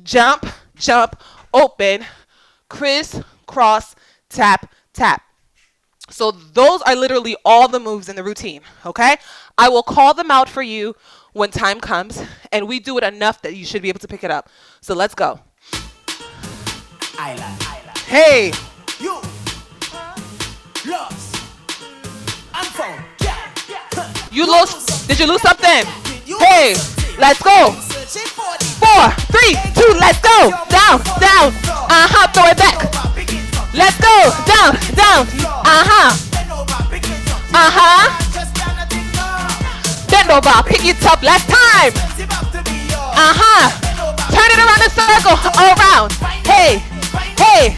jump, jump, open, criss, cross, tap, tap. So those are literally all the moves in the routine, okay? I will call them out for you when time comes, and we do it enough that you should be able to pick it up. So let's go. Island. Hey. You. Lost. Unfound. You lose. Did you lose something? Hey. Let's go. 4, 3, 2, let's go. Down, down. Throw it back. Let's go. Down, down. Bend over. Pick it up. Last time. Turn it around the circle. All around. Hey. Hey.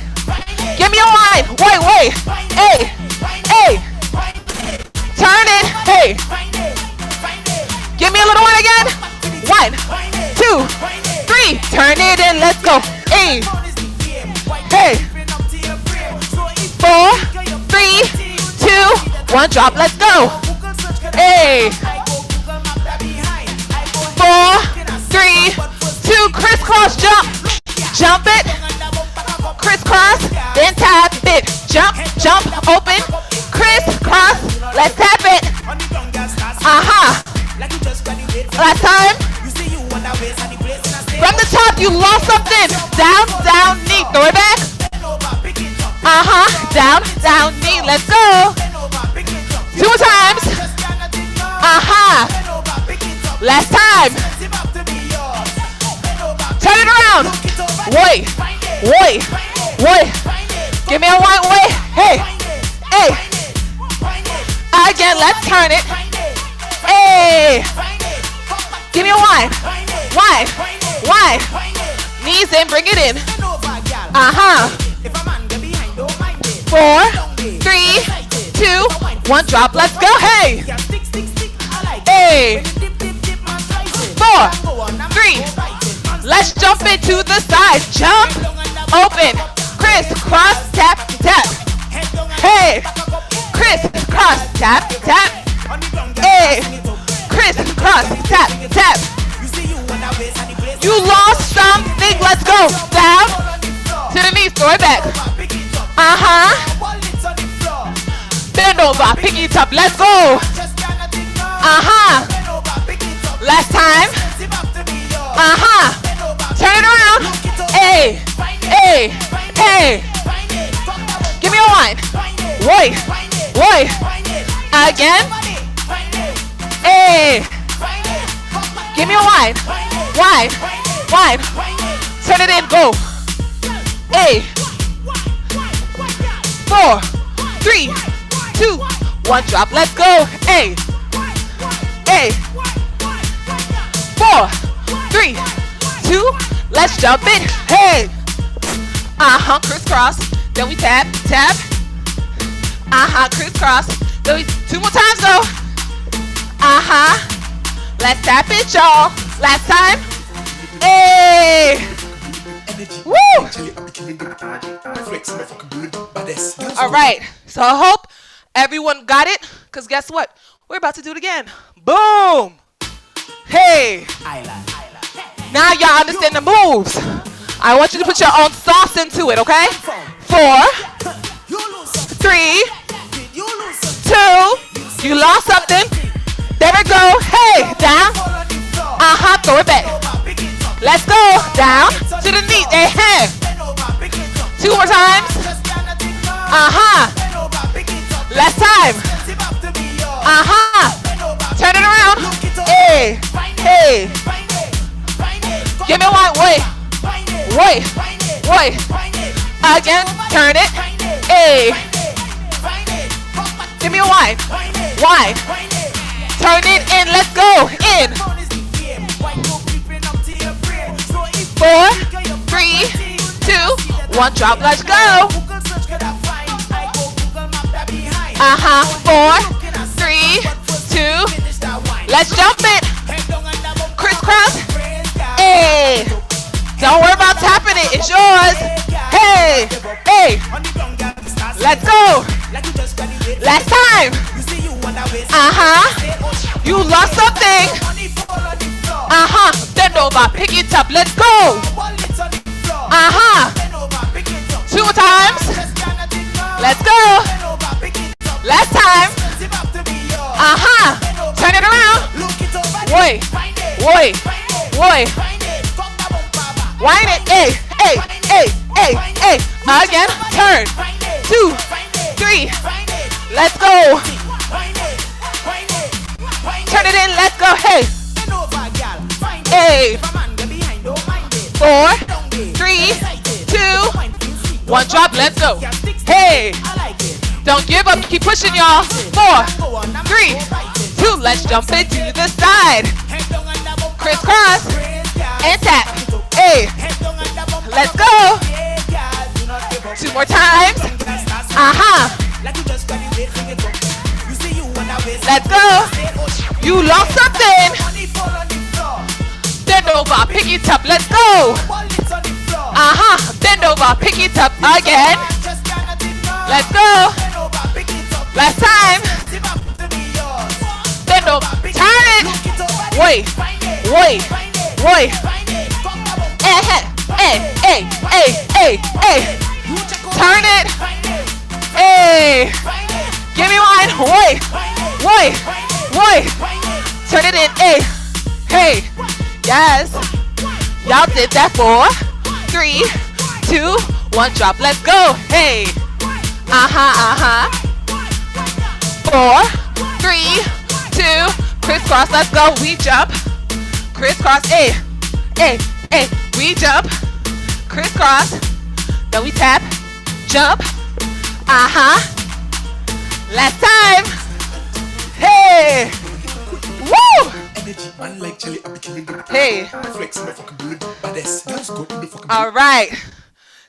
Give me a wine. Wait, wait. Hey. Hey. Turn it. Hey. Give me a little one again. 1, 2, 3. Turn it in. Let's go. Hey. Hey. 4, 3, 2, 1. Drop. Let's go. Hey. 4, 3, 2. Crisscross jump. Jump it. Crisscross. Then tap it. Jump. Jump. Open. Crisscross. Let's tap it. Last time. From the top, you lost something. Down, down, knee. Throw it back. Down, down, knee. Let's go. 2 more times. Last time. Turn it around. Wait, wait, wait. Give me a white way. Hey, hey. Again, let's turn it. Hey. Give me a wine. Wine, wine. Knees in, bring it in. 4, 3, 2, 1. Drop. Let's go. Hey. Hey. 4, 3. Let's jump into the side. Jump. Open. Criss, cross, tap, tap. Hey. Criss, cross, tap, tap. Hey. Criss, cross, tap, tap. You lost something. Let's go. Down. To the knees. Throw it back. Bend over. Pick it up. Let's go. Last time. Turn it around. Hey. Hey. Hey. Give me a wine. Wait. Wait. Again. Hey. Give me a wine. Wine. Wine. Turn it in. Go. Hey. 4, 3, 2, 1. Drop. Let's go. Hey. Hey. 4, 3, 2. Let's jump it. Hey. Crisscross. Then we tap, tap. Crisscross. Then we 2 more times though. Let's tap it, y'all. Last time. Hey. Woo. All right. So I hope everyone got it. Because guess what? We're about to do it again. Boom. Hey. Now y'all understand the moves. I want you to put your own sauce into it, okay? 4, 3, 2. You lost something. There we go. Hey, down. Throw it back. Let's go. Down to the knee. Hey. 2 more times. Last time. Turn it around. Hey. Hey. Give me one. Wait. Wait. Wait. Again. Turn it. Hey. Give me a wine. Wine. Turn it in. Let's go. In. 4, 3, 2, 1. Drop. Let's go. 4, 3, 2. Let's jump it. Crisscross. Hey. Don't worry about tapping it. It's yours. Hey. Hey. Let's go. Last time. You lost something. Bend over. Pick it up. Let's go. wind it, hey, hey, hey, hey, hey. Again, turn. 2, 3. Let's go. Turn it in, let's go, hey. Hey. 4, 3, 2, 1 drop, let's go. Hey. Don't give up, keep pushing y'all. 4, 3, 2, let's jump it to the side. Crisscross and tap. Hey. Let's go. 2 more times. Let's go. You lost something. Bend over, pick it up, let's go. Bend over, pick it up again. Let's go. Last time. Bend over, turn it. Wait. Hey. Turn it. Hey. Give me one. Wait. Turn it in. Hey. Yes. Y'all did that. 4, 3, 2, 1 drop. Let's go. Hey. 4, 3, 2. Crisscross. Let's go. We jump. Crisscross. Hey. We jump. Crisscross. Then we tap. Jump. Last time. Hey. Woo. Hey. All right.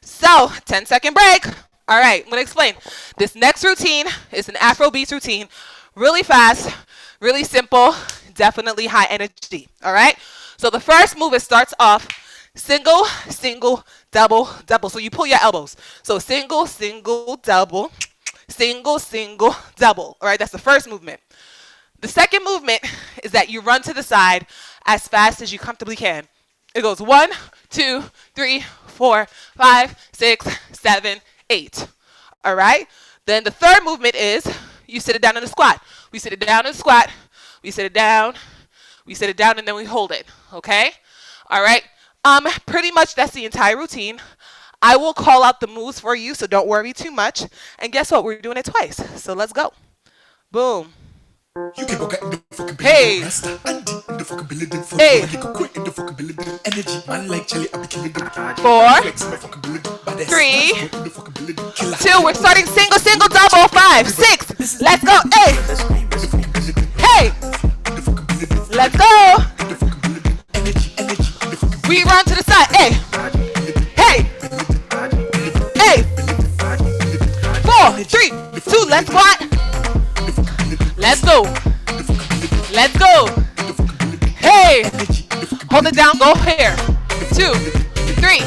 So, 10-second break. All right, I'm going to explain. This next routine is an Afrobeats routine. Really fast, really simple, definitely high energy. All right? So the first move, it starts off single, single, double, double. So you pull your elbows. So single, single, double, single, single, double. All right, that's the first movement. The second movement is that you run to the side as fast as you comfortably can. It goes 1, 2, 3, 4, 5, 6, 7, 8. All right? Then the third movement is you sit it down in a squat. We sit it down in a squat. We sit it down. We sit it down, and then we hold it. Okay? All right? Pretty much that's the entire routine. I will call out the moves for you, so don't worry too much. And guess what? We're doing it twice. So let's go. Boom. You can go get in the fucking building. Hey. Rasta Andy in the fucking building. Hey. You can quit in the fucking building. Energy man like Charlie, I be killing them. 4, Flex in the fucking building. Badass. 3, In the fucking building. Killer. 2. We're starting single, single, double. 5, 6. Let's go. Hey. Hey. Let's go. We run to the side. Hey. Hey. Hey. 4, 3, 2. Let's squat. Let's go. Let's go. Hey. Hold it down. Go here. 2, 3,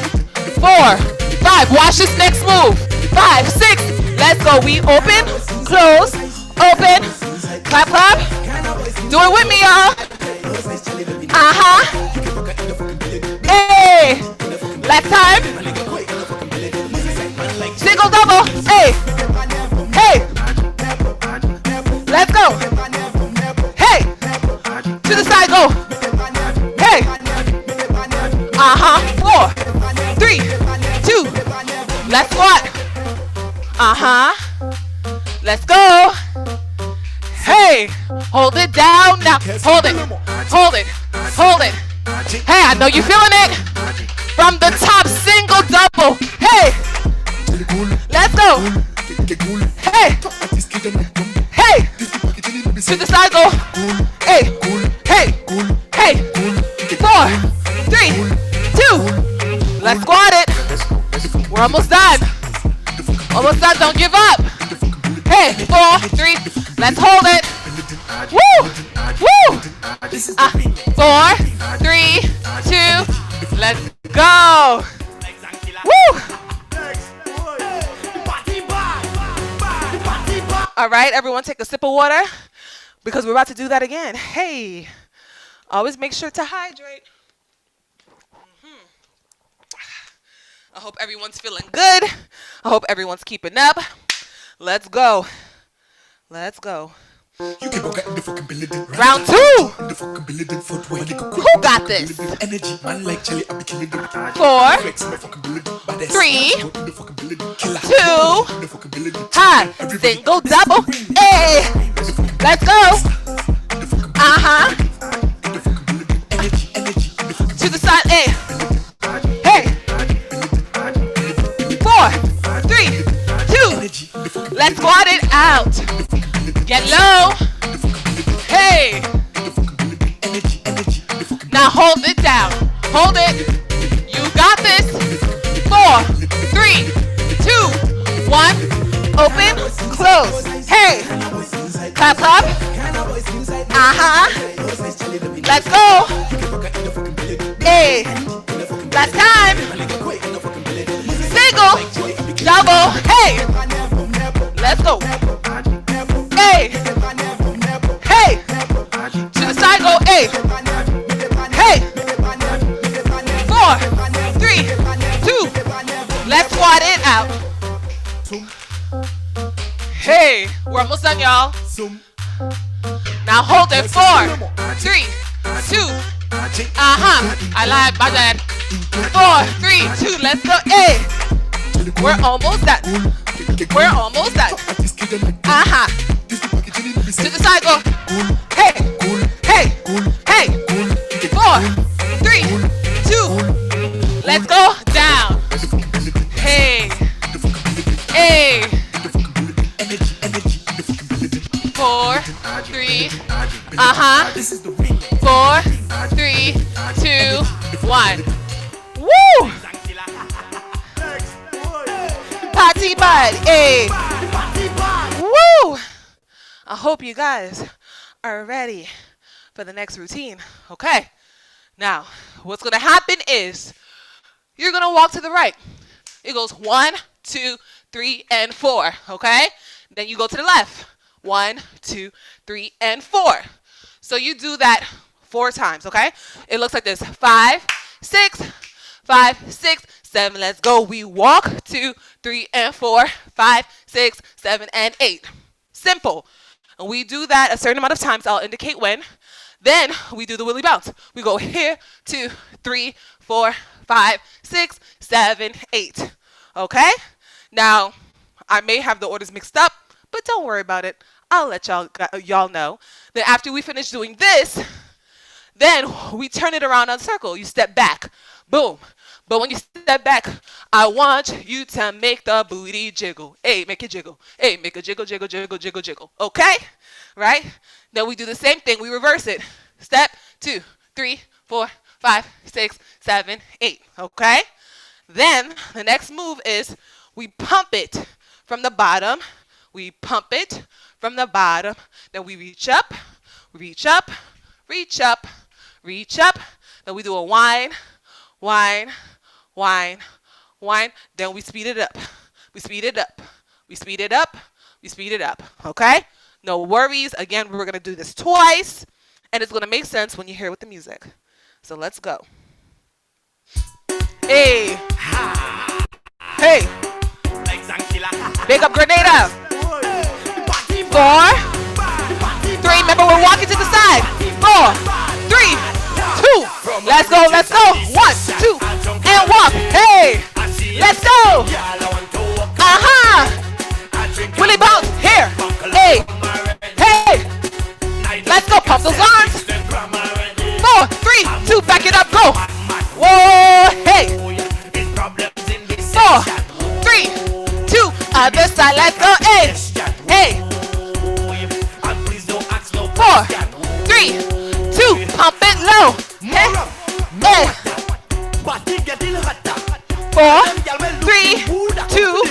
4, 5. Watch this next move. 5, 6. Let's go. We open, close, open, clap, clap. Do it with me, y'all. Hey. Last time. Single, double. Hey. Hey. Let's go. Hey. To the side, go. Hey. 4, 3, 2. Let's squat. Let's go. Hey. Hold it down now. Hold it. Hold it. Hold it. Hey, I know you're feeling it. From the top, single, double. Hey. Let's go. Hey. Hey. To the side, go. Hey. Hey. Hey. 4, 3, 2. Let's squat it. We're almost done. Almost done. Don't give up. Hey. 4, 3. Let's hold it. Woo. Woo. 4, 3, 2. Let's go. Woo. All right, everyone, take a sip of water because we're about to do that again. Hey, always make sure to hydrate. I hope everyone's feeling good. I hope everyone's keeping up. Let's go. Let's go. You can go get in the fucking building. Round 2. In the fucking building. Who got this? Energy, man like Charlie, I be killing them. 4, Flex in the fucking building. 3, In the fucking building. Killer. 2, In the fucking building. ha, single, double, hey, let's go, uh-huh, to the side, hey, hey, 4, 3, 2, let's squat it out, get low, hey, now hold it down, hold it, you got this, 4, 3, 2, 1, open, close, hey, clap, clap, uh-huh, let's go, hey, last time, single, double, hey, let's go, hey, hey, to the side, go, hey, hey, 4, 3, 2, let's squat it out. Hey, we're almost done, y'all. Now hold it. 4, 3, 2. I lied, my bad. 4, 3, 2. Let's go. Hey, we're almost done. We're almost done. To the side, go. Hey, hey, hey. 4, 3, 2. Let's go down. Hey, hey. 4, 3, 4, 3, 2, 1. Woo! Party bud, hey! Woo! I hope you guys are ready for the next routine. Okay, now what's gonna happen is you're gonna walk to the right. It goes 1, 2, 3, and 4. Okay, then you go to the left. 1, 2, 3, and 4. So you do that 4 times, okay? It looks like this. 5, 6, 5, 6, 7. Let's go. We walk 2, 3, and 4, 5, 6, 7, and 8. Simple. And we do that a certain amount of times. I'll indicate when. Then we do the willy bounce. We go here, 2, 3, 4, 5, 6, 7, 8. Okay? Now, I may have the orders mixed up, but don't worry about it. I'll let y'all know. Then after we finish doing this, then we turn it around on circle. You step back. Boom. But when you step back, I want you to make the booty jiggle. Hey, make it jiggle. Hey, make a jiggle, jiggle, jiggle, jiggle, jiggle. Okay? Right? Then we do the same thing. We reverse it. Step, 2, 3, 4, 5, 6, 7, 8. Okay? Then the next move is we pump it from the bottom. We pump it from the bottom. Then we reach up, reach up, reach up, reach up. Then we do a whine, whine, whine, whine. Then we speed it up. We speed it up. We speed it up. We speed it up. Okay? No worries. Again, we're going to do this twice. And it's going to make sense when you hear it with the music. So let's go. Hey. Hey. Big up Grenada. 4, 3. Remember, we're walking to the side. 4, 3, 2. Let's go. Let's go. 1, 2, and walk. Hey. Let's go. Willy bounce. Here. Hey. Hey. Let's go. Pump those arms. 4, 3, 2. Back it up. Go. Whoa. Hey. 4, 3, 2. Other side. Let's go. Hey. Hey. 4, 3, 2. Pump it low. Hey. Hey. 4, 3, 2.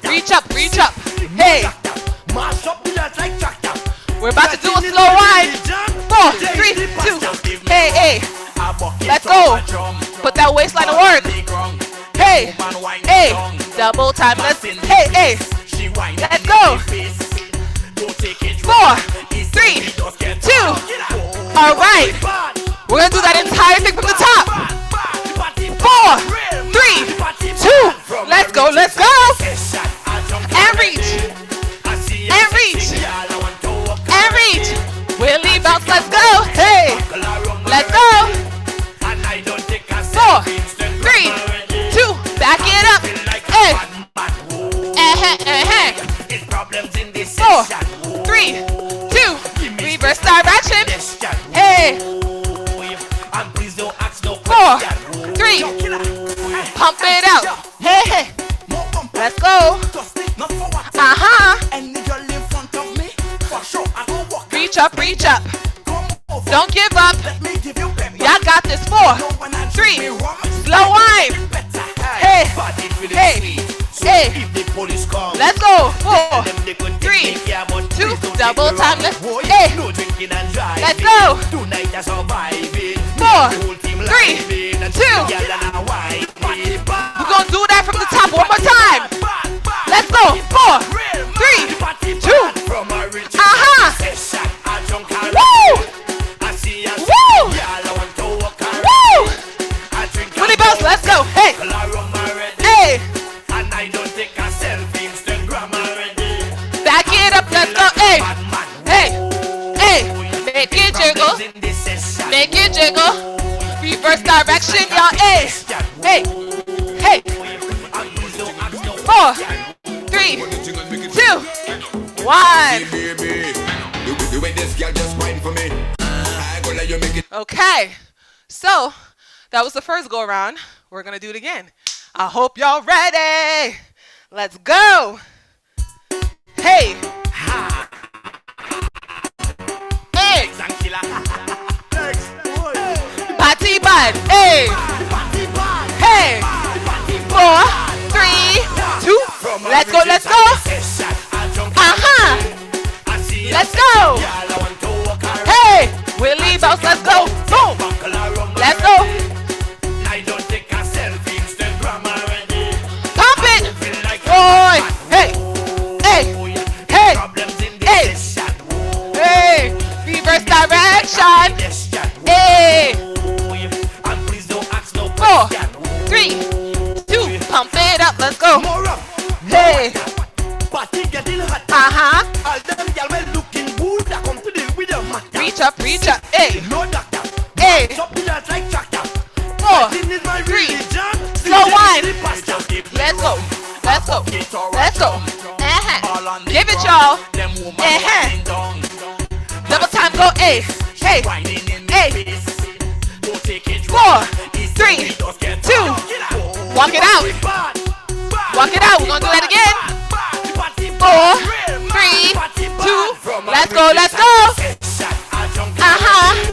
Reach up. Reach up. Hey. We're about to do a slow ride. 4, 3, 2. Hey, hey. Let's go. Put that waistline to work. Hey, hey. Double time. Let's. Hey, hey. Let's go. 4, 3, 2. All right. We're gonna do that entire thing from the top. 4, 3, 2. Let's go. Let's go. And reach. And reach. And 3, 2, reverse direction. Hey, And please don't ask no 4, question. 3, pump it out. Hey, hey, More bumper. let's go. Just not for what. Any girl in front of me, for sure I go walk. Reach up, reach up. Come over. Don't give up. Let me give you pep. Y'all got this. 4, No one I 3, drink me rum. slow wine. Better. Hey, Body feeling hey, sweet. So hey. if the police come, Let's go. 4, them they could 3, take me care, but 2, please don't double take me time. wrong. Let's, Boy, hey, no drinking and driving. let's go. Tonight I surviving. 4, The whole team 3, living. And 2. girl and a wife. We're gonna do that from the top one more time. Let's go. 4, 3, 2. From a rich Uh-huh. a drunk and Woo! I see a Woo! girl I want to walk around. Woo! I drink Willie Bounce, let's go. Hey, hey. and I don't take a selfie Instagram already. Back it up, let's go. Hey, hey, hey. Make it jiggle, In this session. make it jiggle. Reverse direction, y'all. Hey, hey, hey. 4, 3, 2, 1. Baby, the way this girl just wine for me. I go let you make it. Okay, so that was the first go around. We're gonna do it again. I hope y'all ready. Let's go. Hey, hey, party bad. Hey, hey. 4, 3, 2. Let's go, let's go. Uh-huh. Let's go. Hey, Willie Bounce, let's go. Boom. Let's go. I don't take a selfie Instagram already. Pump it. Feel like Boy. Hey, hey, hey, problems in this hey. session. hey. Reverse direction. Session. Hey. And please don't ask no 4, question. 3, 2. Pump it up. Let's go. More up. Hey. Party getting hot. Uh-huh. All them gyal well looking good. I come to deal with them matter. Reach up, reach up. Hey, No doctor. hey. Stop the dance like tractor. 4, This is my 3. religion. Slow wine. The pastor. Let's go. Let's go. Let's go. Uh-huh. Give it, y'all. Them woman Uh-huh. winding down. Double time go. Hey, hey. Winding in Hey. the face. Don't take it 4, wrong. It's 3, we just get 2. Walk it out. bad. Walk it out. We're gonna do that again. 4, 3, 2. Let's go. Let's go. Uh-huh.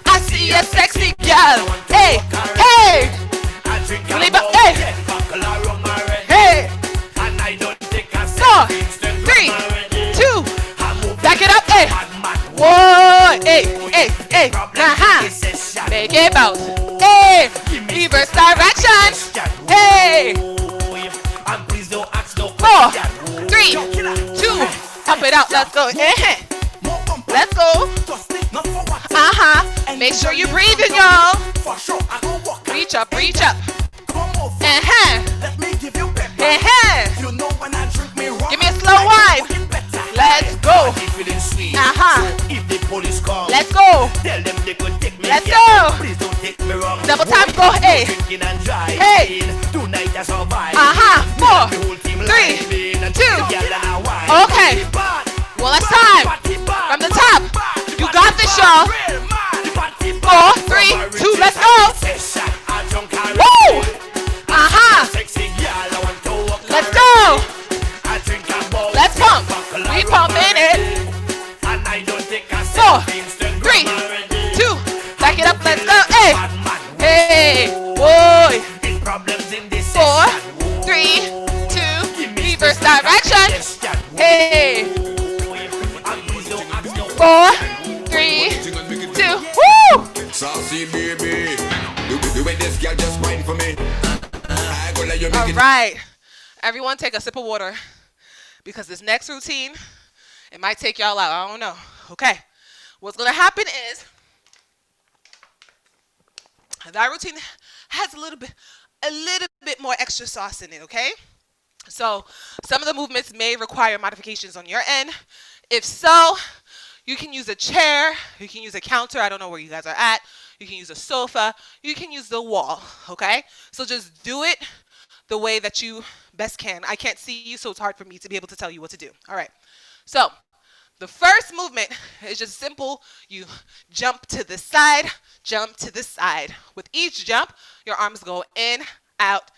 I see a sexy girl. Hey, hey. Willie Bounce. Hey, hey. 4, 3, 2. Back it up. Hey. Whoa. Hey, hey, hey. Uh-huh. Make it bounce. Hey. Reverse direction. Hey. 4, 3, 2. Pump it out. Let's go. Eh. Let's go. Uh-huh. Make sure you breathing, y'all. Reach up, reach up. Uh-huh. Let me give you pep. Uh-huh. You know when I drink me rum. Give me a slow wine. Let's go. Feeling sweet. Uh-huh. So if the police come, Let's go. tell them they could take me. Let's here. go. Please don't take me wrong. Double time go. Hey. Drinking and driving. Hey. Tonight I survive. Uh-huh. 4, The whole team 3, living and 2. girl and a wife. Okay. Bad, One last time. bad, From the top. You got this, y'all. 4, 3, 2. Let's go. Woo. Uh-huh. Let's go. Let's pump. We pumping it. 4, 3, 2. Back it up. Let's go. Hey. Hey. Boy. 4, 3, 2. Reverse direction. Hey. 4, 3, 2. Woo. Saucy baby, the way this girl just wine for me. I go let you make All it. right. Everyone take a sip of water because this next routine, it might take y'all out. I don't know. Okay. What's going to happen is that routine has a little bit more extra sauce in it, okay? So some of the movements may require modifications on your end. If so, you can use a chair, you can use a counter, I don't know where you guys are at, you can use a sofa, you can use the wall, okay? So just do it the way that you best can. I can't see you, so it's hard for me to be able to tell you what to do. All right, so The first movement is just simple. You jump to the side, jump to the side. With each jump, your arms go in, out,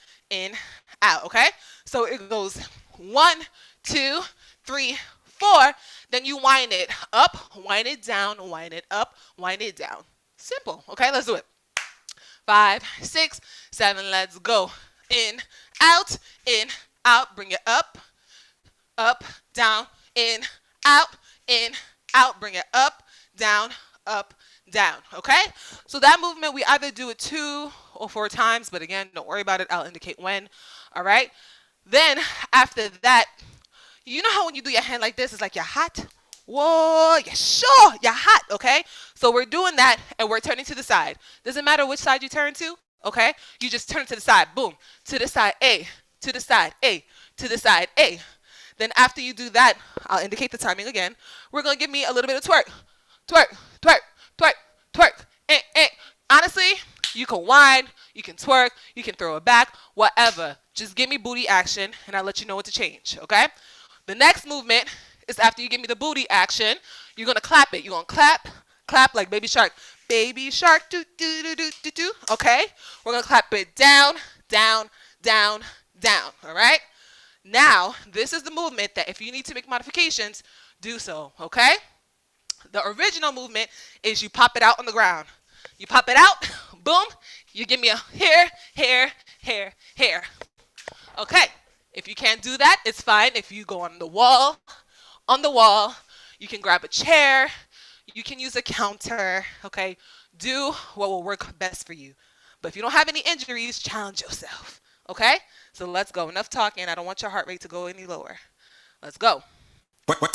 okay? So it goes 1, 2, 3, 4. Then you wind it up, wind it down, wind it up, wind it down. Simple, okay? Let's do it. 5, 6, 7, let's go. In, out, bring it up, down, in, out, bring it up, down, okay? So that movement, we either do it 2 or 4 times, but again, don't worry about it. I'll indicate when, all right? Then, after that, you know how when you do your hand like this, it's like you're hot? Whoa, yeah, sure, you're hot, okay? So we're doing that, and we're turning to the side. Doesn't matter which side you turn to, okay? You just turn to the side, boom, to the side, A, to the side, A, to the side, A. Then after you do that, I'll indicate the timing again. We're going to give me a little bit of twerk. Twerk, twerk, twerk, twerk. Honestly, you can whine, you can twerk, you can throw it back, whatever. Just give me booty action, and I'll let you know what to change, okay? The next movement is after you give me the booty action, you're going to clap it. You're going to clap like baby shark. Baby shark, do, do, do, do, do, do, okay? We're going to clap it down, down, down, down, all right? Now, this is the movement that if you need to make modifications, do so, okay? The original movement is you pop it out on the ground. You pop it out, boom, you give me a here. Okay, if you can't do that, it's fine. If you go on the wall, you can grab a chair, you can use a counter, okay? Do what will work best for you. But if you don't have any injuries, challenge yourself, okay? So let's go. Enough talking. I don't want your heart rate to go any lower. Let's go. Right, boom,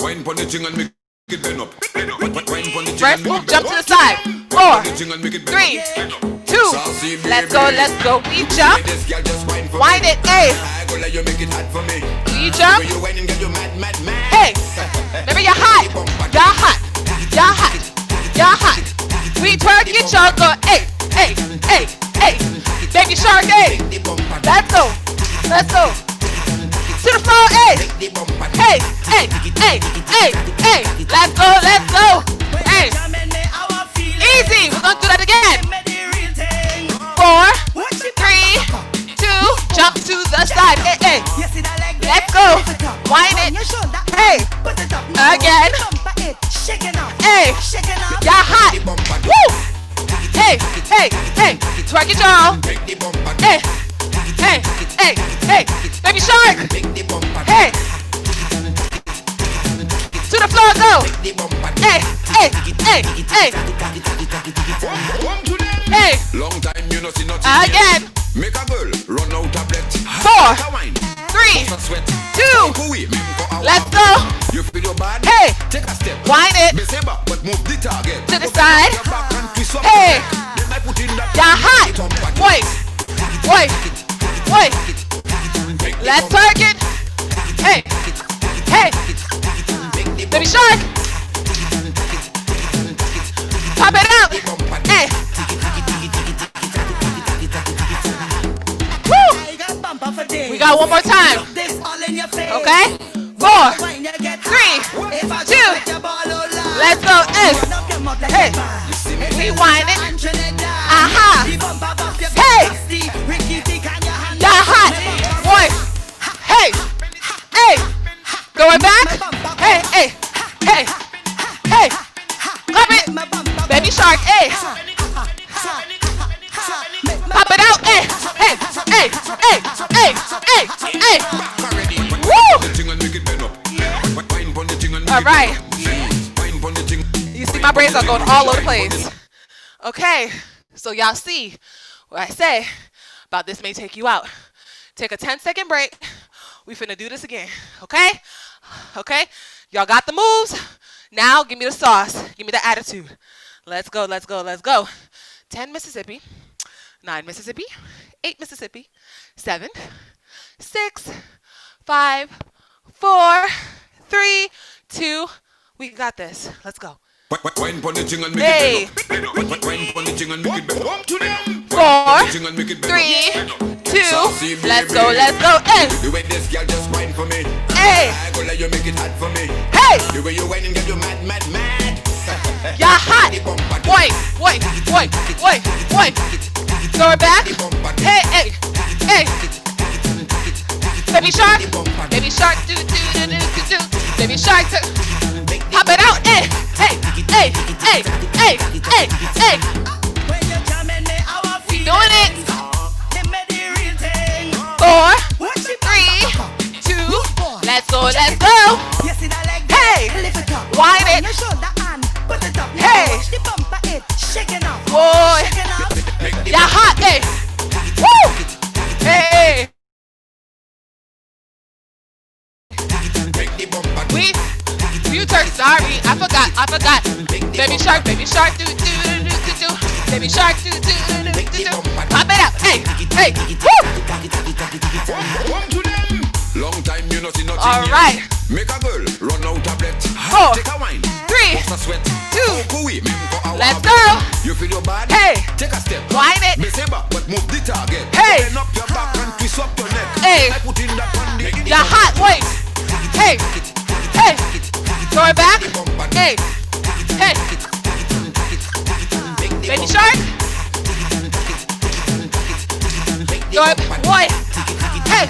jump to the side. 4, 3, 2, let's go. We jump. Wind it, A. We jump. Hey, remember you're hot. We twerk it, y'all go. Hey. Baby shark, hey. Let's go. To the floor, hey. Let's go. Hey. Easy. We're gonna do that again. 4, 3, 2, jump to the side. Hey. Let's go. Wind it. Hey. Again. Hey. Y'all hot. Woo. Hey. Twerk it, y'all. Hey. Baby shark. Hey. To the floor, go. Hey. Long time you know see nothing. Again. Make a girl run out of breath. 4, 3, 2. Let's go. You feel your body? Hey. Take a step. Wind it. But move the target. To the side. Hey. Y'all hot. Wait. Let's twerk it. Hey. Baby shark. Pop it out. Hey. Woo. We got one more time. Okay. 4, 3, 2. Let's go. Hey. We wind it. Hey. Y'all hot. Boy. Hey. Going back. Hey. Clap it. Baby shark. Hey. Pop it out. Hey. Woo. All right. You see my brains are going all over the place. Okay. So y'all see what I say about this may take you out. Take a 10-second break. We finna do this again. Okay? Y'all got the moves? Now give me the sauce. Give me the attitude. Let's go. 10 Mississippi, 9 Mississippi, 8 Mississippi, 7, 6, 5, 4, 3, 2. We got this. Let's go. Hey. 4, 3, 2. Let's go. Hey. The way this girl just wine for me. Hey. I go let you make it hot for me. Hey. The way you whine and get you mad, mad, mad. You're hot. Wait. Throw it back. Hey. Baby shark. Baby shark. Do. Baby shark. Pop it out. Hey. We doing it. 4, 3, 2. Let's go. Hey. Wind it. Hey. Boy. You're hot. Hey. Woo. Hey. Sorry, I forgot. Baby shark, do. Baby shark, do. Pop it up, hey, woo! Long time you not see nothing. All right. Make a girl run out a bet. 4, Take a wine. 3, Bust a sweat. 2. Let's go. You feel your body? Hey. Take a step. Wind it. Me say back, but move the target. Hey. Bend up your back and twist up your neck. Hey. I put in that on the You're hot, wait. Hey. Throw it back. Hey. Baby shark. Throw it. Boy. Hey.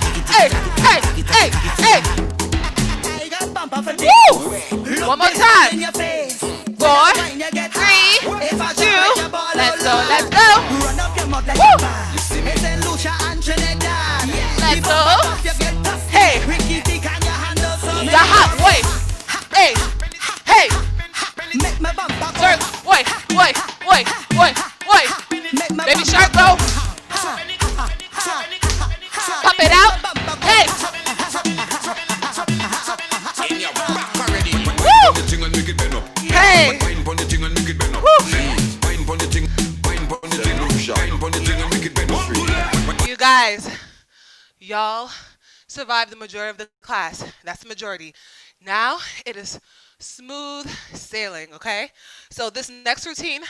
Woo. One more time. 4, 3, 2. Let's go. Woo. Let's go. Hey. You're hot, wait. Hey. Sir, wait. Baby shark, go. Pop it out. Hey. Woo. Hey. Woo. You guys, y'all survived the majority of the class. That's the majority. Now it is smooth sailing, okay? So this next routine,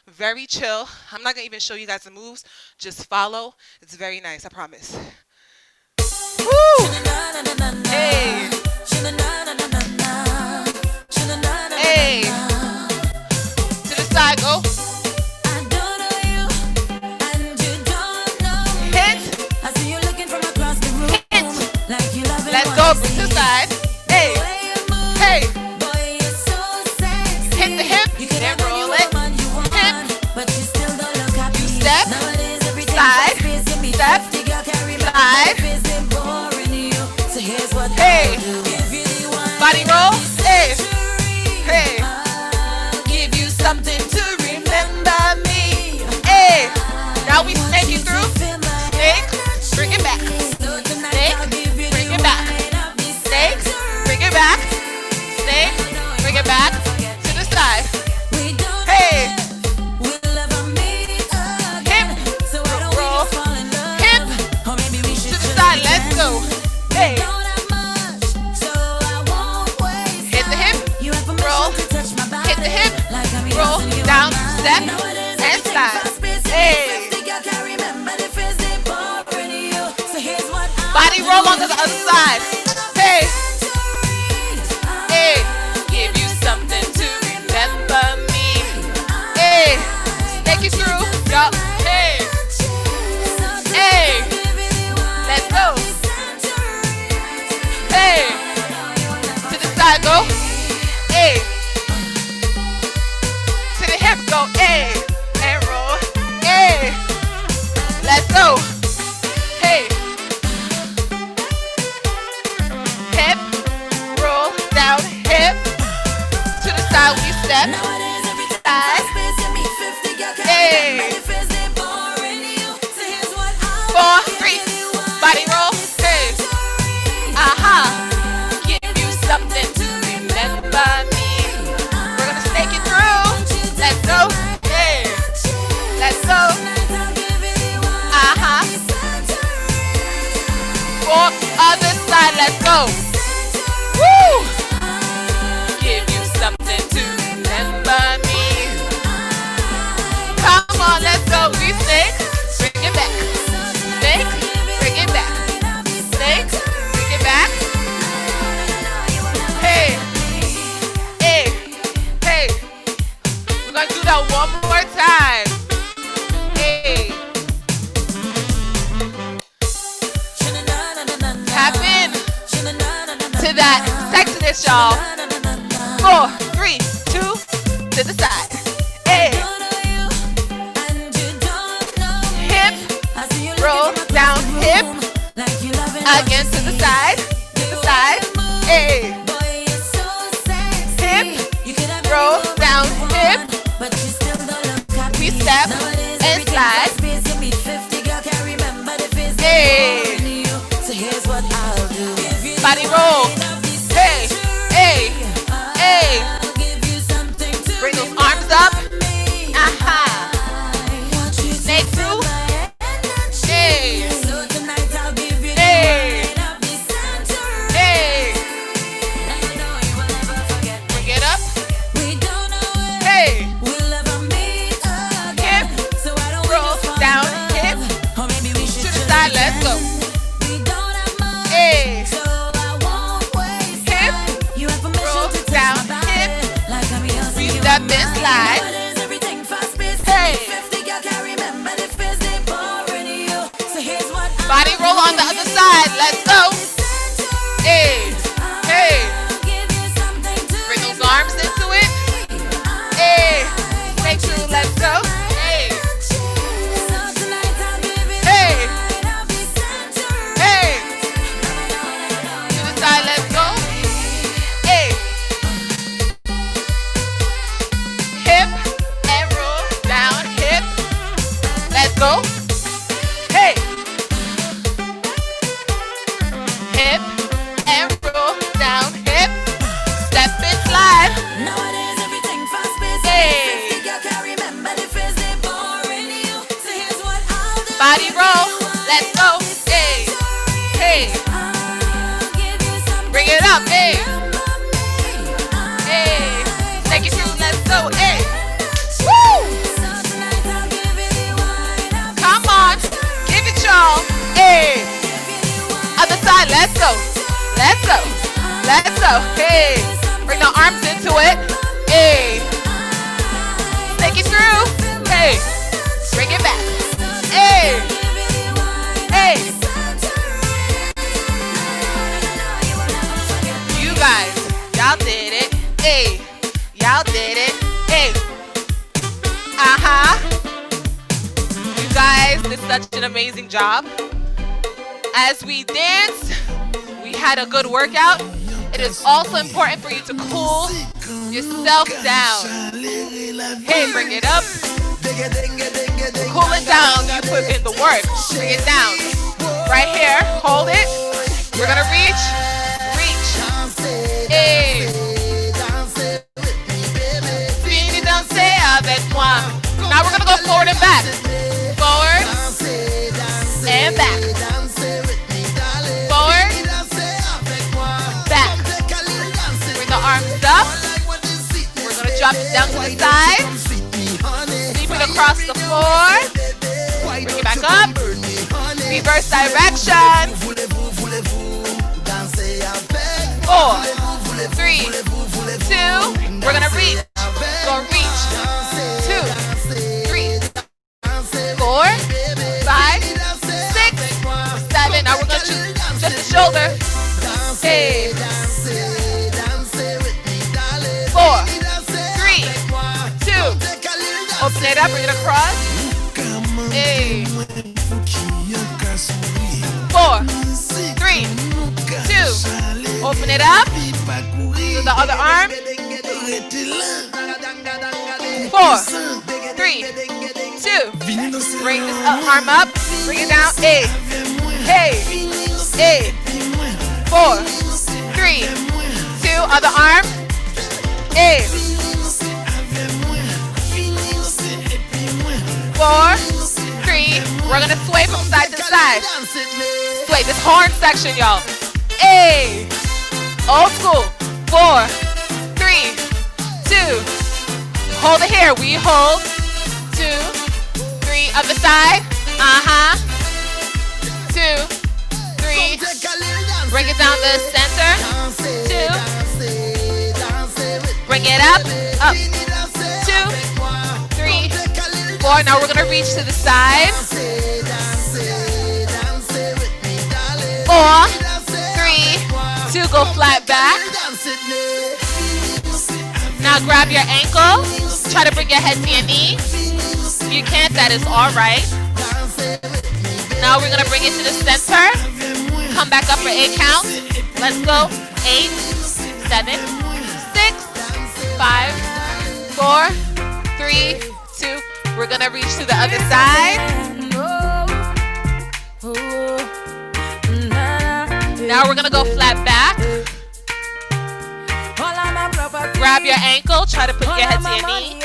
very chill. I'm not gonna even show you guys the moves. Just follow. It's very nice, I promise. Woo! Hey. Hey. To the side, go. Let's go to the side. Hey. Hit the hip and roll it. Hip. You step. Side. Step. Side. Hey. Body roll. Hey. Give you something to remember me. Hey. Now we snake you through. Snake. Bring it back. Bring it back to the side. Hey. Hip. Roll. Hip. To the side. Let's go. Hey. Hit the hip. Roll. Hit the hip. Roll. Down. Step. And slide. Hey. Body roll onto the other side. Hey. Give you something to remember me. Hey. Take you through. Yup. Hey. Let's go. Hey. To the side, go. Hey. To the hip, go. Hey. And roll. Hey. Let's go. Hey. Hip. Roll. Down. Hip. To the side, we step. Side. Hey. 4, 3. Body roll. Hey. Give you something to remember me. We're gonna snake it through. Let's go. Hey. Let's go. For other side. Let's go. Woo. Give you something to remember me. Come on, let's go. We snake. Bring it back. Snake. Bring it back. Snake. Bring it back. to that sexiness, y'all. 4, 3, 2, to the side. Hey. Hip, roll, down, hip. Again to the side, hey. Hip, roll, down, hip. We step and slide. Hey. Body roll. Hey, hey, hey. Bring those arms up. Aha. Next two. Hey. Hey. Hey. Bring it up. Hey. Hip. Roll down. Hip. To the side. Let's go. Hey. Hip. Roll down. Hip. We step and slide. Hey. Body roll on the other side. Let's go. Hey. Hey. Bring those arms into it. Hey. Make sure. Let's go. Hey. Hey. Hey. To the side. Let's go. Hey. Hip and roll down. Hip. Let's go. Hey. Hip and roll down, hip, step and slide. Hey. Body roll, let's go. Hey, hey. Bring it up, hey. Hey. Take it through, let's go, hey. Woo! Come on, give it y'all, hey. Other side, let's go. Let's go. Let's go. Hey. Bring the arms into it. Hey. Take it through. Hey. Bring it back. Hey. Hey. You guys, y'all did it. Hey. Y'all did it. Hey. Uh-huh. You guys did such an amazing job. As we dance, we had a good workout. It is also important for you to cool yourself down. Hey, bring it up. Cool it down. You put in the work. Bring it down. Right here. Hold it. We're going to reach. Reach. Hey. Fini danser avec moi. Now we're going to go forward and back. Forward and back. Forward, back. Bring the arms up. We're going to drop it down to the side. Sweep it across the floor. Bring it back up. Reverse direction. 4, 3, 2. We're going to reach. Go reach. 2, 3, 4, 5, 6, 7. Now we're going to choose just the shoulder. Hey. 4, 3, 2. Open it up, bring it across. Hey. 4, 3, 2. Open it up. To the other arm. 4, 3, 2. Bring this arm up. Bring it down. Hey. Hey. Hey. 4, 3, 2. Other arm. Hey. 4, 3. We're gonna sway from side to side. Sway this horn section, y'all. Hey. Old school. 4, 3, 2. Hold it here. We hold. 2, 3. Other side. 2, 3. Bring it down the center. 2. Bring it up. Up. 2, 3, 4. Now we're gonna reach to the side. 4, 3, 2. go flat back. Now grab your ankle. Try to bring your head to your knee. If you can't, that is all right. Now we're going to bring it to the center. Come back up for 8 counts. Let's go. 8, 7, 6, 5, 4, 3, 2. We're going to reach to the other side. Now we're going to go flat back. Grab your ankle. Try to put your head to your knee.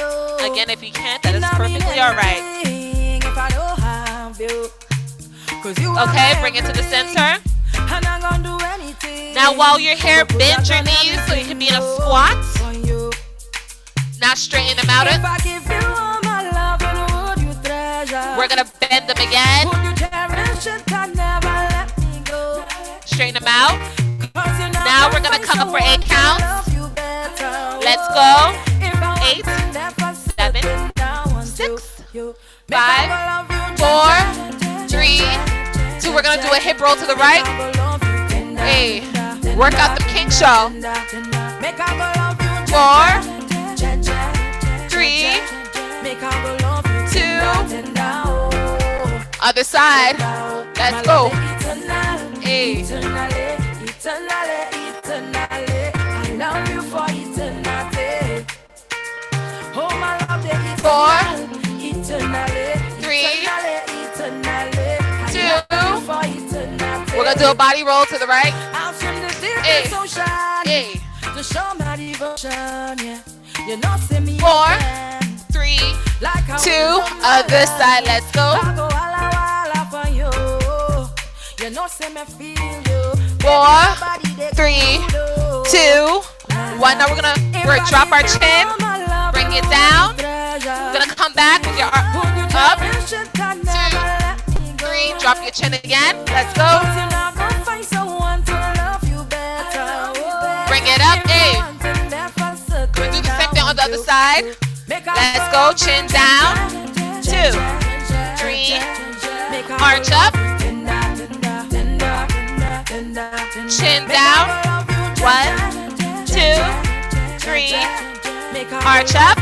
Again, if you can't, that is perfectly all right. Okay, bring it to the center. Now while you're here, bend your knees so you can be in a squat. Now straighten them out. We're going to bend them again. Straighten them out. Now we're going to come up for 8 counts. Let's go. 8, 7, 6, 5, 4, 3, 2. We're going to do a hip roll to the right. Hey, work out the kink show. 4, 3, 2. Other side. Let's go. Hey. Four, 3, 2. We're gonna do a body roll to the right. Hey. Hey. 4, 3, 2. Other side. Let's go. 4, 3, 2, 1. Now we're gonna drop our chin. Bring it down. We're gonna come back with your arm up. 2, 3. Drop your chin again. Let's go. Bring it up. Hey. We'll do the same thing on the other side. Let's go. Chin down. 2, 3. Arch up. Chin down. 1, 2, 3. Arch up.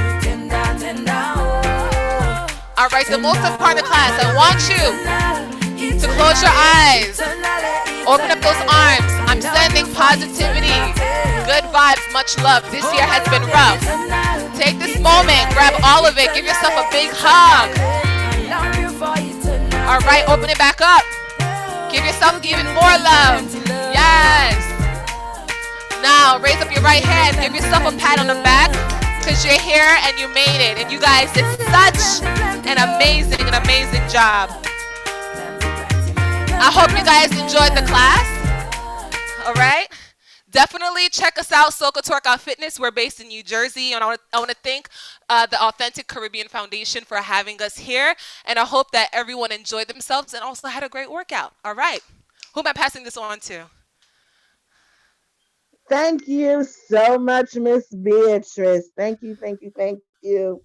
All right, the most important part of the class, I want you to close your eyes. Open up those arms. I'm sending positivity, good vibes, much love. This year has been rough. Take this moment, grab all of it, give yourself a big hug. All right, open it back up. Give yourself even more love. Yes. Now, raise up your right hand. Give yourself a pat on the back because you're here and you made it. And you guys did such an amazing job. I hope you guys enjoyed the class. All right. Definitely check us out, Soca Torka Fitness. We're based in New Jersey, and I want to thank the Authentic Caribbean Foundation for having us here. And I hope that everyone enjoyed themselves and also had a great workout. All right. Who am I passing this on to? Thank you so much, Miss Beatrice. Thank you, thank you, thank you.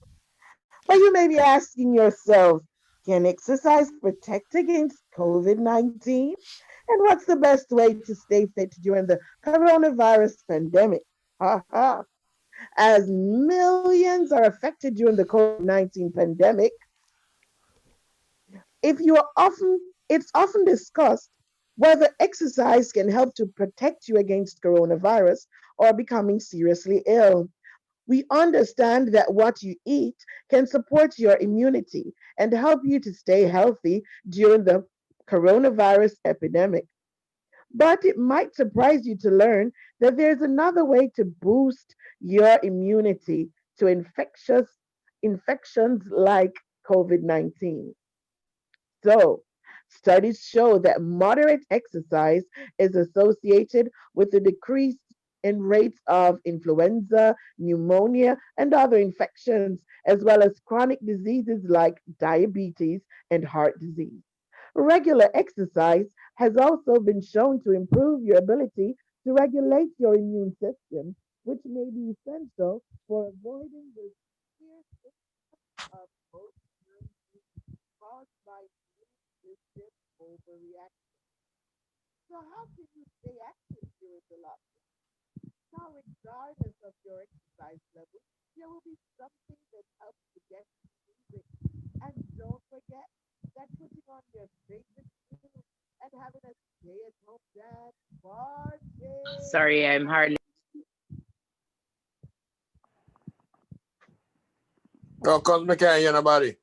Well, you may be asking yourself, can exercise protect against COVID-19? And what's the best way to stay fit during the coronavirus pandemic? Ha ha. As millions are affected during the COVID-19 pandemic, it's often discussed whether exercise can help to protect you against coronavirus or becoming seriously ill. We understand that what you eat can support your immunity and help you to stay healthy during the coronavirus epidemic. But it might surprise you to learn that there's another way to boost your immunity to infections like COVID-19. So, studies show that moderate exercise is associated with a decrease in rates of influenza, pneumonia, and other infections, as well as chronic diseases like diabetes and heart disease. Regular exercise has also been shown to improve your ability to regulate your immune system, which may be essential for avoiding the severe symptoms of COVID-19 caused by immune system overreaction. So, how can you stay active during the lockdown. Now, regardless of your exercise level, there will be something that helps to get you moving. And don't forget that putting on your favorite shoes and having a stay-at-home dance party. Sorry, I'm hardly. No, cause me can't hear nobody.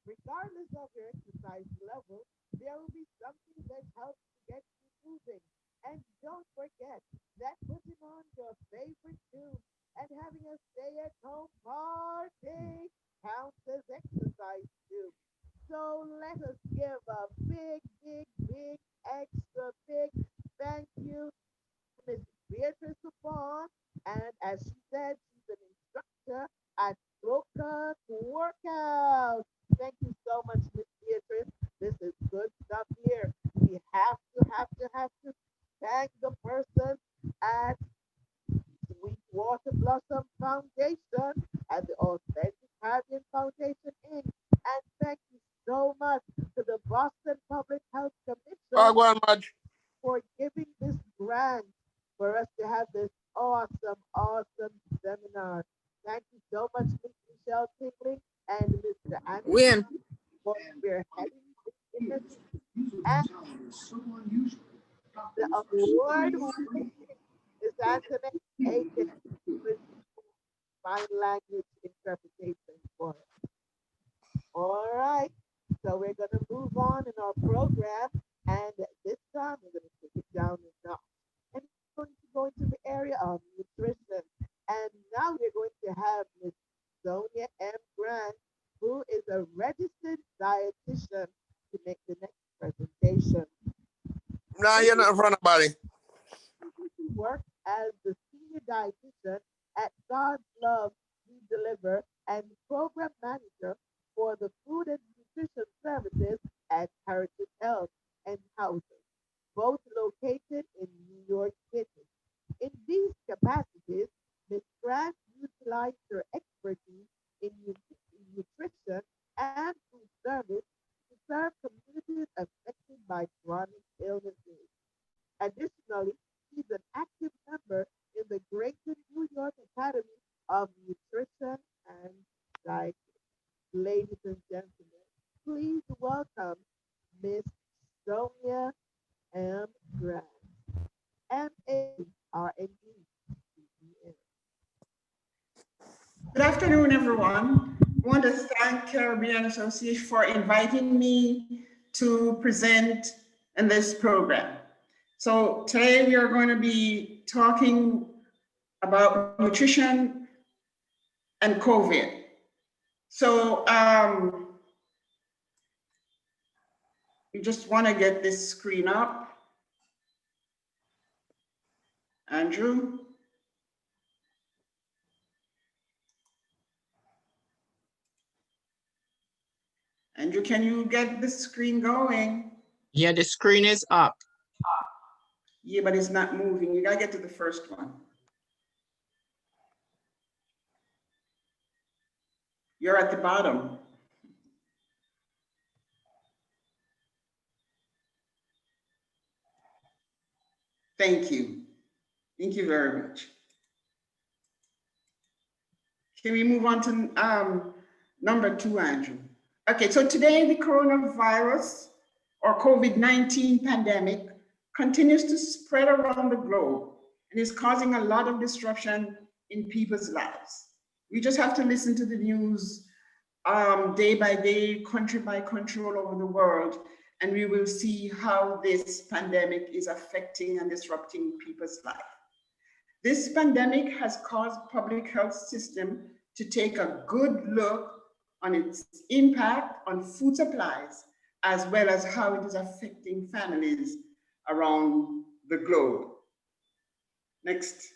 Regardless of your exercise level, there will be something that helps to get you moving. And don't forget that putting on your favorite shoes and having a stay-at-home party counts as exercise too. So let us give a big, big, big, extra big thank you to Miss Beatrice Suffrant. And as she said, she's an instructor at Broker Workout. Thank you so much, Miss Beatrice. This is good stuff here. We have to thank the person at Sweetwater Blossom Foundation and the Authentic Caribbean Foundation Inc. And thank you so much to the Boston Public Health Oh, Commission go on, Madge. for giving this grant for us to have this awesome, awesome seminar. Thank you so much, Ms. Michelle Tingley and Mr. Win. Anthony, for spearheading this initiative. And the award winning is Antoinette Aiken with sign language interpretation for it. All right, so we're going to move on in our program, and this time we're going to take it down a notch. And we're going to go into the area of nutrition. And now we're going to have Miss Sonia M. Grant, who is a registered dietitian, to make the next presentation. Nah, you're not in front of nobody. She works as the senior dietitian at God's Love We Deliver and program manager for the food and nutrition services at Heritage Health and Housing, both located in New York City. In these capacities, Ms. Grant utilized her expertise in nutrition and food service to serve communities affected by chronic illnesses. Additionally, he's an active member in the Greater New York Academy of Nutrition and Diet. Ladies and gentlemen, please welcome Miss Sonia M. Grant, M.A.R.N.E. Good afternoon, everyone. I want to thank Caribbean Association for inviting me to present in this program. So today we are going to be talking about nutrition and COVID. So we just want to get this screen up. Andrew. Andrew, can you get the screen going? Yeah, the screen is up. Yeah, but it's not moving. You gotta get to the first one. You're at the bottom. Thank you. Thank you very much. Can we move on to number 2, Andrew? Okay, so today the coronavirus or COVID-19 pandemic continues to spread around the globe and is causing a lot of disruption in people's lives. We just have to listen to the news day by day, country by country all over the world, and we will see how this pandemic is affecting and disrupting people's life. This pandemic has caused public health system to take a good look on its impact on food supplies, as well as how it is affecting families around the globe. Next.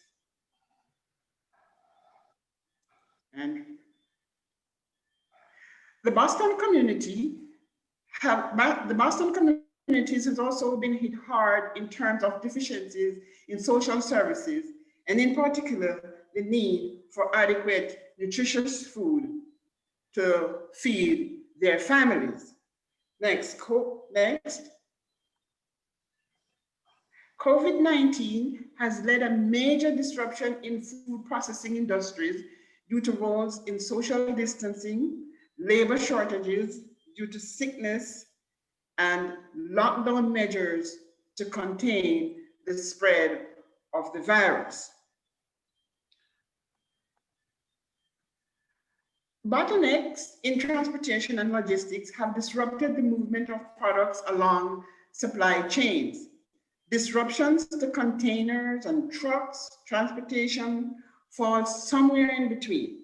And the Boston communities has also been hit hard in terms of deficiencies in social services, and in particular, the need for adequate nutritious food to feed their families. Next. COVID-19 has led a major disruption in food processing industries due to roles in social distancing, labor shortages due to sickness, and lockdown measures to contain the spread of the virus. Bottlenecks in transportation and logistics have disrupted the movement of products along supply chains. Disruptions to containers and trucks, transportation falls somewhere in between.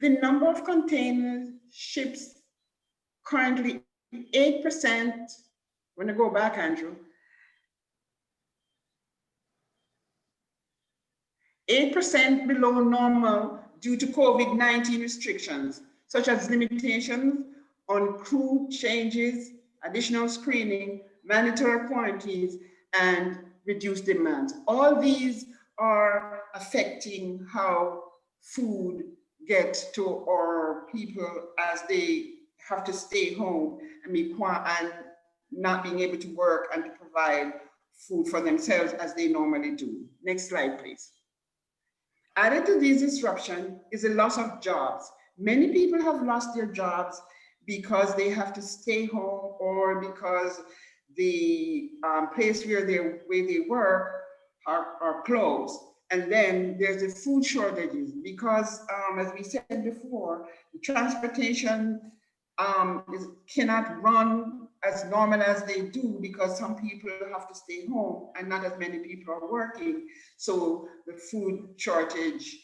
The number of container ships currently 8%, when I go back, Andrew, 8% below normal due to COVID-19 restrictions, such as limitations on crew changes, additional screening, mandatory quarantines, and reduced demands. All these are affecting how food gets to our people as they have to stay home and not being able to work and to provide food for themselves as they normally do. Next slide, please. Added to this disruption is the loss of jobs. Many people have lost their jobs because they have to stay home or because the place where they work are closed. And then there's the food shortages because, as we said before, the transportation cannot run as normal as they do because some people have to stay home and not as many people are working. So the food shortage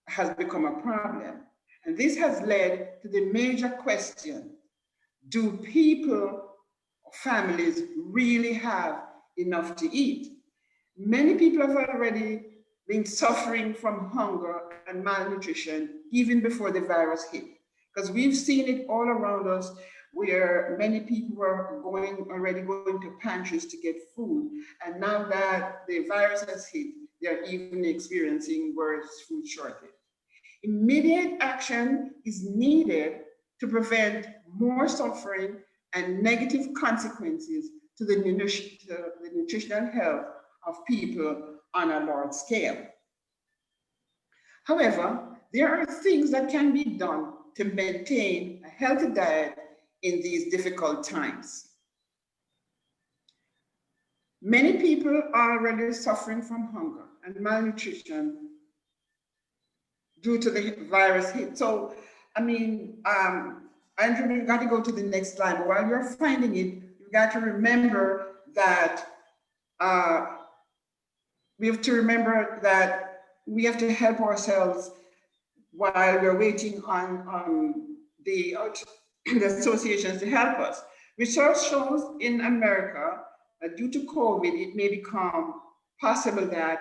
has become a problem. And this has led to the major question: do people, families really have enough to eat? Many people have already been suffering from hunger and malnutrition even before the virus hit, because we've seen it all around us where many people were already going to pantries to get food. And now that the virus has hit, they're even experiencing worse food shortage. Immediate action is needed to prevent more suffering and negative consequences to the nutritional health of people on a large scale. However, there are things that can be done to maintain a healthy diet in these difficult times. Many people are already suffering from hunger and malnutrition due to the virus hit. So, I mean, Andrew, you've got to go to the next slide. But while you're finding it, you've got to remember that we have to help ourselves while we're waiting on the associations to help us. Research shows in America that due to COVID, it may become possible that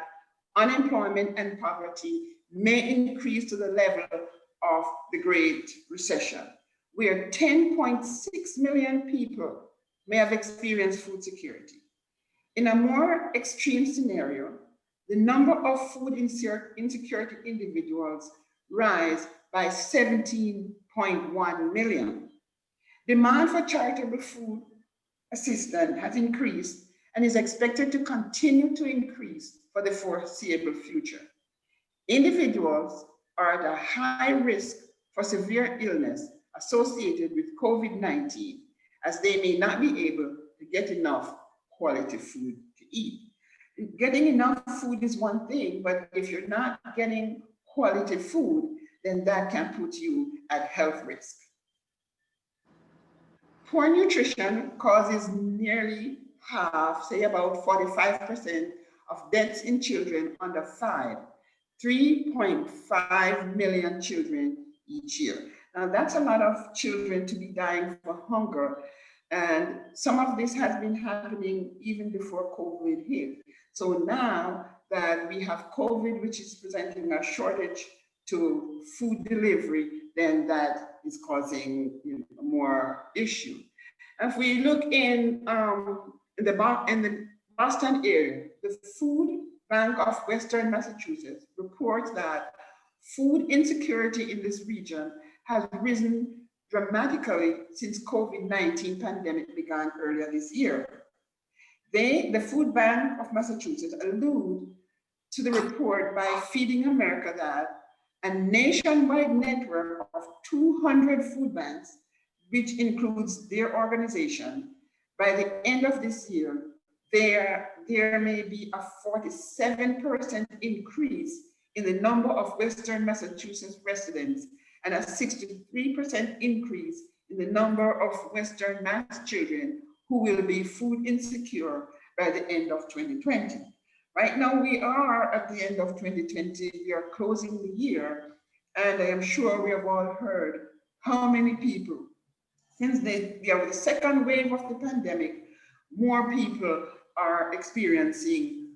unemployment and poverty may increase to the level of the Great Recession, where 10.6 million people may have experienced food security. In a more extreme scenario, the number of food insecurity individuals rise by 17.1 million. Demand for charitable food assistance has increased and is expected to continue to increase for the foreseeable future. Individuals are at a high risk for severe illness associated with COVID-19, as they may not be able to get enough quality food to eat. Getting enough food is one thing, but if you're not getting quality food, then that can put you at health risk. Poor nutrition causes nearly half, say about 45% of deaths in children under 5, 3.5 million children each year. Now that's a lot of children to be dying for hunger. And some of this has been happening even before COVID hit. So now that we have COVID, which is presenting a shortage to food delivery, then that is causing more issue. If we look in the Boston area, the Food Bank of Western Massachusetts reports that food insecurity in this region has risen dramatically since COVID-19 pandemic began earlier this year. The Food Bank of Massachusetts allude to the report by Feeding America that a nationwide network of 200 food banks, which includes their organization, by the end of this year, there may be a 47% increase in the number of Western Massachusetts residents and a 63% increase in the number of Western Mass children who will be food insecure by the end of 2020. Right now, we are at the end of 2020. We are closing the year, and I am sure we have all heard how many people, since the second wave of the pandemic, more people are experiencing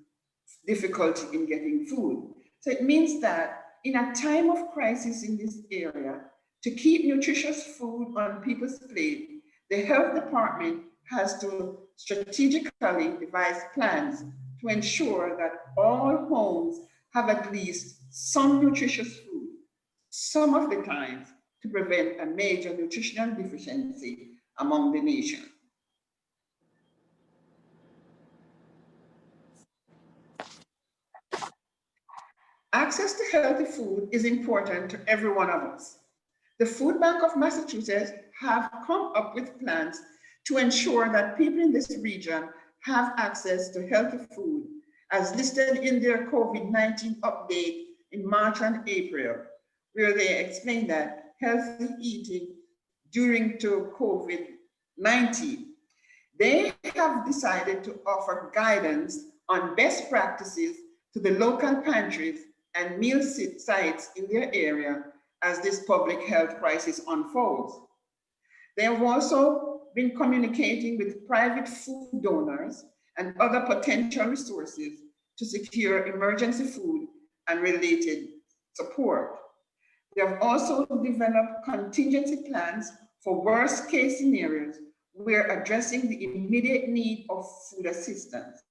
difficulty in getting food. So it means that in a time of crisis in this area, to keep nutritious food on people's plate, the health department has to strategically devise plans to ensure that all homes have at least some nutritious food, some of the time, to prevent a major nutritional deficiency among the nation. Access to healthy food is important to every one of us. The Food Bank of Massachusetts have come up with plans to ensure that people in this region have access to healthy food, as listed in their COVID-19 update in March and April, where they explain that healthy eating during to COVID-19. They have decided to offer guidance on best practices to the local pantries and meal sites in their area as this public health crisis unfolds. They have also been communicating with private food donors and other potential resources to secure emergency food and related support. They have also developed contingency plans for worst case scenarios where addressing the immediate need of food assistance.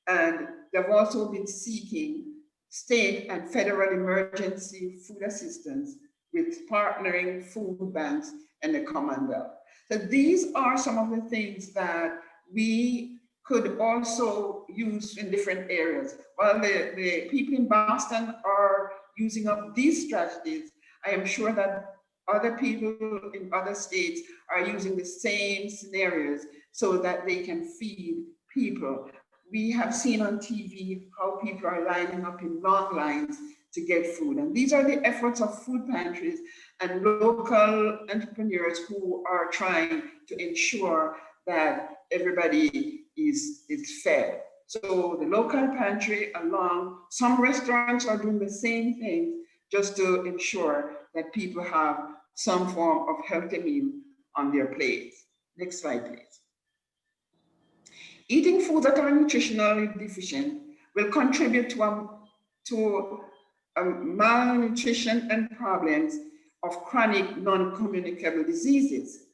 And they've also been seeking state and federal emergency food assistance with partnering food banks and the Commonwealth. So these are some of the things that we could also use in different areas. While the people in Boston are using up these strategies, I am sure that other people in other states are using the same scenarios so that they can feed people. We have seen on TV how people are lining up in long lines to get food. And these are the efforts of food pantries and local entrepreneurs who are trying to ensure that everybody is fed. So the local pantry along, some restaurants are doing the same thing just to ensure that people have some form of healthy meal on their plates. Next slide, please. Eating foods that are nutritionally deficient will contribute to malnutrition and problems of chronic non-communicable diseases.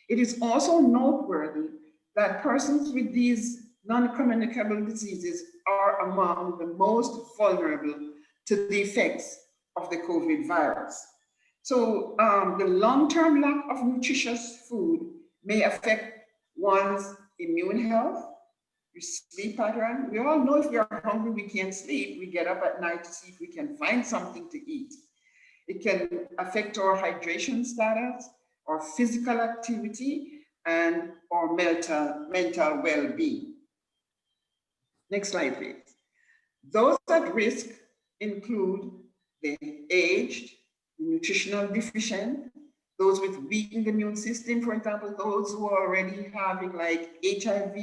It is also noteworthy that persons with these non-communicable diseases are among the most vulnerable to the effects of the COVID virus. So the long-term lack of nutritious food may affect one's immune health, your sleep pattern. We all know if we are hungry, we can't sleep. We get up at night to see if we can find something to eat. It can affect our hydration status, our physical activity, and our mental well-being. Next slide, please. Those at risk include the aged, nutritional deficient, those with weakened immune system, for example, those who are already having like HIV,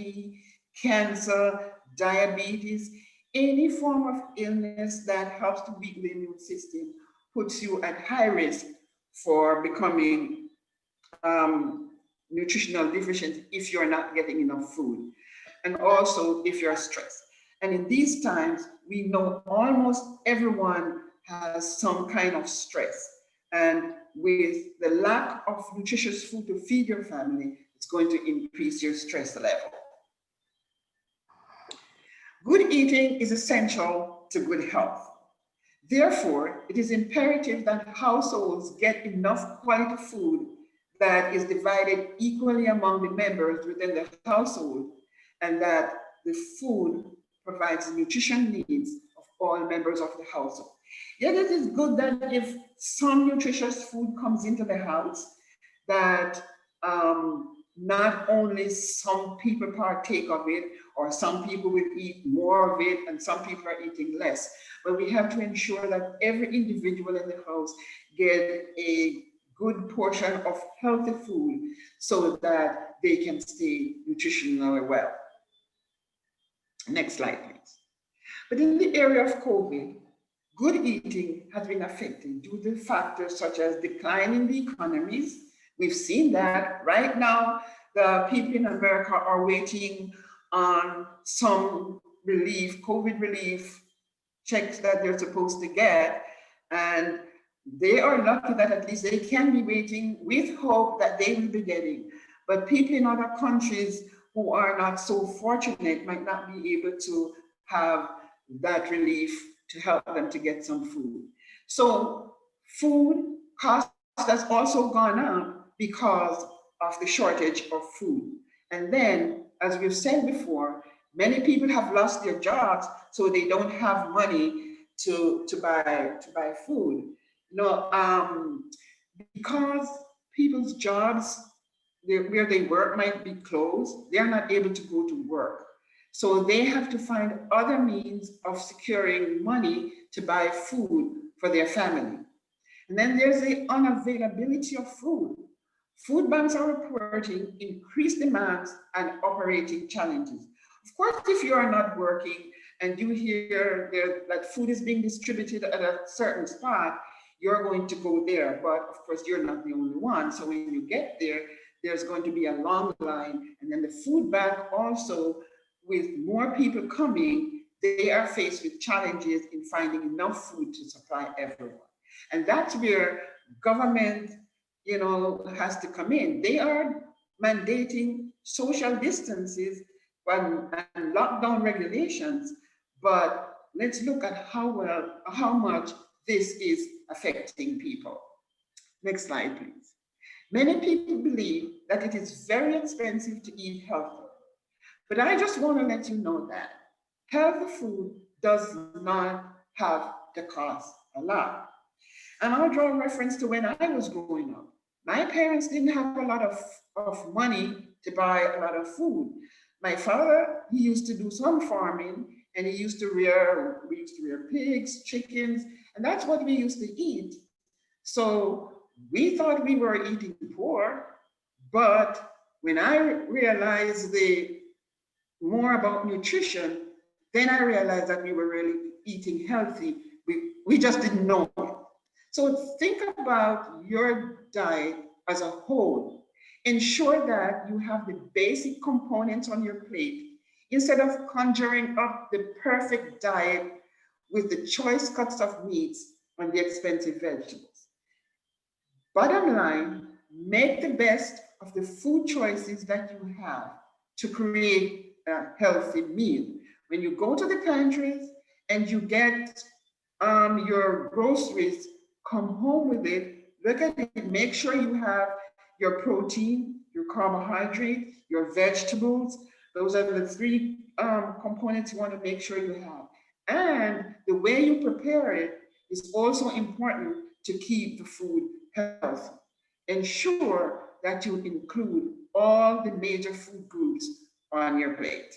cancer, diabetes, any form of illness that helps to weaken the immune system puts you at high risk for becoming nutritional deficient if you're not getting enough food, and also if you're stressed. And in these times, we know almost everyone has some kind of stress. And with the lack of nutritious food to feed your family, it's going to increase your stress level. Good eating is essential to good health. Therefore, it is imperative that households get enough quality food that is divided equally among the members within the household, and that the food provides the nutrition needs of all members of the household. Yet it is good that if some nutritious food comes into the house, that not only some people partake of it, or some people will eat more of it and some people are eating less, but we have to ensure that every individual in the house get a good portion of healthy food so that they can stay nutritionally well. Next slide, please. But in the area of COVID, good eating has been affected due to factors such as decline in the economies. We've seen that right now. The people in America are waiting on some relief, COVID relief checks that they're supposed to get. And they are lucky that at least they can be waiting with hope that they will be getting. But people in other countries who are not so fortunate might not be able to have that relief to help them to get some food. So food cost has also gone up because of the shortage of food. And then, as we've said before, many people have lost their jobs, so they don't have money to buy food. Because people's jobs where they work might be closed, they are not able to go to work. So they have to find other means of securing money to buy food for their family. And then there's the unavailability of food. Food banks are reporting increased demands and operating challenges. Of course, if you are not working and you hear that food is being distributed at a certain spot, you're going to go there. But of course, you're not the only one. So when you get there, there's going to be a long line. And then the food bank also, with more people coming, they are faced with challenges in finding enough food to supply everyone. And that's where government, has to come in. They are mandating social distances and lockdown regulations, but let's look at how much this is affecting people. Next slide, please. Many people believe that it is very expensive to eat healthy, but I just want to let you know that healthy food does not have to cost a lot. And I'll draw a reference to when I was growing up. My parents didn't have a lot of money to buy a lot of food. My father, he used to do some farming, and we used to rear pigs, chickens, and that's what we used to eat. So we thought we were eating poor, but when I realized more about nutrition, then I realized that we were really eating healthy. We just didn't know it. So think about your diet as a whole. Ensure that you have the basic components on your plate instead of conjuring up the perfect diet with the choice cuts of meats and the expensive vegetables. Bottom line, make the best of the food choices that you have to create a healthy meal. When you go to the pantries and you get your groceries, come home with it, look at it, make sure you have your protein, your carbohydrate, your vegetables. Those are the three components you want to make sure you have. And the way you prepare it is also important to keep the food healthy. Ensure that you include all the major food groups on your plate.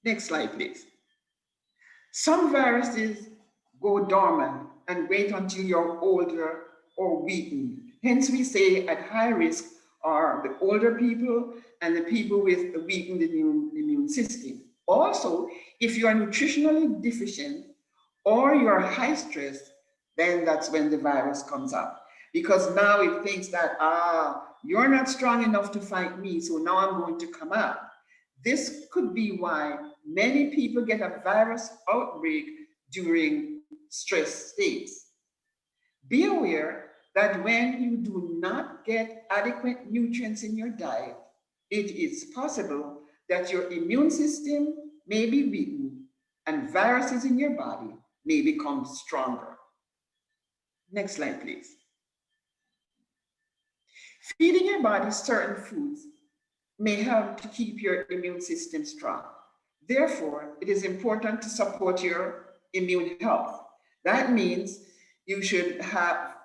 Next slide, please. Some viruses go dormant and wait until you're older or weakened. Hence, we say at high risk are the older people and the people with a weakened immune system. Also, if you are nutritionally deficient or you're high stress, then that's when the virus comes up. Because now it thinks that, you're not strong enough to fight me, so now I'm going to come out. This could be why many people get a virus outbreak during stress states. Be aware that when you do not get adequate nutrients in your diet, it is possible that your immune system may be weakened and viruses in your body may become stronger. Next slide, please. Feeding your body certain foods may help to keep your immune system strong. Therefore, it is important to support your immune health. That means you should have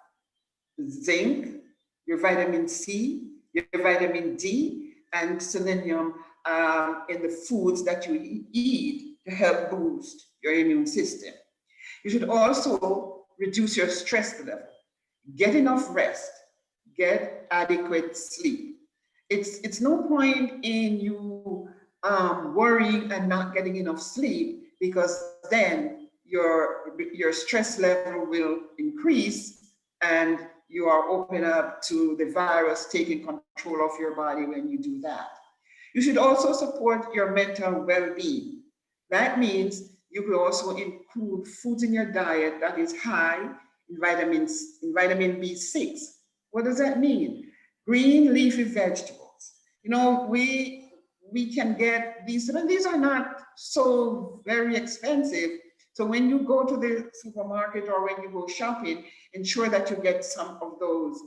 zinc, your vitamin C, your vitamin D, and selenium in the foods that you eat to help boost your immune system. You should also reduce your stress level. Get enough rest. Get adequate sleep. It's no point in you worrying and not getting enough sleep, because then your stress level will increase and you are open up to the virus taking control of your body when you do that. You should also support your mental well-being. That means you could also include foods in your diet that is high in vitamin B6. What does that mean? Green leafy vegetables. You know, we can get these, and these are not so very expensive. So when you go to the supermarket or when you go shopping, ensure that you get some of those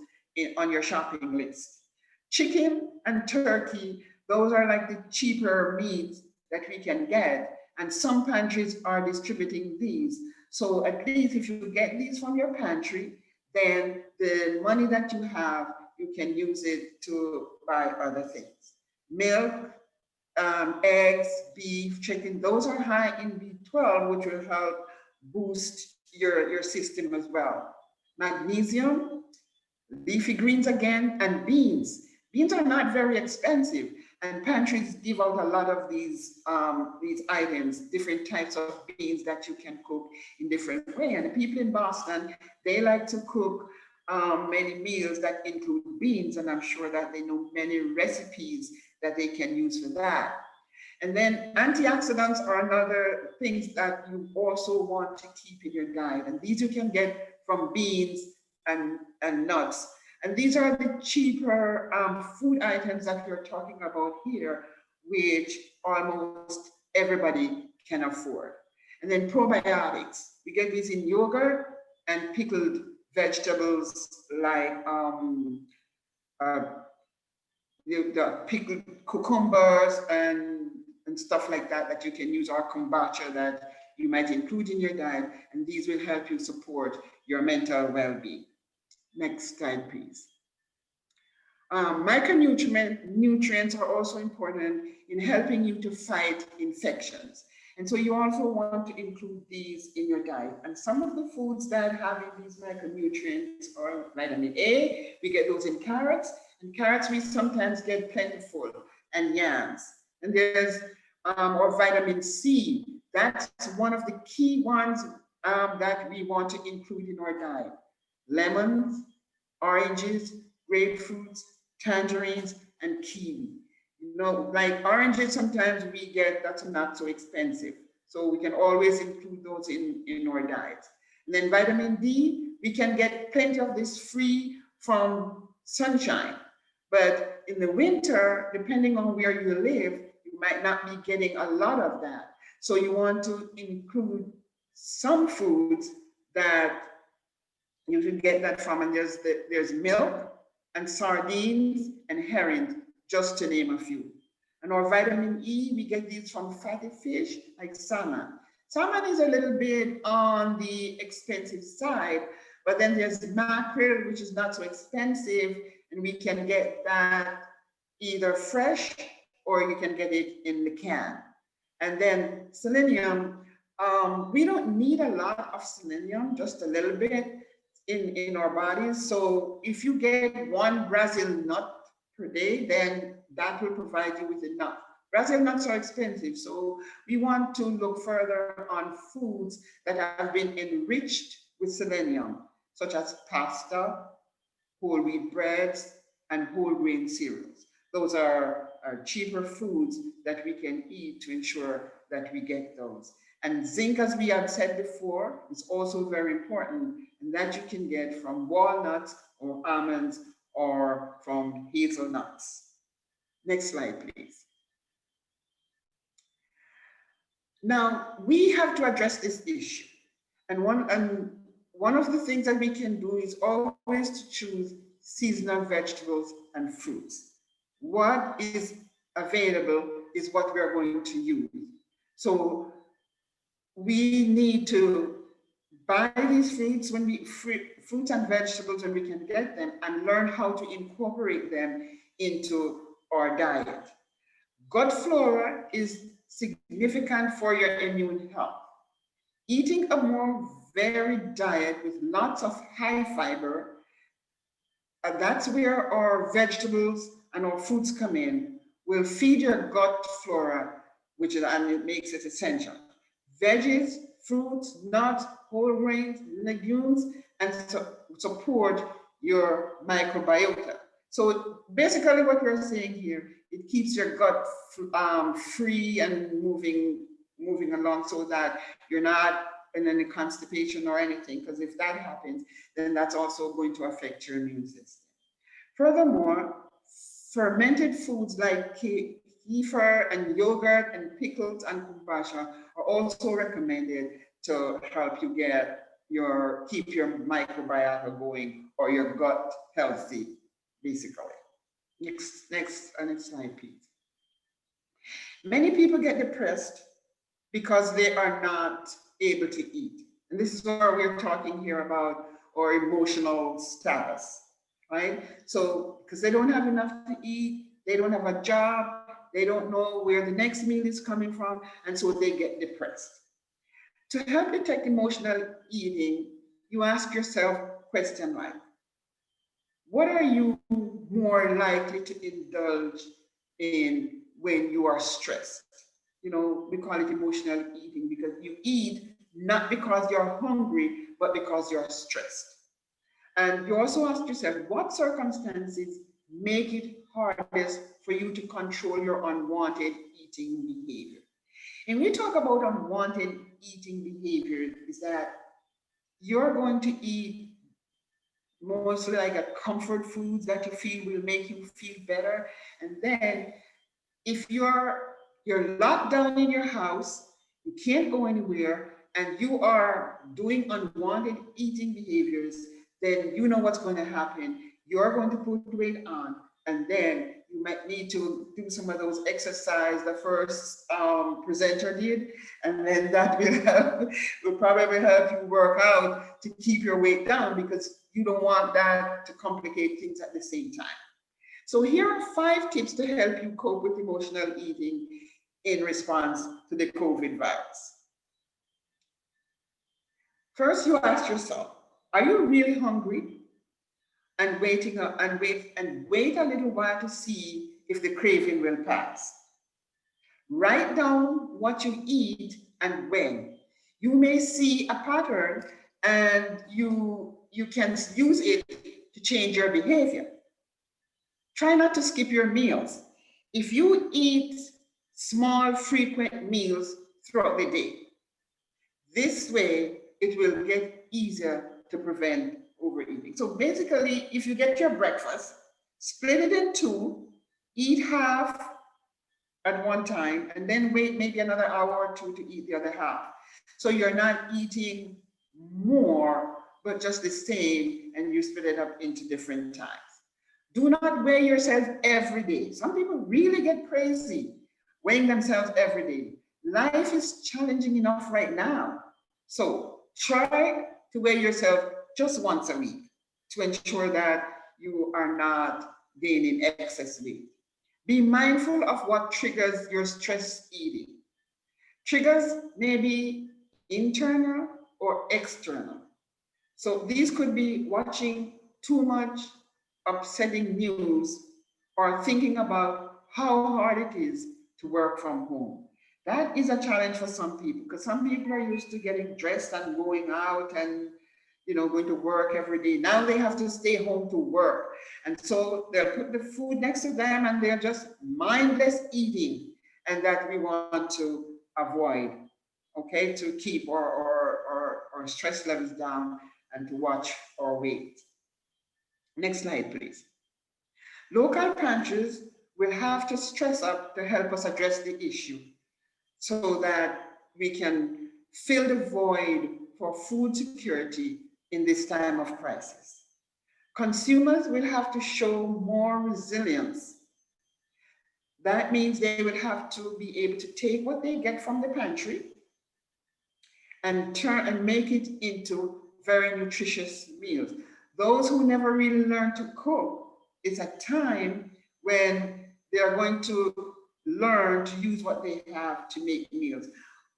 on your shopping list. Chicken and turkey, those are like the cheaper meats that we can get. And some pantries are distributing these. So at least if you get these from your pantry, then the money that you have, you can use it to buy other things. Milk, eggs, beef, chicken, those are high in B12, which will help boost your system as well. Magnesium, leafy greens again, and beans. Beans are not very expensive, and pantries give out a lot of these items, different types of beans that you can cook in different ways. And the people in Boston, they like to cook many meals that include beans, and I'm sure that they know many recipes that they can use for that. And then antioxidants are another things that you also want to keep in your diet. And these you can get from beans and nuts. And these are the cheaper food items that we're talking about here, which almost everybody can afford. And then probiotics. We get these in yogurt and pickled vegetables like the pickled cucumbers and stuff like that, that you can use, or kombucha that you might include in your diet. And these will help you support your mental well-being. Next slide, please. Micronutrients are also important in helping you to fight infections. And so you also want to include these in your diet. And some of the foods that have these micronutrients are vitamin A. We get those in carrots. And carrots we sometimes get plentiful, and yams. And there's or vitamin C. That's one of the key ones that we want to include in our diet. Lemons, oranges, grapefruits, tangerines, and kiwi. You know, like oranges, sometimes we get that's not so expensive. So we can always include those in our diet. And then vitamin D, we can get plenty of this free from sunshine. But in the winter, depending on where you live, you might not be getting a lot of that. So you want to include some foods that you can get that from, and there's milk and sardines and herring, just to name a few. And our vitamin E, we get these from fatty fish like salmon. Salmon is a little bit on the expensive side, but then there's mackerel, which is not so expensive, and we can get that either fresh or you can get it in the can. And then selenium, we don't need a lot of selenium, just a little bit in our bodies. So if you get one Brazil nut per day, then that will provide you with enough. Brazil nuts are expensive, so we want to look further on foods that have been enriched with selenium, such as pasta, whole wheat breads, and whole grain cereals. Those are cheaper foods that we can eat to ensure that we get those. And zinc, as we have said before, is also very important, and that you can get from walnuts or almonds or from hazelnuts. Next slide, please. Now, we have to address this issue. And one of the things that we can do is always to choose seasonal vegetables and fruits. What is available is what we are going to use. So we need to buy these fruits fruits and vegetables when we can get them, and learn how to incorporate them into our diet. Gut flora is significant for your immune health. Eating a more varied diet with lots of high fiber, that's where our vegetables and our fruits come in, will feed your gut flora, and it makes it essential. Veggies, fruits, nuts, whole grains, legumes, and support your microbiota. So basically what we're saying here, it keeps your gut free and moving along, so that you're not in any constipation or anything, because if that happens, then that's also going to affect your immune system. Furthermore, fermented foods like kefir and yogurt and pickles and kombucha are also recommended to help you keep your microbiota going, or your gut healthy, basically. Next slide, please. Many people get depressed because they are not able to eat. And this is where we're talking here about our emotional status, right? So, because they don't have enough to eat, they don't have a job, they don't know where the next meal is coming from, and so they get depressed. To help detect emotional eating, you ask yourself questions like, what are you more likely to indulge in when you are stressed? You know, we call it emotional eating, because you eat not because you're hungry, but because you're stressed. And you also ask yourself, what circumstances make it hardest for you to control your unwanted eating behavior? And we talk about unwanted eating behavior, is that you're going to eat mostly like a comfort foods that you feel will make you feel better. And then if you're locked down in your house, you can't go anywhere, and you are doing unwanted eating behaviors, then you know what's going to happen. You're going to put weight on, and then you might need to do some of those exercise the first presenter did, and then that will probably help you work out to keep your weight down, because you don't want that to complicate things at the same time. So here are 5 tips to help you cope with emotional eating in response to the COVID virus. First, you ask yourself, are you really hungry? And wait a little while to see if the craving will pass. Write down what you eat and when. You may see a pattern, and you can use it to change your behavior. Try not to skip your meals. If you eat small, frequent meals throughout the day, this way it will get easier to prevent overeating. So basically, if you get your breakfast, split it in 2, eat half at one time, and then wait maybe another hour or 2 to eat the other half. So you're not eating more, but just the same, and you split it up into different times. Do not weigh yourself every day. Some people really get crazy weighing themselves every day. Life is challenging enough right now. So try to weigh yourself just once a week to ensure that you are not gaining excess weight. Be mindful of what triggers your stress eating. Triggers may be internal or external. So these could be watching too much upsetting news, or thinking about how hard it is to work from home. That is a challenge for some people, because some people are used to getting dressed and going out and going to work every day. Now they have to stay home to work. And so they'll put the food next to them, and they're just mindless eating. And that we want to avoid, okay, to keep our stress levels down and to watch our weight. Next slide, please. Local pantries will have to stress up to help us address the issue, so that we can fill the void for food security in this time of crisis. Consumers will have to show more resilience. That means they would have to be able to take what they get from the pantry and turn and make it into very nutritious meals. Those who never really learn to cook, it's a time when they are going to learn to use what they have to make meals.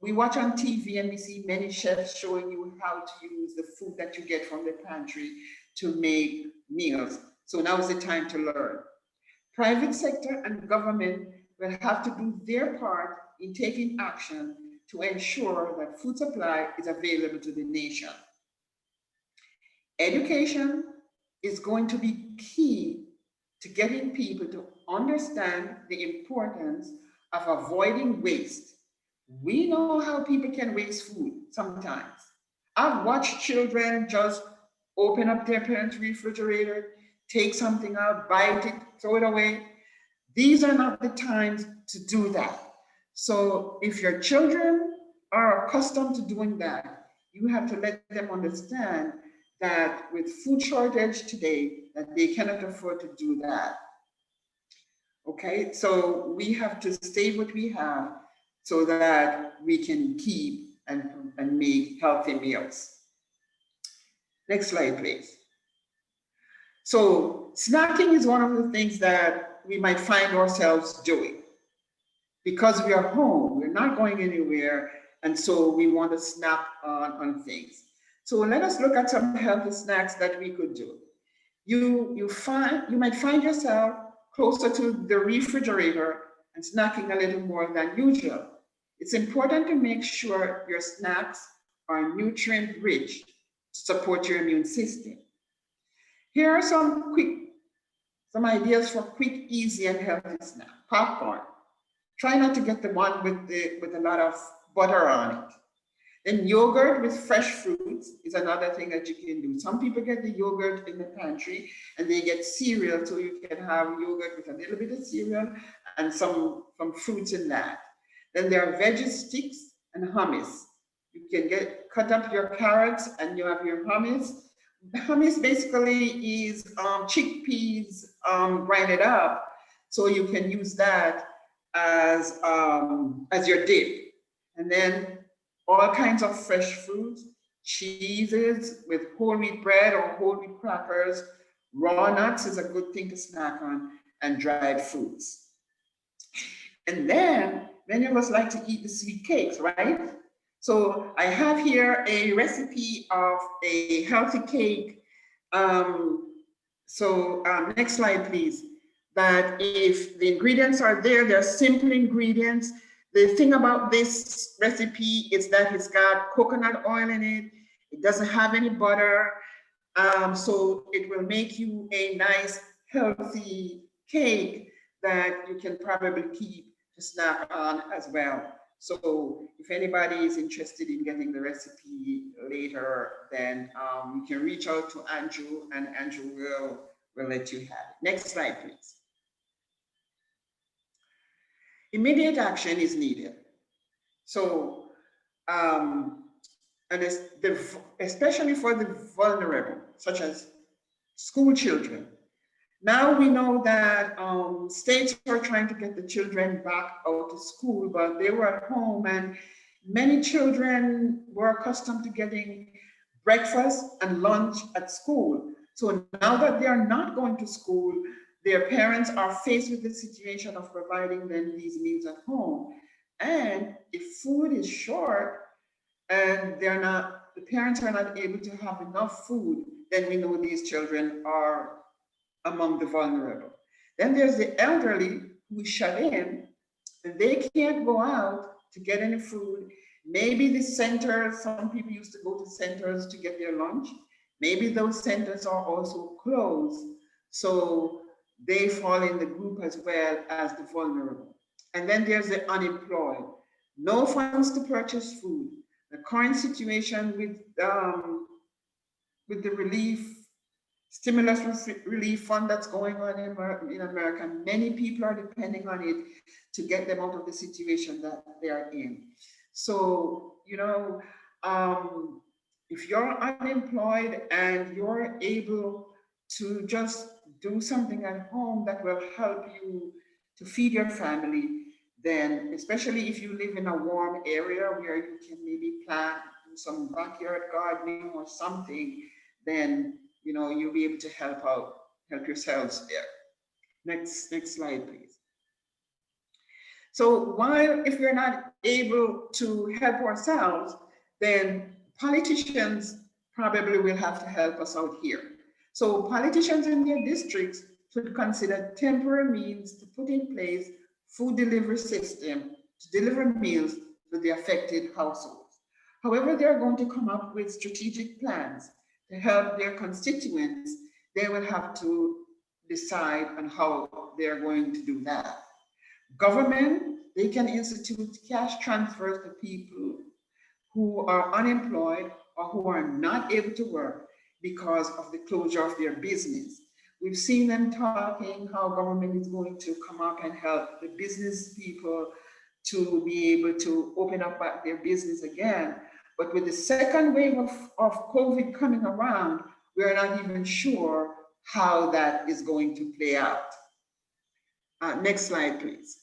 We watch on TV and we see many chefs showing you how to use the food that you get from the pantry to make meals. So now is the time to learn. Private sector and government will have to do their part in taking action to ensure that food supply is available to the nation. Education is going to be key to getting people to understand the importance of avoiding waste. We know how people can waste food sometimes. I've watched children just open up their parents' refrigerator, take something out, bite it, throw it away. These are not the times to do that. So if your children are accustomed to doing that, you have to let them understand that with food shortage today, that they cannot afford to do that. Okay, so we have to save what we have so that we can keep and make healthy meals. Next slide, please. So snacking is one of the things that we might find ourselves doing because we are home, we're not going anywhere, and so we want to snack on things. So let us look at some healthy snacks that we could do. You might find yourself closer to the refrigerator and snacking a little more than usual. It's important to make sure your snacks are nutrient rich to support your immune system. Here are some ideas for quick, easy, and healthy snack. Popcorn. Try not to get the one with a lot of butter on it. Then yogurt with fresh fruits is another thing that you can do. Some people get the yogurt in the pantry and they get cereal, so you can have yogurt with a little bit of cereal and some fruits in that. Then there are veggie sticks and hummus. You can cut up your carrots and you have your hummus. Hummus basically is chickpeas grinded up, so you can use that as your dip. And then all kinds of fresh fruits, cheeses with whole wheat bread or whole wheat crackers. Raw nuts is a good thing to snack on, and dried fruits. And then many of us like to eat the sweet cakes, right? So I have here a recipe of a healthy cake. Next slide, please. That if the ingredients are there, they're simple ingredients. The thing about this recipe is that it's got coconut oil in it. It doesn't have any butter. So it will make you a nice, healthy cake that you can probably keep to snack on as well. So if anybody is interested in getting the recipe later, then you can reach out to Andrew and Andrew will let you have it. Next slide, please. Immediate action is needed. So, especially for the vulnerable, such as school children. Now we know that states are trying to get the children back out to school, but they were at home, and many children were accustomed to getting breakfast and lunch at school. So now that they are not going to school, their parents are faced with the situation of providing them these meals at home. And if food is short and the parents are not able to have enough food, then we know these children are among the vulnerable. Then there's the elderly who is shut in, and they can't go out to get any food. Maybe the center, some people used to go to centers to get their lunch. Maybe those centers are also closed. So they fall in the group as well as the vulnerable. And then there's the unemployed. No funds to purchase food. The current situation with the stimulus relief fund that's going on in America, many people are depending on it to get them out of the situation that they are in. So, if you're unemployed and you're able to just do something at home that will help you to feed your family, then especially if you live in a warm area where you can maybe plant some backyard gardening or something, then you'll be able to help yourselves there. Next slide, please. So while if we're not able to help ourselves, then politicians probably will have to help us out here. So politicians in their districts should consider temporary means to put in place food delivery system to deliver meals to the affected households. However, they're going to come up with strategic plans to help their constituents. They will have to decide on how they're going to do that. Government, they can institute cash transfers to people who are unemployed or who are not able to work because of the closure of their business. We've seen them talking how government is going to come up and help the business people to be able to open up their business again. But with the second wave of COVID coming around, we're not even sure how that is going to play out. Next slide, please.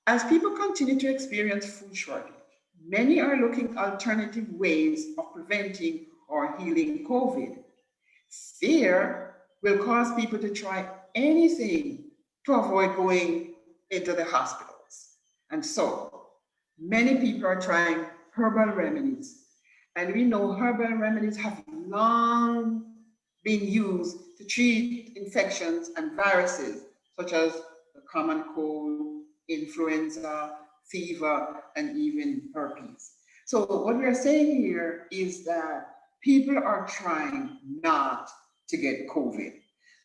As people continue to experience food shortage, many are looking alternative ways of preventing or healing COVID. Fear will cause people to try anything to avoid going into the hospitals. And so many people are trying herbal remedies. And we know herbal remedies have long been used to treat infections and viruses, such as the common cold, influenza, fever, and even herpes. So what we are saying here is that people are trying not to get COVID.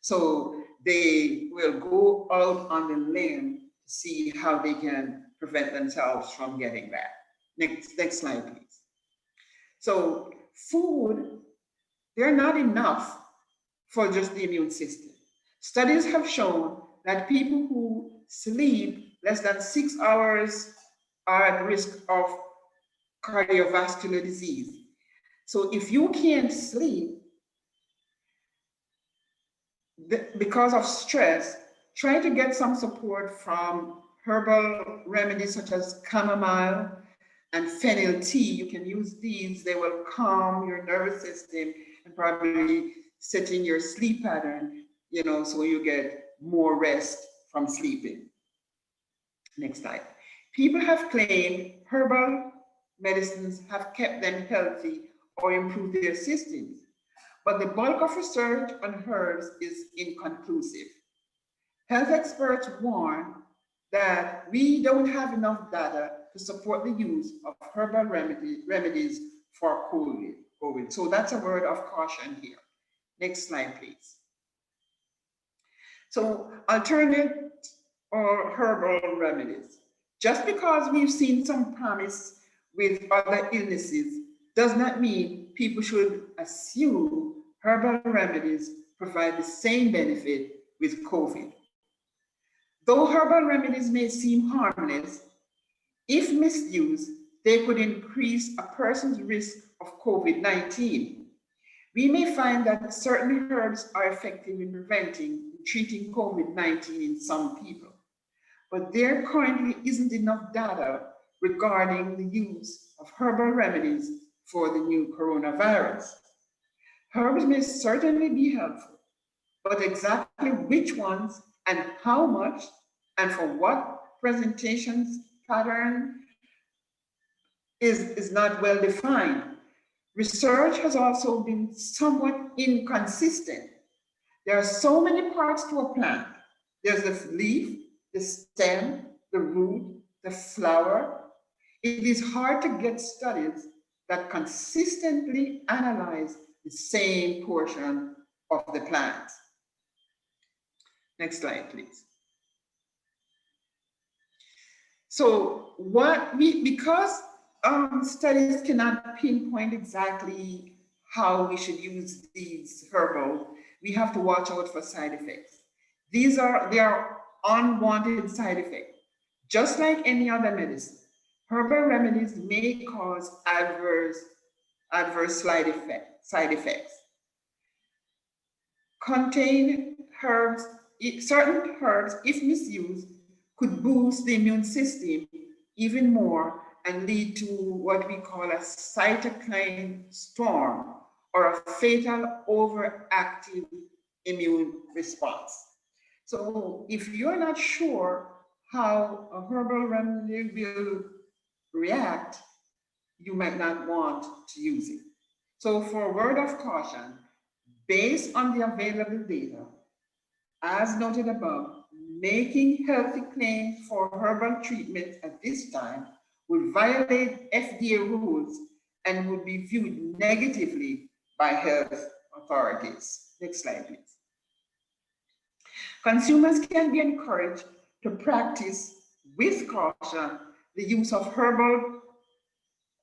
So they will go out on the limb to see how they can prevent themselves from getting that. Next slide, please. So food, they're not enough for just the immune system. Studies have shown that people who sleep less than 6 hours are at risk of cardiovascular disease. So if you can't sleep because of stress, try to get some support from herbal remedies such as chamomile and fennel tea. You can use these. They will calm your nervous system and probably set in your sleep pattern, so you get more rest from sleeping. Next slide. People have claimed herbal medicines have kept them healthy or improved their systems, but the bulk of research on herbs is inconclusive. Health experts warn that we don't have enough data to support the use of herbal remedies for COVID. So that's a word of caution here. Next slide, please. So alternate or herbal remedies. Just because we've seen some promise with other illnesses does not mean people should assume herbal remedies provide the same benefit with COVID. Though herbal remedies may seem harmless, if misused, they could increase a person's risk of COVID-19. We may find that certain herbs are effective in preventing and treating COVID-19 in some people, but there currently isn't enough data regarding the use of herbal remedies for the new coronavirus. Herbs may certainly be helpful, but exactly which ones and how much and for what presentations pattern is not well defined. Research has also been somewhat inconsistent. There are so many parts to a plant. There's the leaf, the stem, the root, the flower. It is hard to get studies that consistently analyze the same portion of the plant. Next slide, please. So because studies cannot pinpoint exactly how we should use these herbals, we have to watch out for side effects. They are unwanted side effects. Just like any other medicine, herbal remedies may cause adverse side effects. contain herbs, certain herbs, if misused, could boost the immune system even more and lead to what we call a cytokine storm or a fatal overactive immune response. So if you're not sure how a herbal remedy will react, you might not want to use it. So for a word of caution, based on the available data, as noted above, making healthy claims for herbal treatments at this time would violate FDA rules and would be viewed negatively by health authorities. Next slide, please. Consumers can be encouraged to practice with caution the use of herbal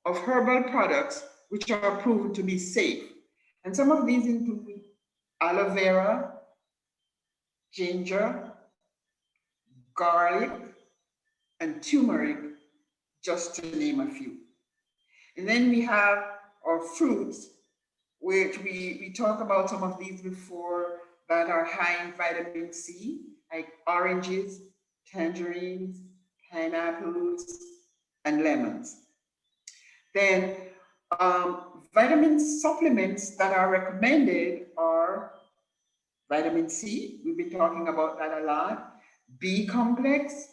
products which are proven to be safe. And some of these include aloe vera, ginger, garlic, and turmeric, just to name a few. And then we have our fruits, which we talked about some of these before, that are high in vitamin C, like oranges, tangerines, pineapples, and lemons. Then vitamin supplements that are recommended are vitamin C, we've been talking about that a lot, B complex,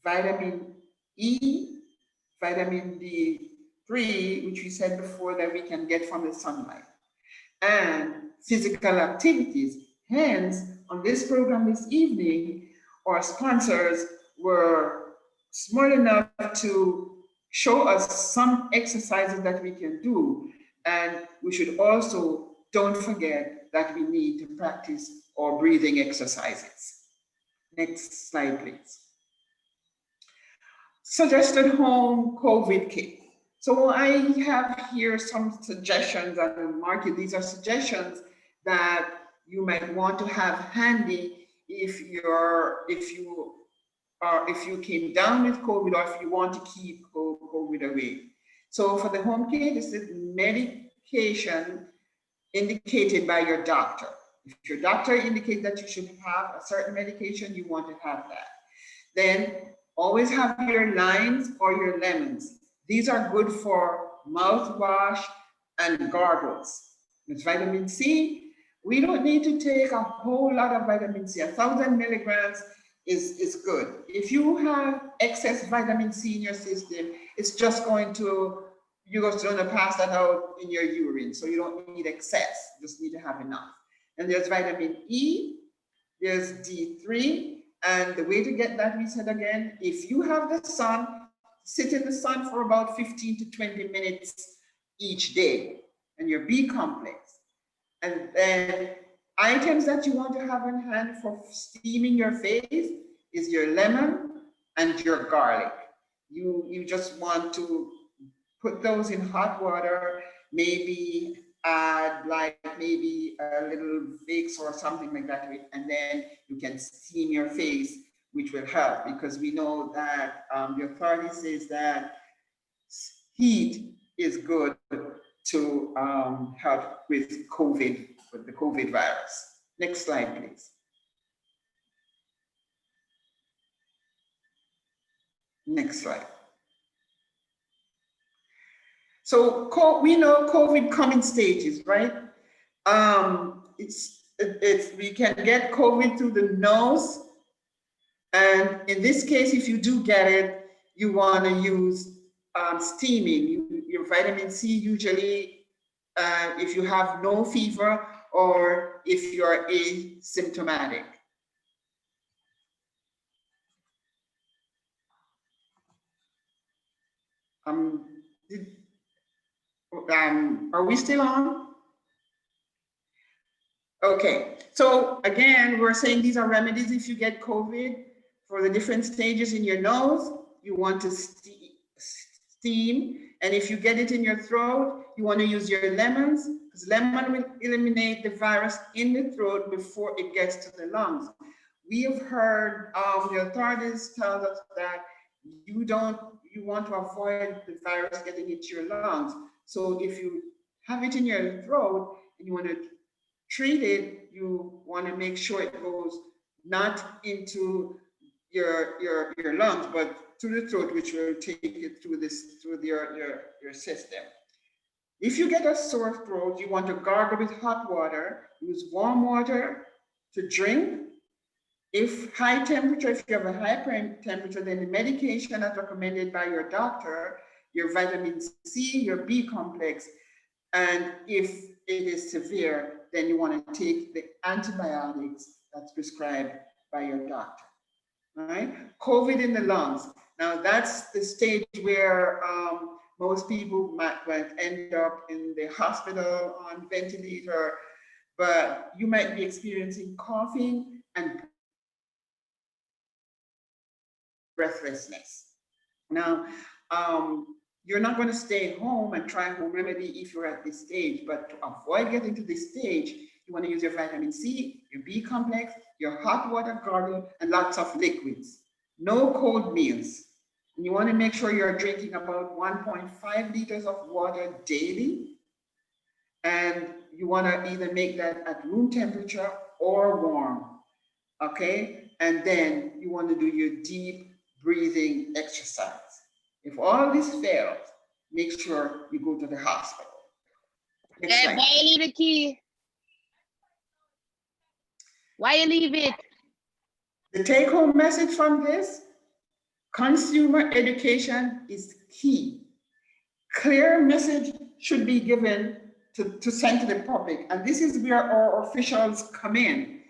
vitamin E, vitamin D3, which we said before that we can get from the sunlight, and physical activities. Hence, on this program this evening, our sponsors were smart enough to show us some exercises that we can do. And we should also don't forget that we need to practice our breathing exercises. Next slide, please. Suggested home COVID kit. So I have here some suggestions, and mark it. These are suggestions that you might want to have handy if you came down with COVID, or if you want to keep COVID away. So for the home kit, this is medication indicated by your doctor. If your doctor indicates that you should have a certain medication, you want to have that. Then always have your limes or your lemons. These are good for mouthwash and gargles. With vitamin C, we don't need to take a whole lot of vitamin C. 1,000 milligrams is good. If you have excess vitamin C in your system, it's just going to, you're just going to pass that out in your urine. So you don't need excess, you just need to have enough. And there's vitamin E, there's D3, and the way to get that, we said again, if you have the sun, sit in the sun for about 15 to 20 minutes each day, and your B complex. And then items that you want to have on hand for steaming your face is your lemon and your garlic. You just want to put those in hot water, maybe add like maybe a little Vicks or something like that, and then you can steam your face, which will help, because we know that the authority says that heat is good to help with the COVID virus. Next slide, please. Next slide. So we know COVID come in stages, right? We can get COVID through the nose. And in this case, if you do get it, you want to use steaming. Your vitamin C usually, if you have no fever or if you're asymptomatic. Are we still on? Okay, so again, we're saying these are remedies if you get COVID. For the different stages in your nose, you want to steam. And if you get it in your throat, you want to use your lemons, because lemon will eliminate the virus in the throat before it gets to the lungs. We have heard the authorities tell us that you want to avoid the virus getting into your lungs. So if you have it in your throat and you want to treated, you want to make sure it goes not into your lungs, but to the throat, which will take it through your system. If you get a sore throat, you want to gargle with hot water, use warm water to drink. If high temperature, if you have a high temperature, then the medication that's recommended by your doctor, your vitamin C, your B complex, and if it is severe, then you want to take the antibiotics that's prescribed by your doctor. All right? COVID in the lungs. Now that's the stage where most people might end up in the hospital on ventilator, but you might be experiencing coughing and breathlessness. Now, you're not going to stay home and try home remedy if you're at this stage, but to avoid getting to this stage, you want to use your vitamin C, your B complex, your hot water gargle, and lots of liquids. No cold meals. And you want to make sure you're drinking about 1.5 liters of water daily. And you want to either make that at room temperature or warm. Okay? And then you want to do your deep breathing exercise. If all this fails, make sure you go to the hospital. Hey, why you leave the key? Why you leave it? The take-home message from this, consumer education is key. Clear message should be given to send to the public. And this is where our officials come in.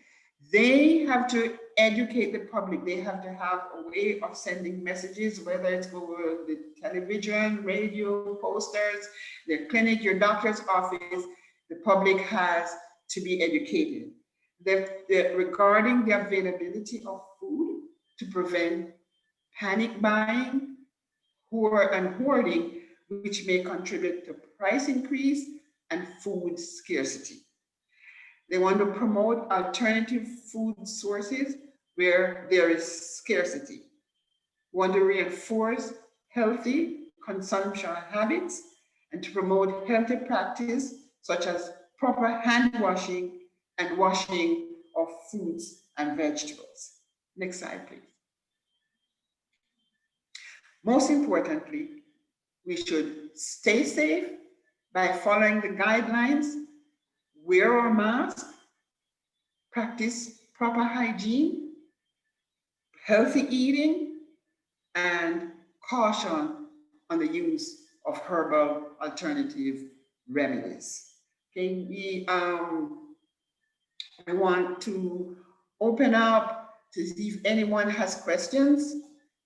They have to educate the public. They have to have a way of sending messages, whether it's over the television, radio, posters, their clinic, your doctor's office. The public has to be educated. Regarding the availability of food to prevent panic buying and hoarding, which may contribute to price increase and food scarcity. They want to promote alternative food sources where there is scarcity. We want to reinforce healthy consumption habits and to promote healthy practice such as proper hand washing and washing of fruits and vegetables. Next slide, please. Most importantly, we should stay safe by following the guidelines, wear our mask, practice proper hygiene, healthy eating, and caution on the use of herbal alternative remedies. Okay, we want to open up to see if anyone has questions,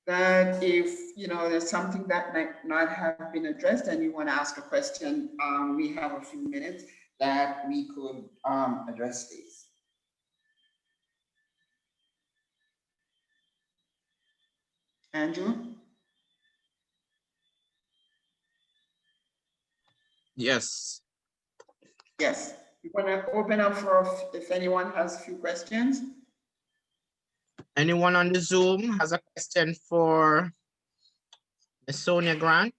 that if there's something that might not have been addressed and you want to ask a question, we have a few minutes that we could address these. Andrew? Yes. Yes. You want to open up for if anyone has a few questions? Anyone on the Zoom has a question for Ms. Sonia Grant?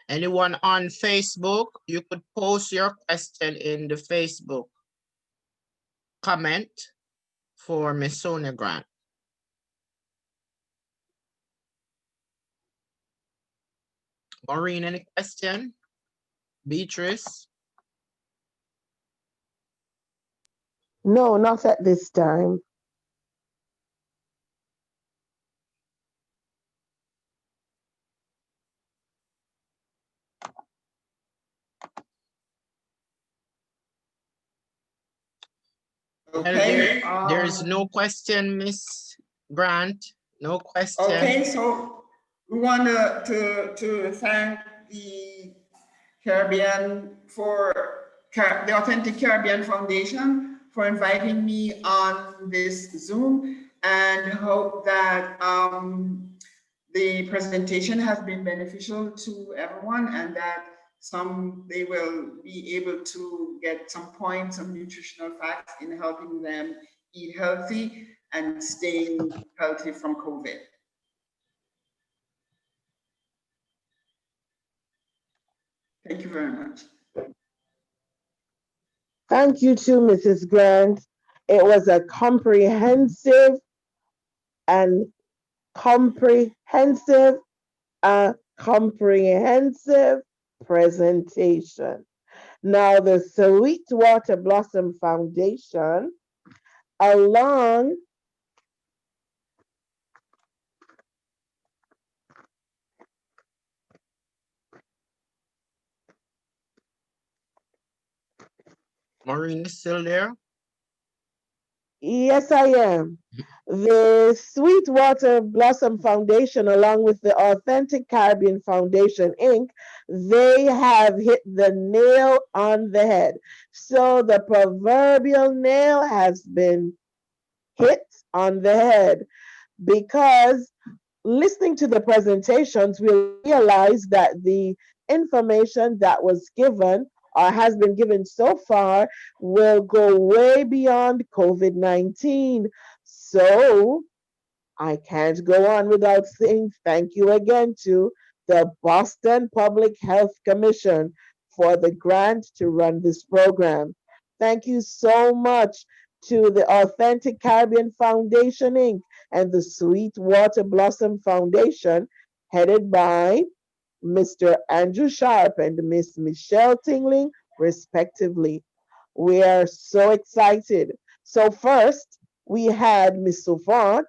Anyone on Facebook, you could post your question in the Facebook comment for Ms. Sonia Grant. Maureen, any question? Beatrice? No, not at this time. Okay. There's no question, Miss Grant. No question. Okay, so we want to thank the Caribbean the Authentic Caribbean Foundation for inviting me on this Zoom, and hope that the presentation has been beneficial to everyone, and that they will be able to get some points, some nutritional facts in helping them eat healthy and staying healthy from COVID. Thank you very much. Thank you to Mrs. Grant. It was a and comprehensive, comprehensive presentation. Now, the Sweetwater Blossom Foundation, along Maureen is still there? yes, I am. The Sweetwater Blossom Foundation, along with the Authentic Caribbean Foundation, Inc., they have hit the nail on the head. So the proverbial nail has been hit on the head because listening to the presentations, we'll realize that the information that was given or has been given so far will go way beyond COVID 19. So I can't go on without saying thank you again to the Boston Public Health Commission for the grant to run this program. Thank you so much to the Authentic Caribbean Foundation, Inc. and the Sweetwater Blossom Foundation, headed by Mr. Andrew Sharp and Miss Michelle Tingling, respectively. We are so excited. So, first, we had Miss Suffrant,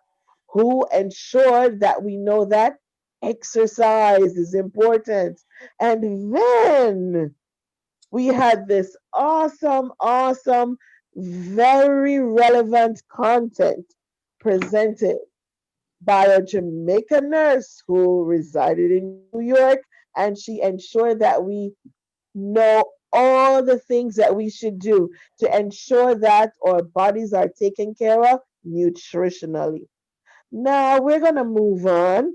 who ensured that we know that exercise is important. And then we had this awesome, very relevant content presented by a Jamaican nurse who resided in New York, and she ensured that we know all the things that we should do to ensure that our bodies are taken care of nutritionally. Now we're going to move on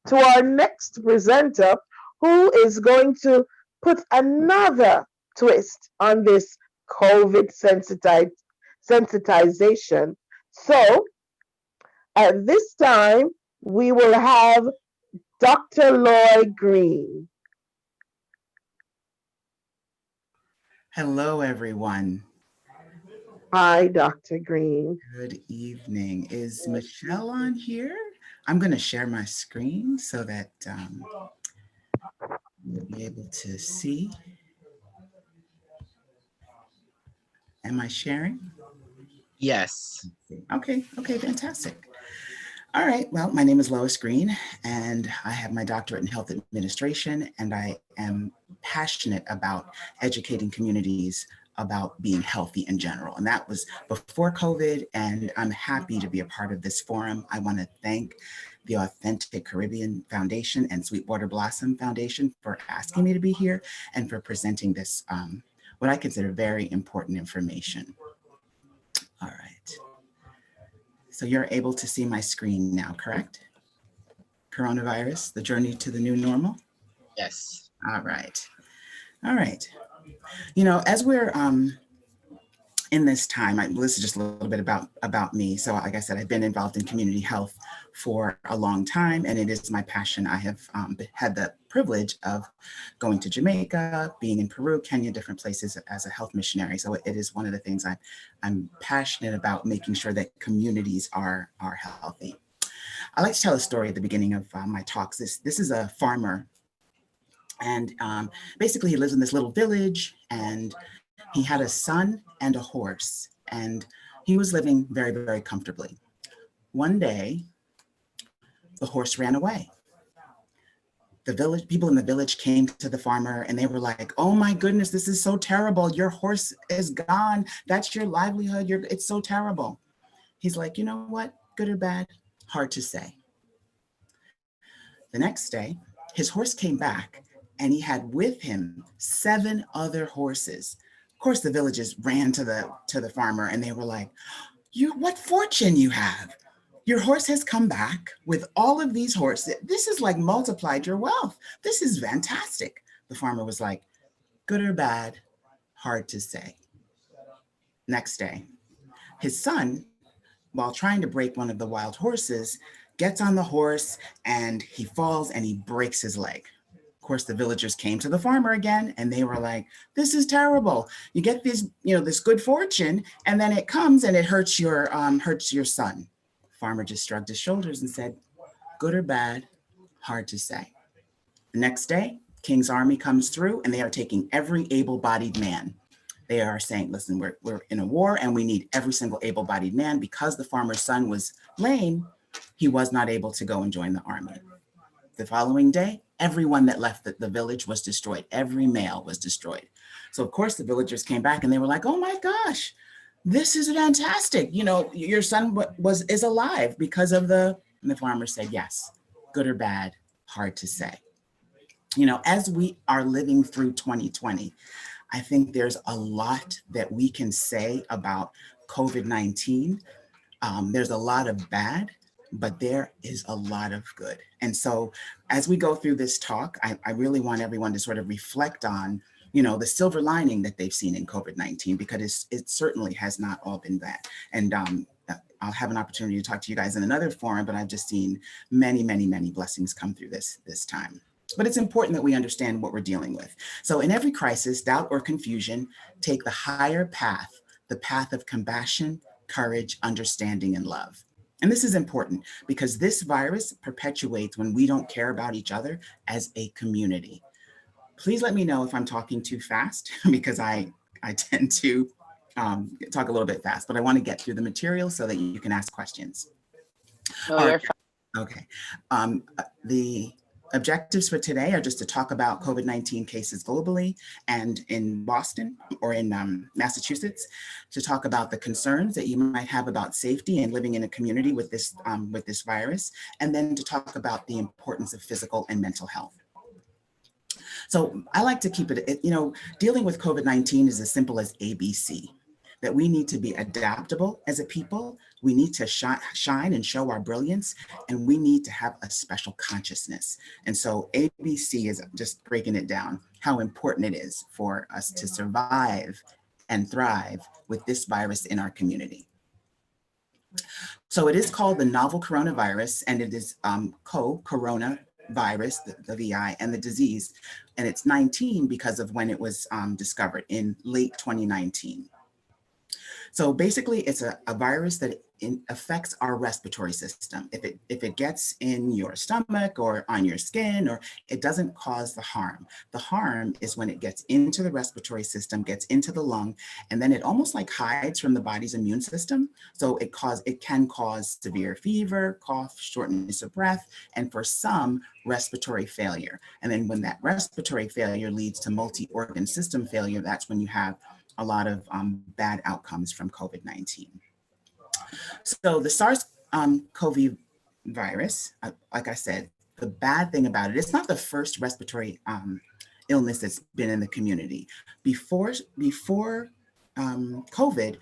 to our next presenter, who is going to put another twist on this COVID sensitization. So at this time, we will have Dr. Lloyd Greene. Hello, everyone. Hi, Dr. Greene. Good evening. Is Michelle on here? I'm going to share my screen so that you'll be able to see. Am I sharing? Yes. Okay, fantastic. All right, well, my name is Lois Greene, and I have my doctorate in health administration, and I am passionate about educating communities about being healthy in general. And that was before COVID, and I'm happy to be a part of this forum. I want to thank the Authentic Caribbean Foundation and Sweetwater Blossom Foundation for asking me to be here and for presenting this, what I consider very important information. All right. So you're able to see my screen now, correct? Coronavirus, the journey to the new normal? Yes. All right. You know, as we're in this time, this is just a little bit about me. So like I said, I've been involved in community health for a long time, and it is my passion. I have had the privilege of going to Jamaica, being in Peru, Kenya, different places as a health missionary. So it is one of the things I'm passionate about, making sure that communities are healthy. I like to tell a story at the beginning of my talks. This is a farmer, and basically he lives in this little village, and he had a son and a horse, and he was living very, very comfortably. One day, the horse ran away. The people in the village came to the farmer and they were like, "Oh my goodness, this is so terrible. Your horse is gone. That's your livelihood. It's so terrible." He's like, "You know what? Good or bad? Hard to say." The next day, his horse came back and he had with him 7 other horses. Of course, the villagers ran to the farmer and they were like, "What fortune you have. Your horse has come back with all of these horses. This is like multiplied your wealth. This is fantastic." The farmer was like, "Good or bad? Hard to say." Next day, his son, while trying to break one of the wild horses, gets on the horse and he falls and he breaks his leg. Of course, the villagers came to the farmer again, and they were like, this is terrible. You get this, this good fortune, and then it comes and it hurts your son. Farmer just shrugged his shoulders and said, good or bad, hard to say. The next day, King's army comes through, and they are taking every able-bodied man. They are saying, listen, we're in a war, and we need every single able-bodied man. Because the farmer's son was lame, he was not able to go and join the army. The following day, everyone that left the village was destroyed. Every male was destroyed. So of course the villagers came back and they were like, oh my gosh, this is fantastic. Your son is alive because of and the farmer said, yes, good or bad, hard to say. As we are living through 2020, I think there's a lot that we can say about COVID-19. There's a lot of bad, but there is a lot of good. And so as we go through this talk, I really want everyone to sort of reflect on, the silver lining that they've seen in COVID-19, because it certainly has not all been bad. And I'll have an opportunity to talk to you guys in another forum, but I've just seen many, many, many blessings come through this time. But it's important that we understand what we're dealing with. So in every crisis, doubt or confusion, take the higher path, the path of compassion, courage, understanding, and love. And this is important because this virus perpetuates when we don't care about each other as a community. Please let me know if I'm talking too fast because I tend to talk a little bit fast, but I want to get through the material so that you can ask questions. No, you're fine. Okay. The objectives for today are just to talk about COVID-19 cases globally and in Boston or in Massachusetts, to talk about the concerns that you might have about safety and living in a community with this virus, and then to talk about the importance of physical and mental health. So I like to keep it, dealing with COVID-19 is as simple as ABC, that we need to be adaptable as a people. We need to shine and show our brilliance, and we need to have a special consciousness. And so ABC is just breaking it down, how important it is for us to survive and thrive with this virus in our community. So it is called the novel coronavirus, and it is coronavirus, the VI, and the disease, and it's 19 because of when it was discovered in late 2019. So basically, it's a virus that affects our respiratory system. If it gets in your stomach or on your skin, or it doesn't cause the harm. The harm is when it gets into the respiratory system, gets into the lung, and then it almost like hides from the body's immune system. So it can cause severe fever, cough, shortness of breath, and for some, respiratory failure. And then when that respiratory failure leads to multi-organ system failure, that's when you have a lot of bad outcomes from COVID-19. So the SARS-CoV virus, like I said, the bad thing about it, it's not the first respiratory illness that's been in the community. Before COVID,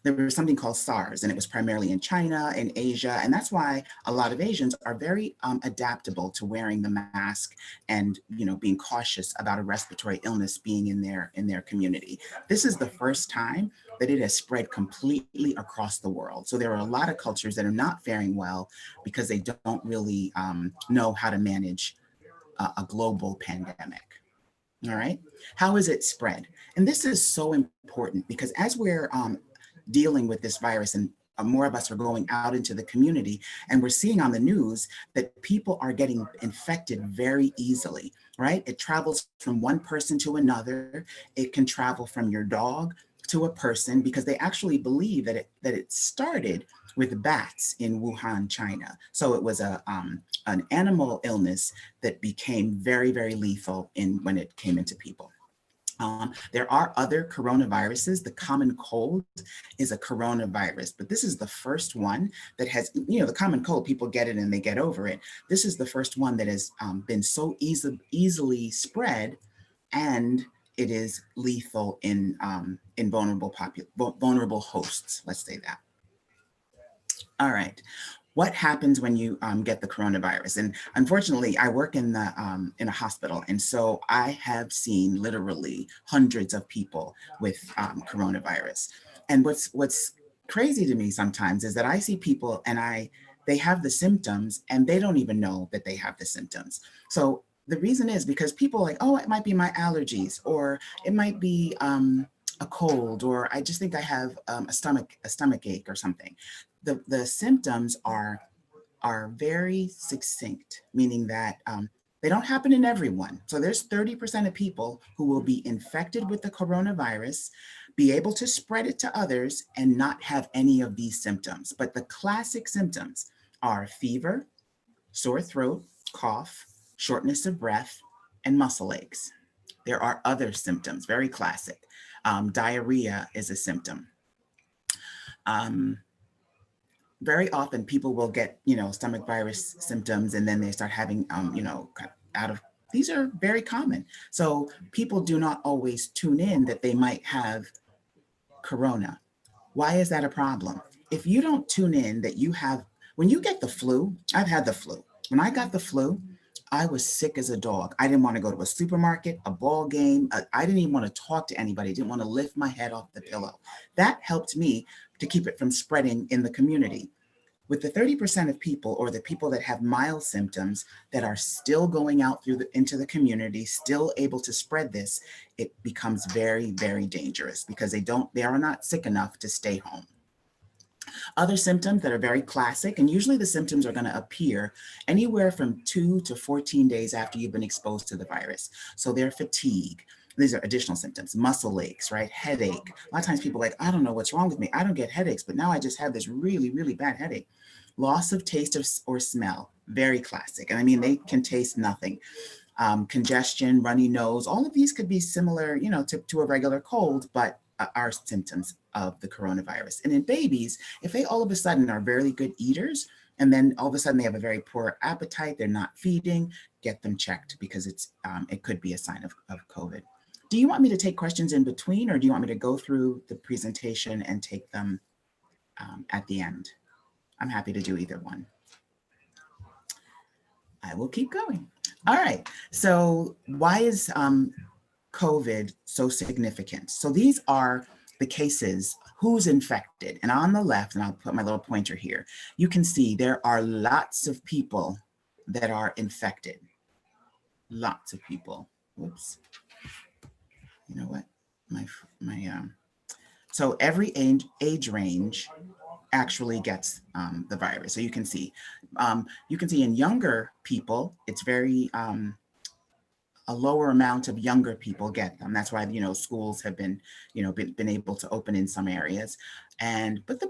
there was something called SARS, and it was primarily in China and Asia. And that's why a lot of Asians are very adaptable to wearing the mask and, being cautious about a respiratory illness being in their community. This is the first time that it has spread completely across the world. So there are a lot of cultures that are not faring well because they don't really know how to manage a global pandemic. All right. How is it spread? And this is so important because as we're dealing with this virus and more of us are going out into the community, and we're seeing on the news that people are getting infected very easily, right? It travels from one person to another. It can travel from your dog to a person because they actually believe that it started with bats in Wuhan, China. So it was an animal illness that became very, very lethal when it came into people. There are other coronaviruses. The common cold is a coronavirus, but this is the first one that has, the common cold, people get it and they get over it. This is the first one that has been so easily spread, and it is lethal in vulnerable hosts, let's say that. All right. What happens when you get the coronavirus? And unfortunately, I work in a hospital, and so I have seen literally hundreds of people with coronavirus. And what's crazy to me sometimes is that I see people and they have the symptoms and they don't even know that they have the symptoms. So the reason is because people are like, oh, it might be my allergies, or it might be a cold, or I just think I have a stomach ache or something. The symptoms are very succinct, meaning that they don't happen in everyone. So there's 30% of people who will be infected with the coronavirus, be able to spread it to others, and not have any of these symptoms. But the classic symptoms are fever, sore throat, cough, shortness of breath, and muscle aches. There are other symptoms, very classic. Diarrhea is a symptom. Very often people will get, stomach virus symptoms, and then they start having, these are very common. So people do not always tune in that they might have corona. Why is that a problem? If you don't tune in that when you get the flu, I've had the flu. When I got the flu, I was sick as a dog. I didn't want to go to a supermarket, a ball game. I didn't even want to talk to anybody. I didn't want to lift my head off the pillow. That helped me to keep it from spreading in the community. With the 30% of people, or the people that have mild symptoms that are still going out into the community, still able to spread this, it becomes very, very dangerous because they are not sick enough to stay home. Other symptoms that are very classic, and usually the symptoms are going to appear anywhere from 2 to 14 days after you've been exposed to the virus. So they're fatigue. These are additional symptoms, muscle aches, right? Headache. A lot of times people are like, I don't know what's wrong with me. I don't get headaches, but now I just have this really, really bad headache. Loss of taste or smell, very classic. And I mean, they can taste nothing. Congestion, runny nose, all of these could be similar, to a regular cold, but are symptoms of the coronavirus. And in babies, if they all of a sudden are very good eaters, and then all of a sudden they have a very poor appetite, they're not feeding, get them checked, because it could be a sign of COVID. Do you want me to take questions in between, or do you want me to go through the presentation and take them at the end? I'm happy to do either one. I will keep going. All right, so why is COVID so significant? So these are the cases, who's infected. And on the left, and I'll put my little pointer here, you can see there are lots of people that are infected. Lots of people. Whoops. You know what? So every age range actually gets the virus. So you can see in younger people, it's very a lower amount of younger people get them. That's why schools have been been able to open in some areas, but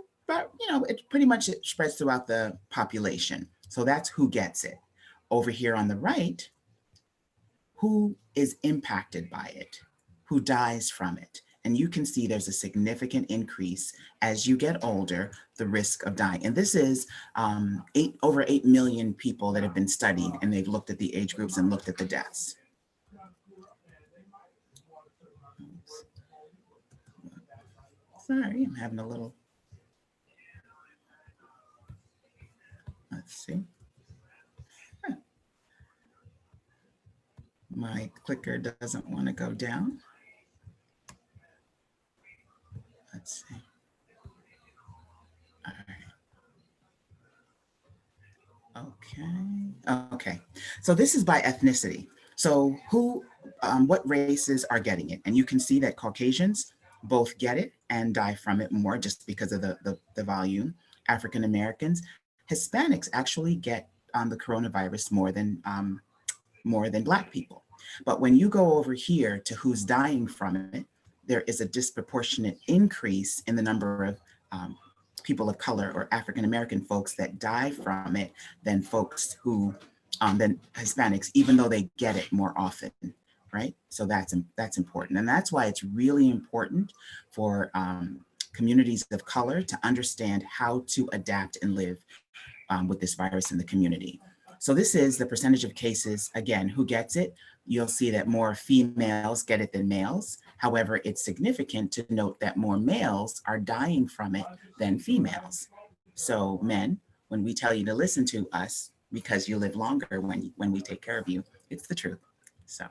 it pretty much spreads throughout the population. So that's who gets it. Over here on the right, who is impacted by it, who dies from it. And you can see there's a significant increase as you get older, the risk of dying. And this is over 8 million people that have been studied, and they've looked at the age groups and looked at the deaths. Sorry, I'm having a little, let's see. My clicker doesn't want to go down. Let's see. All right. Okay. So this is by ethnicity. So what races are getting it? And you can see that Caucasians both get it and die from it more just because of the volume. African Americans, Hispanics actually get the coronavirus more than Black people. But when you go over here to who's dying from it, there is a disproportionate increase in the number of people of color or African American folks that die from it than folks who, than Hispanics, even though they get it more often, right? So that's important. And that's why it's really important for communities of color to understand how to adapt and live with this virus in the community. So this is the percentage of cases, again, who gets it. You'll see that more females get it than males. However, it's significant to note that more males are dying from it than females. So men, when we tell you to listen to us because you live longer when we take care of you, it's the truth. So,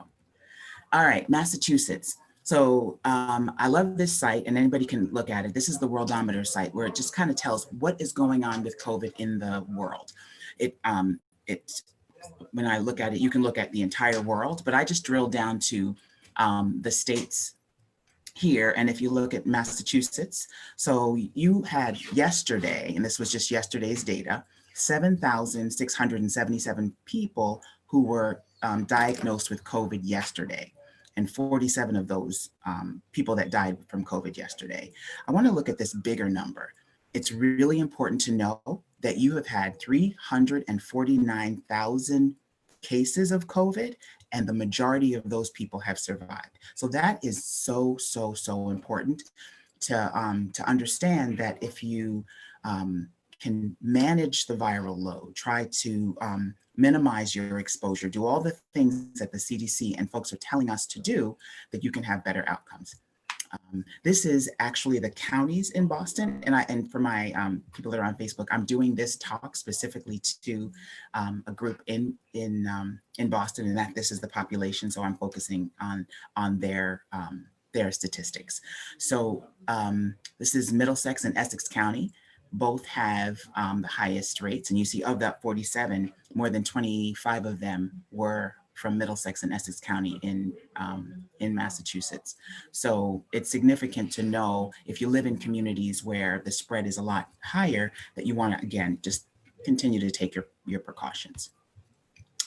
all right, Massachusetts. So I love this site, and anybody can look at it. This is the Worldometer site where it just kind of tells what is going on with COVID in the world. It when I look at it, you can look at the entire world, but I just drilled down to the states here. And if you look at Massachusetts, so you had yesterday, and this was just yesterday's data, 7,677 people who were diagnosed with COVID yesterday, and 47 of those people that died from COVID yesterday. I want to look at this bigger number. It's really important to know that you have had 349,000 cases of COVID, and the majority of those people have survived. So that is so, so, so important to understand that if you can manage the viral load, try to minimize your exposure, do all the things that the CDC and folks are telling us to do, that you can have better outcomes. This is actually the counties in Boston, and for my people that are on Facebook, I'm doing this talk specifically to a group in Boston, and that this is the population. So I'm focusing on their statistics. So this is Middlesex and Essex County. Both have the highest rates, and you see of that 47, more than 25 of them were from Middlesex and Essex County in Massachusetts. So it's significant to know if you live in communities where the spread is a lot higher, that you want to, again, just continue to take your precautions.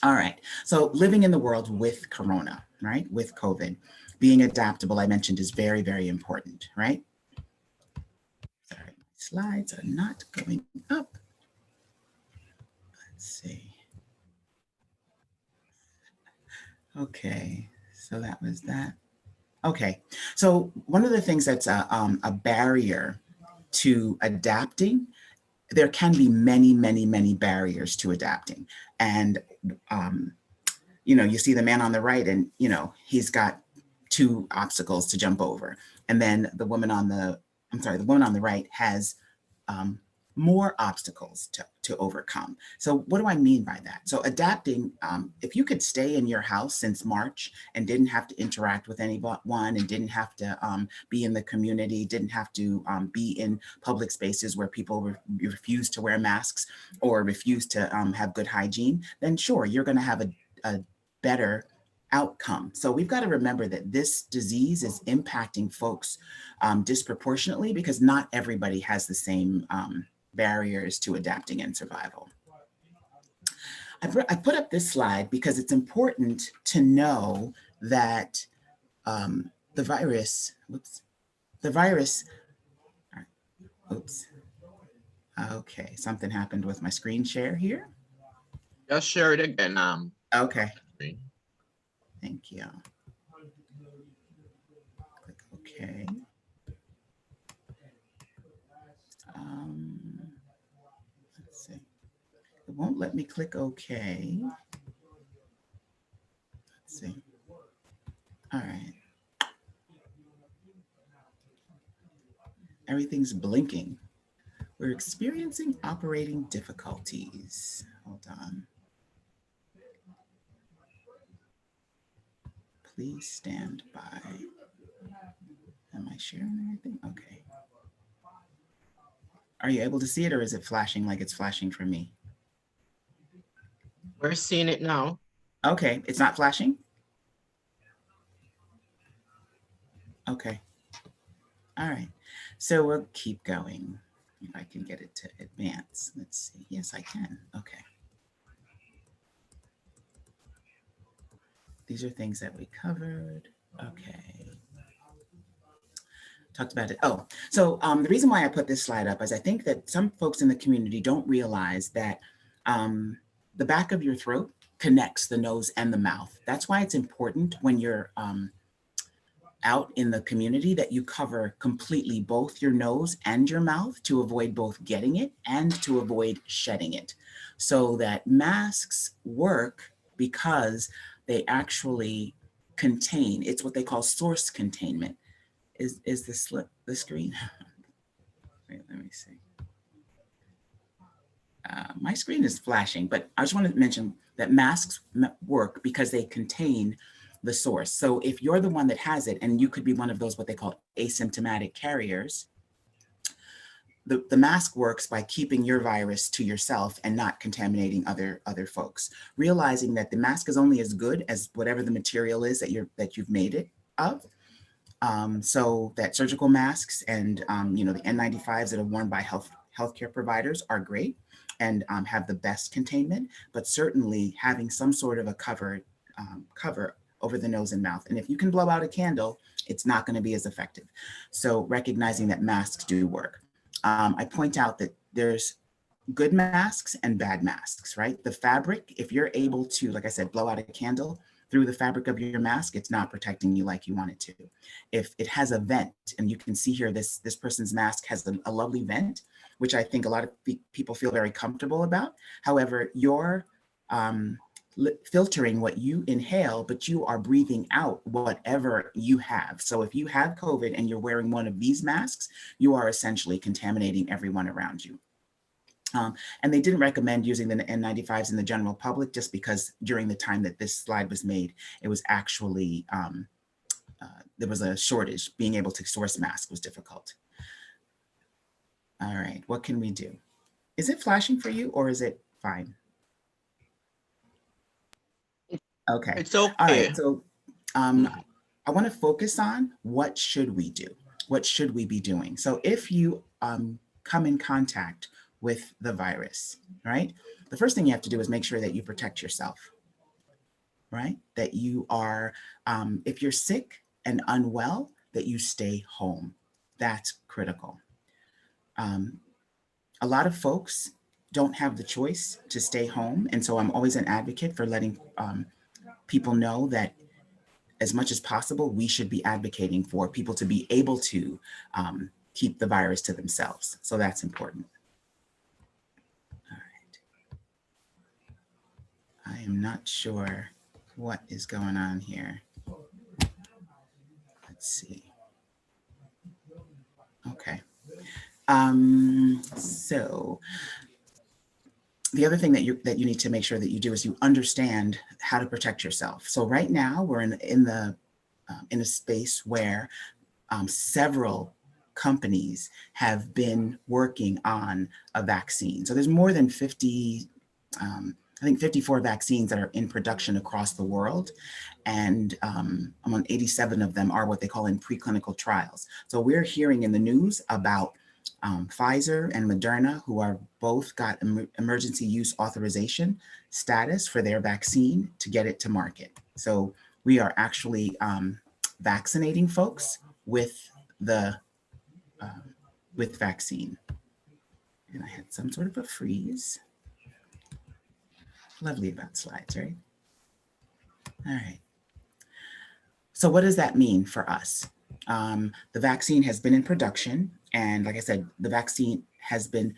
All right, so living in the world with Corona, right, with COVID, being adaptable, I mentioned, is very, very important, right? Sorry, my slides are not going up. Let's see. Okay, so that was that. Okay, so one of the things that's a barrier to adapting, there can be many, many, many barriers to adapting. And, you know, you see the man on the right and, you know, he's got 2 obstacles to jump over. And then the woman on the, the woman on the right has more obstacles to overcome. So what do I mean by that? So adapting, if you could stay in your house since March and didn't have to interact with anyone and didn't have to be in the community, didn't have to be in public spaces where people refuse to wear masks or refuse to have good hygiene, then sure, you're gonna have a better outcome. So we've got to remember that this disease is impacting folks disproportionately because not everybody has the same barriers to adapting and survival. I put up this slide because it's important to know that the virus, okay, something happened with my screen share here. Just share it again. Okay. Thank you. Click OK. Let's see. It won't let me click OK. Let's see. All right. Everything's blinking. We're experiencing operating difficulties. Hold on. Please stand by. Am I sharing everything? Okay. Are you able to see it, or is it flashing like it's flashing for me? We're seeing it now. Okay, it's not flashing? Okay. All right. So we'll keep going. If I can get it to advance. Let's see. Yes, I can. Okay. These are things that we covered. Okay. Talked about it. Oh, so the reason why I put this slide up is I think that some folks in the community don't realize that the back of your throat connects the nose and the mouth. That's why it's important when you're out in the community that you cover completely both your nose and your mouth to avoid both getting it and to avoid shedding it. So that masks work because they actually contain, it's what they call source containment. Is the screen? Wait, let me see. My screen is flashing, but I just want to mention that masks work because they contain the source. So if you're the one that has it, and you could be one of those what they call asymptomatic carriers, the mask works by keeping your virus to yourself and not contaminating other folks. Realizing that the mask is only as good as whatever the material is that you've made it of. So that surgical masks and the N95s that are worn by healthcare providers are great and have the best containment, but certainly having some sort of a cover over the nose and mouth. And if you can blow out a candle, it's not going to be as effective. So recognizing that masks do work. I point out that there's good masks and bad masks, right? The fabric, if you're able to, like I said, blow out a candle through the fabric of your mask, it's not protecting you like you want it to. If it has a vent, and you can see here, this person's mask has a lovely vent, which I think a lot of people feel very comfortable about. However, you're filtering what you inhale, but you are breathing out whatever you have. So if you have COVID and you're wearing one of these masks, you are essentially contaminating everyone around you. And they didn't recommend using the N95s in the general public just because during the time that this slide was made, it was actually, there was a shortage. Being able to source masks was difficult. All right, what can we do? Is it flashing for you or is it fine? Okay. It's okay. All right. So I want to focus on what should we do? What should we be doing? So if you come in contact with the virus, right? The first thing you have to do is make sure that you protect yourself, right? That you are, if you're sick and unwell, that you stay home. That's critical. A lot of folks don't have the choice to stay home. And so I'm always an advocate for letting people know that as much as possible, we should be advocating for people to be able to keep the virus to themselves. So that's important. All right. I am not sure what is going on here. Let's see. Okay. So the other thing that you need to make sure that you do is you understand how to protect yourself. So right now we're in a space where several companies have been working on a vaccine. So there's more than 50, I think 54 vaccines that are in production across the world. And among 87 of them are what they call in preclinical trials. So we're hearing in the news about Pfizer and Moderna, who are both got emergency use authorization status for their vaccine to get it to market. So we are actually vaccinating folks with the with vaccine. And I had some sort of a freeze. Lovely about slides, right? All right. So what does that mean for us? The vaccine has been in production. And like I said, the vaccine has been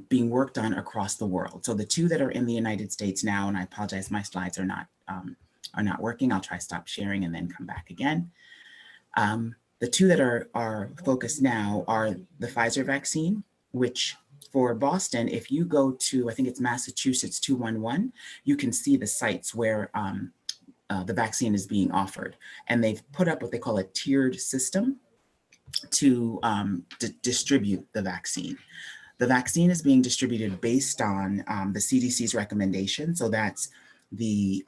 being worked on across the world. So the two that are in the United States now, and I apologize, my slides are not working. I'll try stop sharing and then come back again. The two that are focused now are the Pfizer vaccine, which for Boston, if you go to, I think it's Massachusetts 211, you can see the sites where the vaccine is being offered. And they've put up what they call a tiered system to distribute the vaccine. The vaccine is being distributed based on the CDC's recommendation. So that's the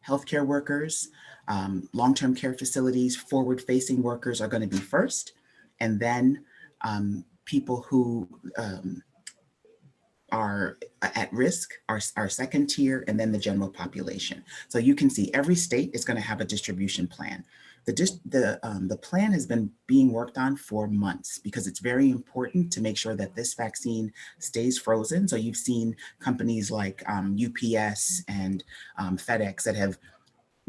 healthcare workers, long-term care facilities, forward-facing workers are going to be first, and then people who are at risk are second tier, and then the general population. So you can see every state is going to have a distribution plan. The plan has been being worked on for months because it's very important to make sure that this vaccine stays frozen. So you've seen companies like UPS and FedEx that have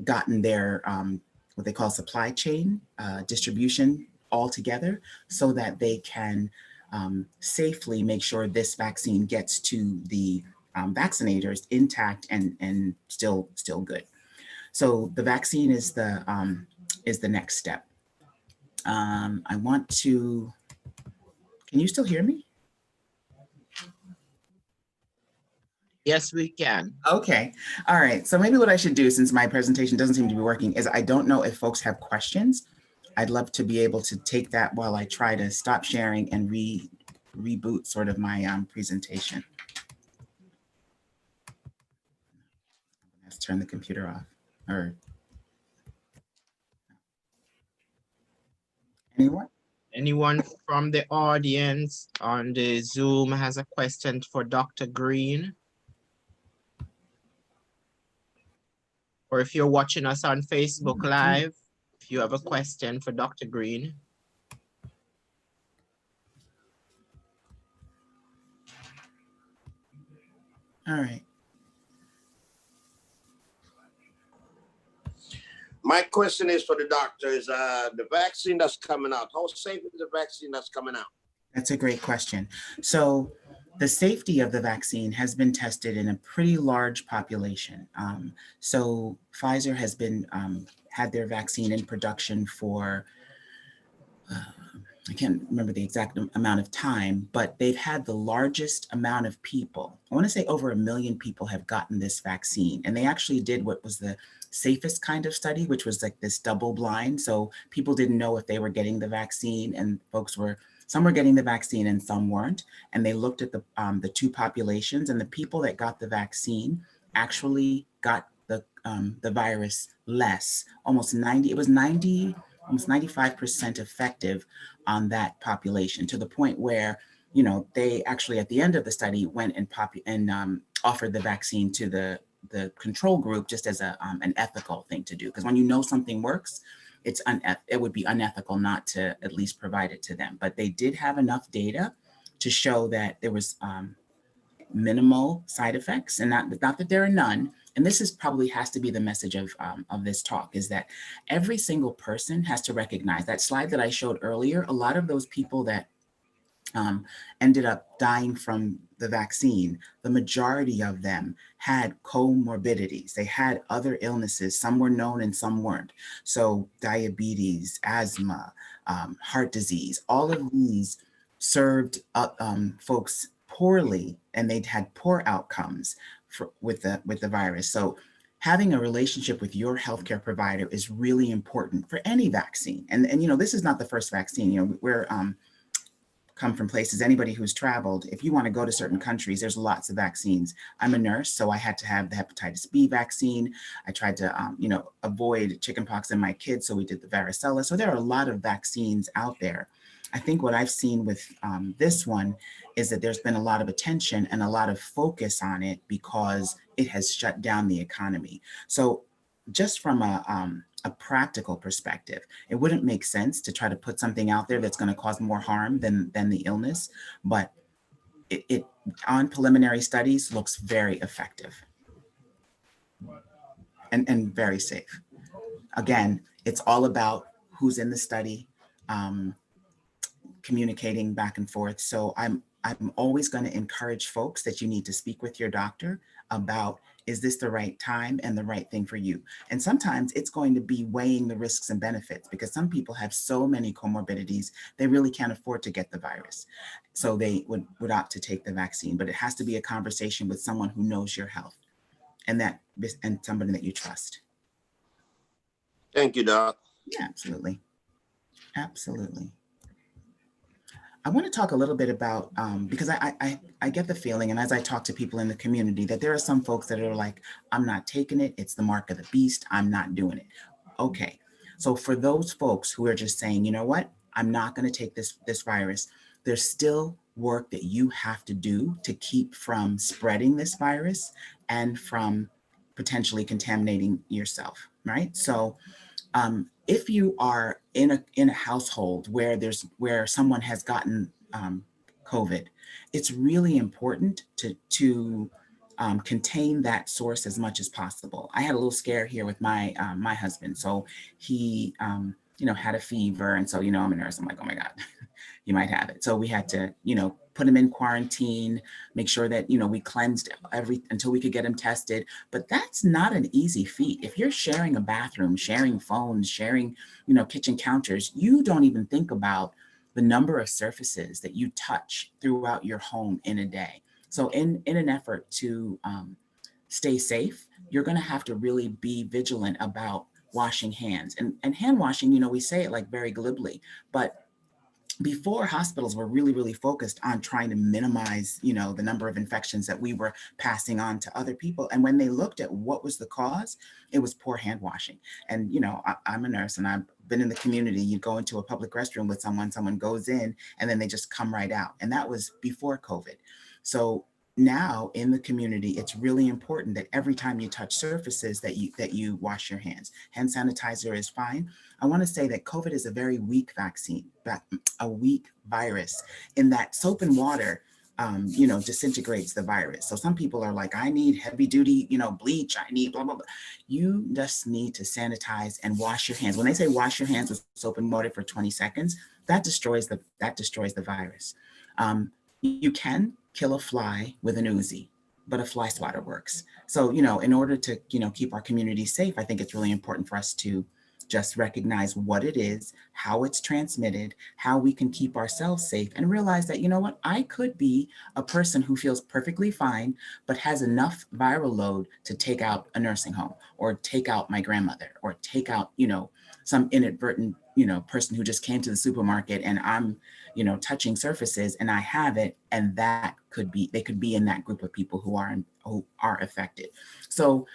gotten their what they call supply chain distribution all together so that they can safely make sure this vaccine gets to the vaccinators intact and still good. So the vaccine is the next step. I want to, can you still hear me? Yes, we can. Okay. All right. So maybe what I should do, since my presentation doesn't seem to be working, is I don't know if folks have questions I'd love to be able to take that while I try to stop sharing and reboot sort of my presentation. Let's turn the computer off. Or anyone? Anyone from the audience on the Zoom has a question for Dr. Greene? Or if you're watching us on Facebook Live, if you have a question for Dr. Greene. All right. My question is for the doctor is the vaccine that's coming out. How safe is the vaccine that's coming out? That's a great question. So the safety of the vaccine has been tested in a pretty large population. So Pfizer has been had their vaccine in production for I can't remember the exact amount of time, but they've had the largest amount of people. I want to say over 1 million people have gotten this vaccine. And they actually did what was the safest kind of study, which was like this double blind. So people didn't know if they were getting the vaccine, and some were getting the vaccine and some weren't. And they looked at the two populations, and the people that got the vaccine actually got the virus less, almost 95% effective on that population, to the point where, you know, they actually at the end of the study went and offered the vaccine to the control group just as an ethical thing to do. Because when you know something works, it would be unethical not to at least provide it to them. But they did have enough data to show that there was minimal side effects, and not that there are none. And this is probably has to be the message of this talk, is that every single person has to recognize that slide that I showed earlier. A lot of those people that ended up dying from the vaccine, the majority of them had comorbidities. They had other illnesses. Some were known and some weren't. So diabetes, asthma, heart disease, all of these served folks poorly, and they'd had poor outcomes with the virus. So having a relationship with your healthcare provider is really important for any vaccine. And you know, this is not the first vaccine. You know, we're come from places, anybody who's traveled, if you want to go to certain countries, there's lots of vaccines. I'm a nurse, so I had to have the hepatitis B vaccine. I tried to, you know, avoid chickenpox in my kids, so we did the varicella. So there are a lot of vaccines out there. I think what I've seen with this one is that there's been a lot of attention and a lot of focus on it because it has shut down the economy. So just from a practical perspective, it wouldn't make sense to try to put something out there that's going to cause more harm than the illness, but it on preliminary studies looks very effective and very safe. Again, it's all about who's in the study, communicating back and forth. So I'm always going to encourage folks that you need to speak with your doctor about, is this the right time and the right thing for you? And sometimes it's going to be weighing the risks and benefits, because some people have so many comorbidities, they really can't afford to get the virus. So they would opt to take the vaccine, but it has to be a conversation with someone who knows your health and somebody that you trust. Thank you, Doc. Yeah, absolutely. Absolutely. I want to talk a little bit about, because I get the feeling, and as I talk to people in the community, that there are some folks that are like, I'm not taking it. It's the mark of the beast. I'm not doing it. Okay. So for those folks who are just saying, you know what, I'm not going to take this virus, there's still work that you have to do to keep from spreading this virus and from potentially contaminating yourself, right? So if you are in a household where someone has gotten COVID, it's really important to contain that source as much as possible. I had a little scare here with my my husband. So he you know, had a fever, and so, you know, I'm a nurse. I'm like, oh my God, you might have it. So we had to, you know, put him in quarantine, make sure that, you know, we cleansed until we could get him tested. But that's not an easy feat. If you're sharing a bathroom, sharing phones, sharing, you know, kitchen counters, you don't even think about the number of surfaces that you touch throughout your home in a day. So in an effort to stay safe, you're going to have to really be vigilant about washing hands. And hand washing, we say it like very glibly, but before, hospitals were really, really focused on trying to minimize, the number of infections that we were passing on to other people. And when they looked at what was the cause, it was poor hand washing. And, I'm a nurse and I've been in the community. You go into a public restroom with someone goes in and then they just come right out. And that was before COVID. So now in the community, it's really important that every time you touch surfaces that you wash your hands. Hand sanitizer is fine. I want to say that COVID is a very weak vaccine, a weak virus, in that soap and water, disintegrates the virus. So some people are like, I need heavy duty, bleach. I need blah, blah, blah. You just need to sanitize and wash your hands. When they say wash your hands with soap and water for 20 seconds, that destroys the virus. You can kill a fly with an Uzi, but a fly swatter works. So, in order to, keep our community safe, I think it's really important for us to just recognize what it is, how it's transmitted, how we can keep ourselves safe, and realize that, I could be a person who feels perfectly fine, but has enough viral load to take out a nursing home or take out my grandmother or take out, some inadvertent, person who just came to the supermarket and I'm, touching surfaces and I have it. And they could be in that group of people who are affected. So,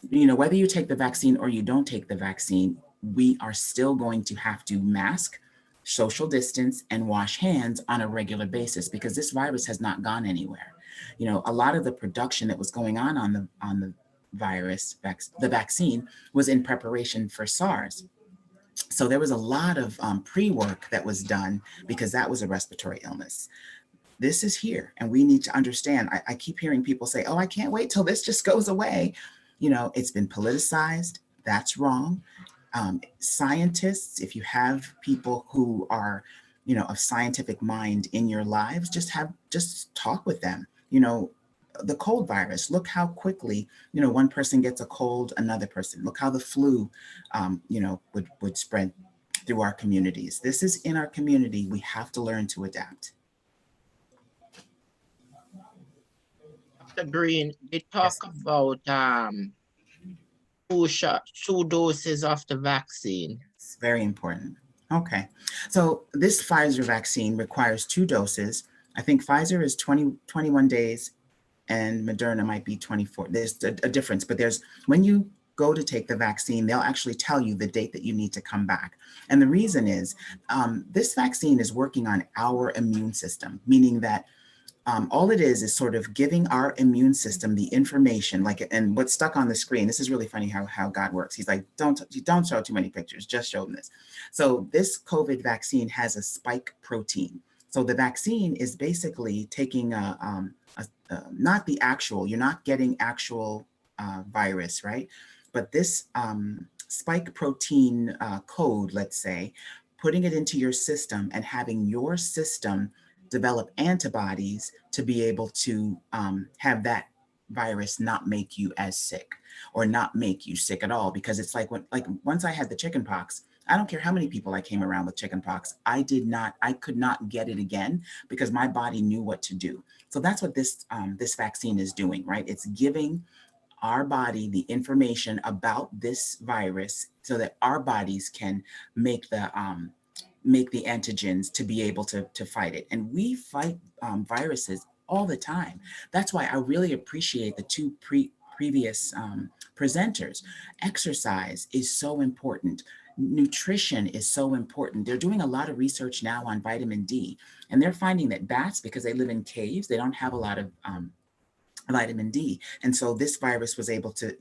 whether you take the vaccine or you don't take the vaccine, we are still going to have to mask, social distance, and wash hands on a regular basis because this virus has not gone anywhere. A lot of the production that was going on the virus, the vaccine, was in preparation for SARS. So there was a lot of pre-work that was done because that was a respiratory illness. This is here, and we need to understand. I keep hearing people say, oh, I can't wait till this just goes away. It's been politicized. That's wrong. Scientists, if you have people who are, of scientific mind in your lives, just talk with them. The cold virus, look how quickly, one person gets a cold, another person. Look how the flu, would spread through our communities. This is in our community. We have to learn to adapt. Dr. Greene, they talk about two doses of the vaccine. It's very important. Okay. So this Pfizer vaccine requires 2 doses. I think Pfizer is 21 days and Moderna might be 24. There's a difference, but when you go to take the vaccine, they'll actually tell you the date that you need to come back. And the reason is this vaccine is working on our immune system, meaning that all it is sort of giving our immune system the information, and what's stuck on the screen. This is really funny how God works. He's like, don't show too many pictures, just show them this. So this COVID vaccine has a spike protein. So the vaccine is basically taking not the actual, you're not getting actual virus, right? But this spike protein code, let's say, putting it into your system and having your system develop antibodies to be able to have that virus not make you as sick or not make you sick at all. Because it's like once I had the chicken pox, I don't care how many people I came around with chicken pox, I could not get it again because my body knew what to do. So that's what this vaccine is doing, right? It's giving our body the information about this virus so that our bodies can make the antigens to be able to fight it. And we fight viruses all the time. That's why I really appreciate the 2 previous presenters. Exercise is so important. Nutrition is so important. They're doing a lot of research now on vitamin D, and they're finding that bats, because they live in caves, they don't have a lot of vitamin D. And so this virus was able to,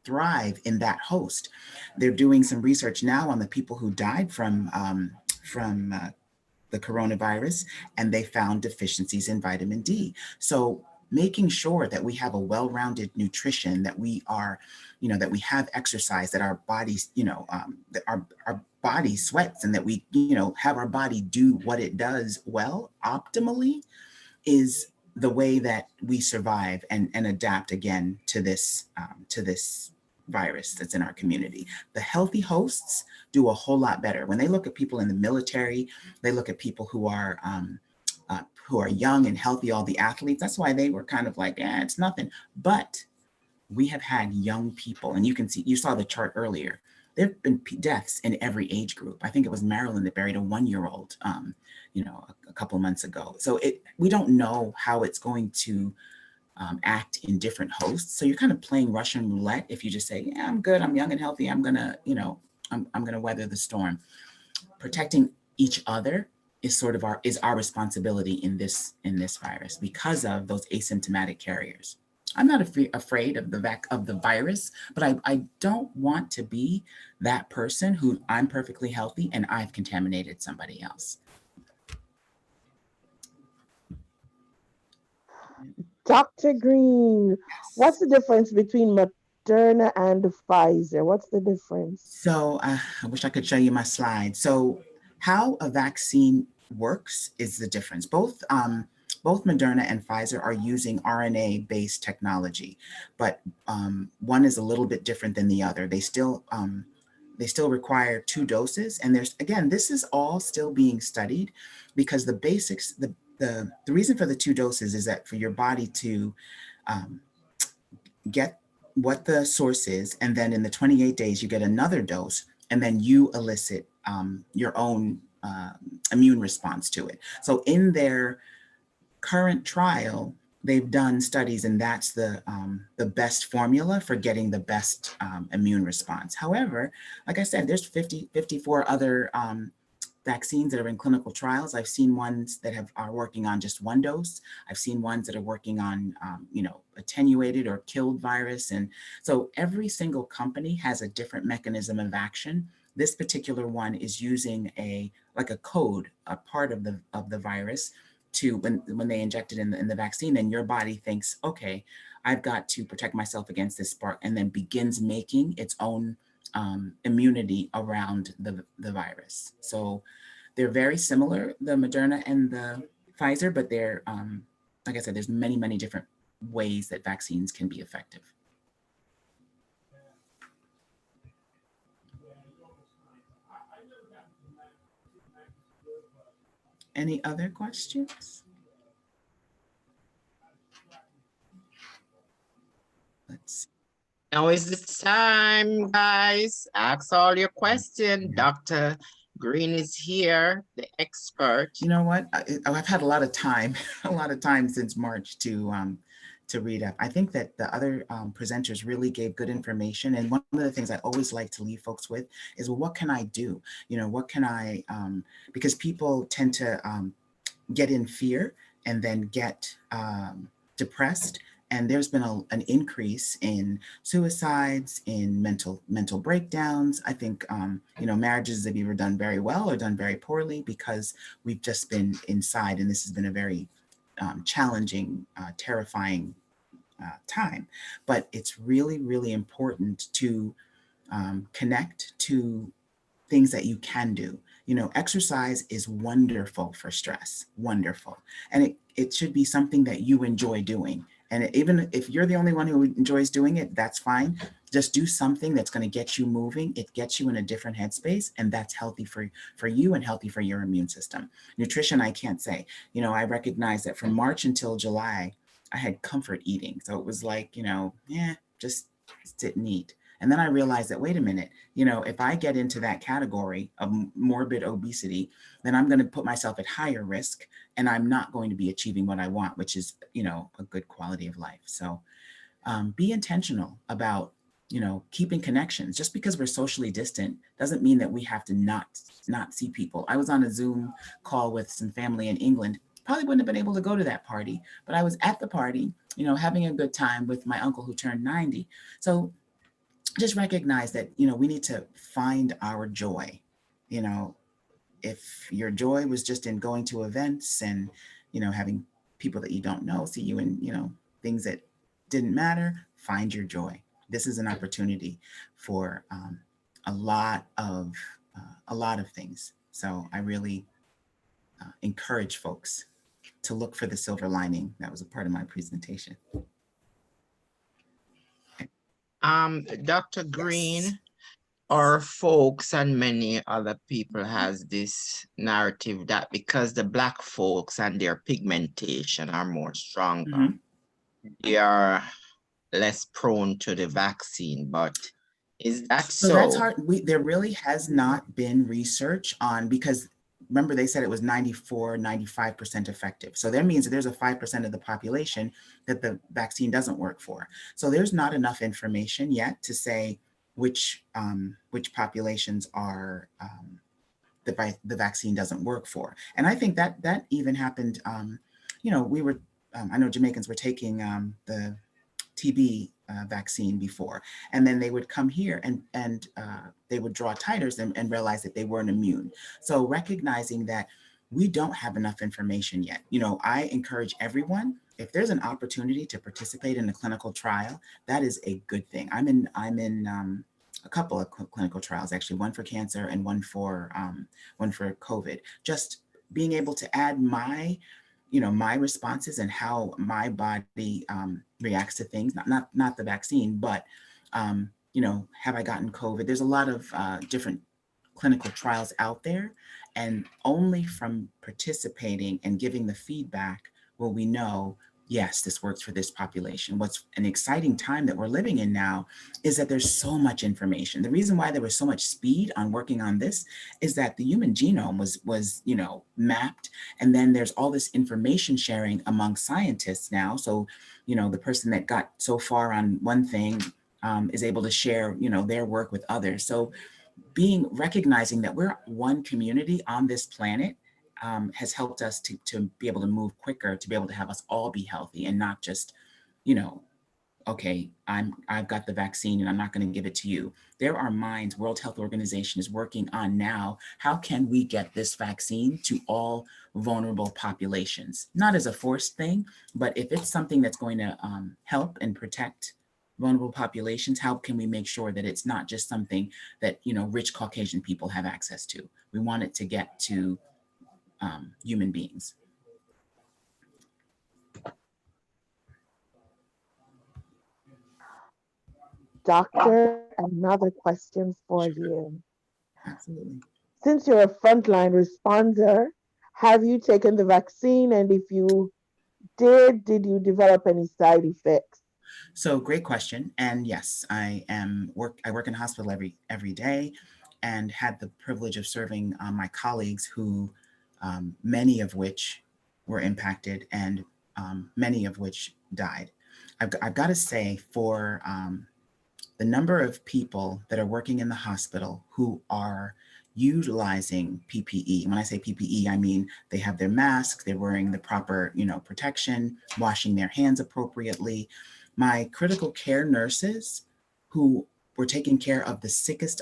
thrive in that host. They're doing some research now on the people who died from the coronavirus, and they found deficiencies in vitamin D. So making sure that we have a well-rounded nutrition, that we are, that we have exercise, that our bodies, that our body sweats, and that we, have our body do what it does well, optimally, is the way that we survive and adapt again to this virus that's in our community. The healthy hosts do a whole lot better. When they look at people in the military, they look at people who are young and healthy, all the athletes. That's why they were kind of like, it's nothing. But we have had young people, and you saw the chart earlier. there've been deaths in every age group. I think it was Maryland that buried a 1-year-old, you know, a couple of months ago. So we don't know how it's going to act in different hosts. So you're kind of playing Russian roulette if you just say, yeah, I'm good, I'm young and healthy, I'm gonna, you know, I'm gonna weather the storm. Protecting each other is sort of our responsibility in this virus because of those asymptomatic carriers. I'm not afraid of the virus, but I don't want to be that person who I'm perfectly healthy and I've contaminated somebody else. Dr. Greene, what's the difference between Moderna and Pfizer? What's the difference? So I wish I could show you my slide. So how a vaccine works is the difference. Both Moderna and Pfizer are using RNA-based technology, but one is a little bit different than the other. They still require 2 doses, and this is all still being studied because the basics, the reason for the 2 doses is that for your body to get what the source is, and then in the 28 days you get another dose, and then you elicit your own immune response to it. So in their current trial, they've done studies, and that's the best formula for getting the best immune response. However, like I said, there's 54 other vaccines that are in clinical trials. I've seen ones that are working on just 1 dose. I've seen ones that are working on, you know, attenuated or killed virus. And so every single company has a different mechanism of action. This particular one is using like a code, a part of the virus to when they inject it in the vaccine, then your body thinks, okay, I've got to protect myself against this spark, and then begins making its own immunity around the virus. So they're very similar, the Moderna and the Pfizer, but they're, like I said, there's many, many different ways that vaccines can be effective. Any other questions? Let's see. Now is the time, guys. Ask all your questions. Dr. Greene is here, the expert. You know what? I've had a lot of time, since March to read up. I think that the other presenters really gave good information. And one of the things I always like to leave folks with is, well, what can I do? You know, what can I, because people tend to get in fear and then get depressed. And there's been an increase in suicides, in mental breakdowns. I think, you know, marriages have either done very well or done very poorly because we've just been inside, and this has been a very challenging, terrifying time. But it's really, really important to connect to things that you can do. You know, exercise is wonderful for stress, wonderful. And it should be something that you enjoy doing. And even if you're the only one who enjoys doing it, that's fine. Just do something that's going to get you moving. It gets you in a different headspace, and that's healthy for you and healthy for your immune system. Nutrition, I can't say. You know, I recognize that from March until July, I had comfort eating. So it was like, you know, just sit and eat. And then I realized that, wait a minute, you know, if I get into that category of morbid obesity, then I'm going to put myself at higher risk, and I'm not going to be achieving what I want, which is, you know, a good quality of life. So be intentional about, you know, keeping connections. Just because we're socially distant doesn't mean that we have to not see people. I was on a Zoom call with some family in England. Probably wouldn't have been able to go to that party, but I was at the party, you know, having a good time with my uncle who turned 90. So just recognize that, you know, we need to find our joy. You know, if your joy was just in going to events and, you know, having people that you don't know see you in, you know, things that didn't matter, find your joy. This is an opportunity for a lot of things. So I really encourage folks to look for the silver lining. That was a part of my presentation. Dr. Greene, our folks and many other people has this narrative that because the Black folks and their pigmentation are more stronger, they are less prone to the vaccine. But Is that So that's so? hard. There really has not been research on, because remember they said it was 94, 95% effective. So that means that there's a 5% of the population that the vaccine doesn't work for. So there's not enough information yet to say which populations are the vaccine doesn't work for. And I think that even happened, we were, I know Jamaicans were taking the TB vaccine before, and then they would come here and they would draw titers and realize that they weren't immune. So recognizing that we don't have enough information yet. I encourage everyone, if there's an opportunity to participate in a clinical trial, that is a good thing. I'm in a couple of clinical trials, actually, one for cancer and one for COVID. Just being able to add my responses and how my body reacts to things, not the vaccine, but, have I gotten COVID? There's a lot of different clinical trials out there, and only from participating and giving the feedback will we know, yes, this works for this population. What's an exciting time that we're living in now is that there's so much information. The reason why there was so much speed on working on this is that the human genome was mapped, and then there's all this information sharing among scientists now. So, the person that got so far on one thing is able to share, their work with others. So recognizing that we're one community on this planet has helped us to be able to move quicker, to be able to have us all be healthy and not just, okay, I've got the vaccine and I'm not going to give it to you. There are minds, World Health Organization is working on now, how can we get this vaccine to all vulnerable populations? Not as a forced thing, but if it's something that's going to help and protect vulnerable populations, how can we make sure that it's not just something that, rich Caucasian people have access to? We want it to get to human beings. Doctor, another question for you. Absolutely. Since you're a frontline responder, have you taken the vaccine? And if you did you develop any side effects? So great question. And yes, I work in a hospital every day, and had the privilege of serving my colleagues who, many of which were impacted and many of which died. I've got to say, for the number of people that are working in the hospital who are utilizing PPE. When I say PPE, I mean they have their masks, they're wearing the proper, protection, washing their hands appropriately. My critical care nurses who were taking care of the sickest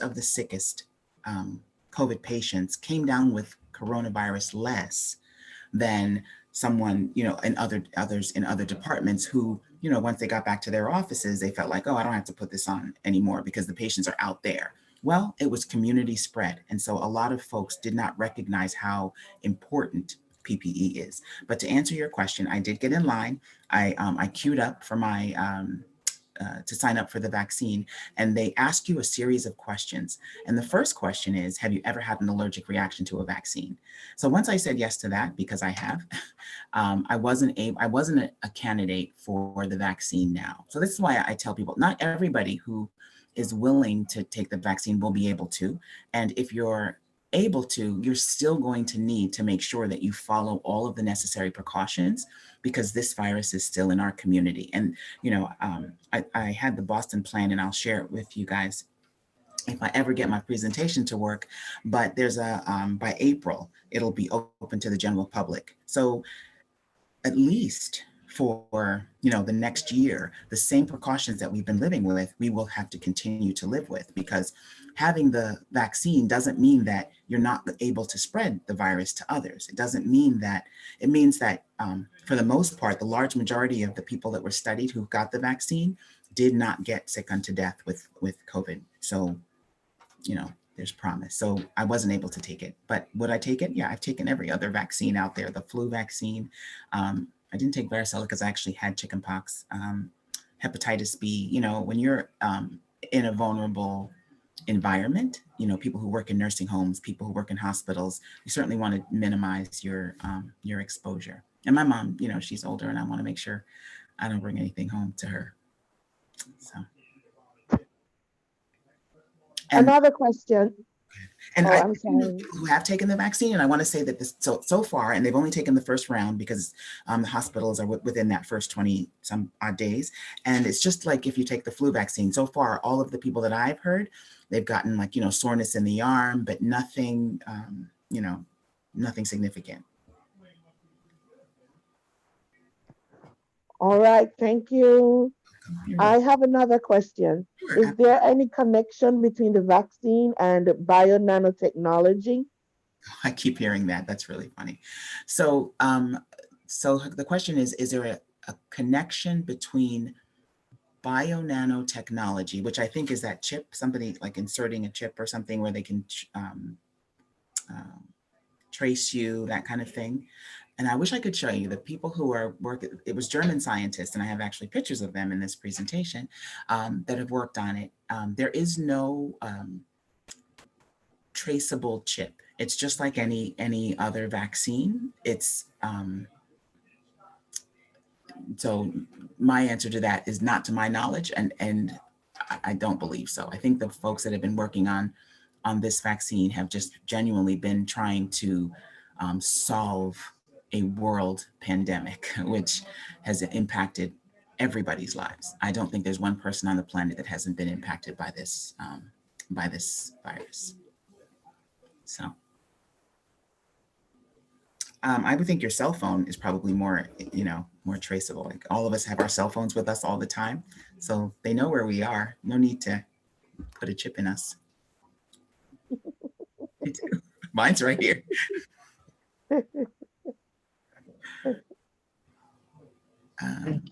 COVID patients came down with coronavirus less than someone, and others in other departments who, once they got back to their offices, they felt like, oh, I don't have to put this on anymore because the patients are out there. Well, it was community spread. And so a lot of folks did not recognize how important PPE is. But to answer your question, I did get in line. I queued up for my to sign up for the vaccine, and they ask you a series of questions. And the first question is, have you ever had an allergic reaction to a vaccine? So once I said yes to that, because I have, I wasn't a candidate for the vaccine now. So this is why I tell people, not everybody who is willing to take the vaccine will be able to. And if you're able to, you're still going to need to make sure that you follow all of the necessary precautions, because this virus is still in our community. And, I had the Boston plan, and I'll share it with you guys if I ever get my presentation to work, but there's by April, it'll be open to the general public. So at least for the next year, the same precautions that we've been living with, we will have to continue to live with, because having the vaccine doesn't mean that you're not able to spread the virus to others. It means that for the most part, the large majority of the people that were studied who got the vaccine did not get sick unto death with COVID. So, there's promise. So I wasn't able to take it, but would I take it? Yeah, I've taken every other vaccine out there, the flu vaccine. I didn't take varicella because I actually had chickenpox, hepatitis B. When you're in a vulnerable environment, people who work in nursing homes, people who work in hospitals, you certainly want to minimize your exposure. And my mom, she's older, and I want to make sure I don't bring anything home to her. So. And Another question. And Oh, I I'm sorry. people who have taken the vaccine, and I want to say that this so far, and they've only taken the first round because the hospitals are within that first 20 some odd days. And it's just like if you take the flu vaccine, so far, all of the people that I've heard, they've gotten like, soreness in the arm, but nothing, nothing significant. All right, thank you. I have another question. Sure. Is there any connection between the vaccine and bio-nanotechnology? I keep hearing that. That's really funny. So, so the question is there a connection between bio-nanotechnology, which I think is that chip, somebody like inserting a chip or something where they can trace you, that kind of thing. And I wish I could show you the people who are working, it was German scientists, and I have actually pictures of them in this presentation that have worked on it. There is no traceable chip. It's just like any other vaccine. It's so my answer to that is not to my knowledge, and I don't believe so. I think the folks that have been working on this vaccine have just genuinely been trying to solve a world pandemic, which has impacted everybody's lives. I don't think there's one person on the planet that hasn't been impacted by this virus. So I would think your cell phone is probably more, more traceable. Like all of us have our cell phones with us all the time, so they know where we are. No need to put a chip in us. Mine's right here.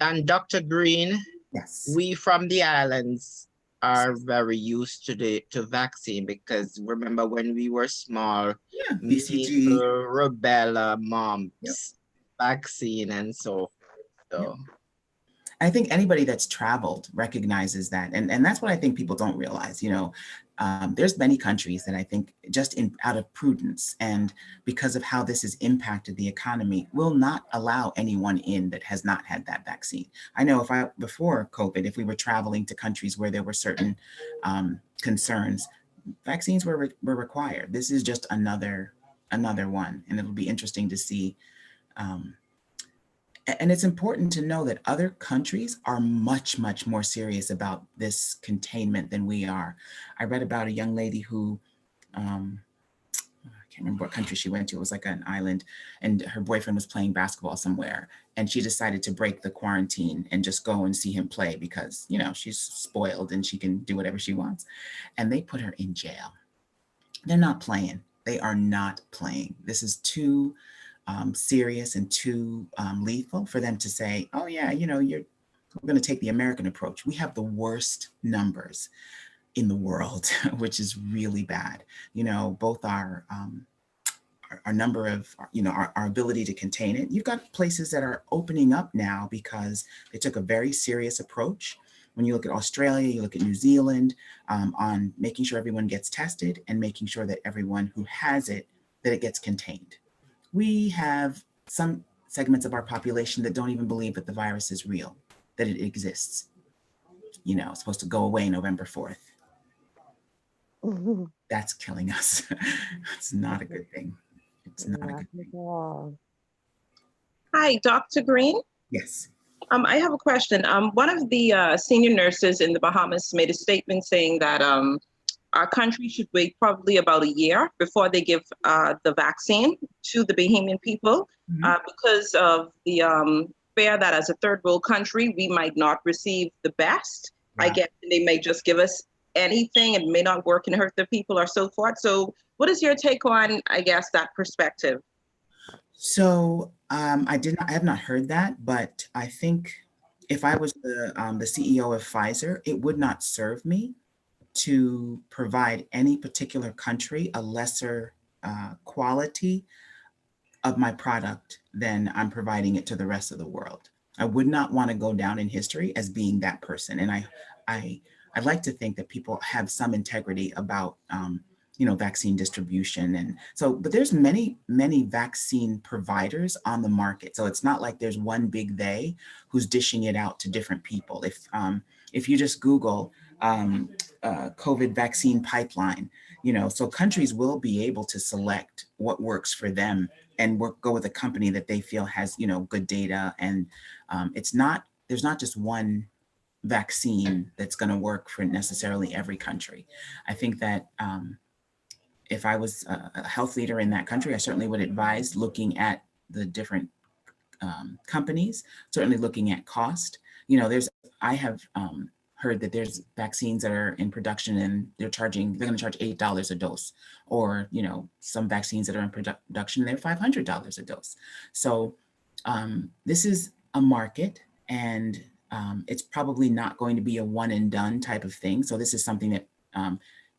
And Dr. Greene, Yes. we from the islands are very used to vaccine, because remember when we were small, Yeah, BCG, rubella, mumps, yep. Vaccine, and so. Yep. I think anybody that's traveled recognizes that. And that's what I think people don't realize. There's many countries that I think just out of prudence and because of how this has impacted the economy will not allow anyone in that has not had that vaccine. I know before COVID, if we were traveling to countries where there were certain concerns, vaccines were required. This is just another one. And it'll be interesting to see. And it's important to know that other countries are much, much more serious about this containment than we are. I read about a young lady who, I can't remember what country she went to. It was like an island, and her boyfriend was playing basketball somewhere. And she decided to break the quarantine and just go and see him play because, she's spoiled and she can do whatever she wants. And they put her in jail. They're not playing. They are not playing. This is too serious and too lethal for them to say, oh yeah, we're going to take the American approach. We have the worst numbers in the world, which is really bad. Both our number of, our ability to contain it. You've got places that are opening up now because they took a very serious approach. When you look at Australia, you look at New Zealand, on making sure everyone gets tested and making sure that everyone who has it, that it gets contained. We have some segments of our population that don't even believe that the virus is real, that it exists. It's supposed to go away November 4th. Mm-hmm. That's killing us. It's not a good thing. It's not a good thing. Hi, Dr. Greene. Yes. I have a question. One of the senior nurses in the Bahamas made a statement saying that our country should wait probably about a year before they give the vaccine to the Bahamian people, because of the fear that as a third world country, we might not receive the best. Wow. I guess they may just give us anything and may not work and hurt the people or so forth. So what is your take on, I guess, that perspective? So I have not heard that, but I think if I was the CEO of Pfizer, it would not serve me to provide any particular country a lesser quality of my product than I'm providing it to the rest of the world. I would not want to go down in history as being that person. And I'd like to think that people have some integrity about vaccine distribution. And so, but there's many, many vaccine providers on the market. So it's not like there's one big they who's dishing it out to different people. If you just Google COVID vaccine pipeline, you know, so countries will be able to select what works for them and go with a company that they feel has, you know, good data. And there's not just one vaccine that's going to work for necessarily every country. I think that if I was a health leader in that country, I certainly would advise looking at the different companies, certainly looking at cost. You know, I have heard that there's vaccines that are in production and they're going to charge $8 a dose, or, you know, some vaccines that are in production, they're $500 a dose. So this is a market, and it's probably not going to be a one and done type of thing. So this is something that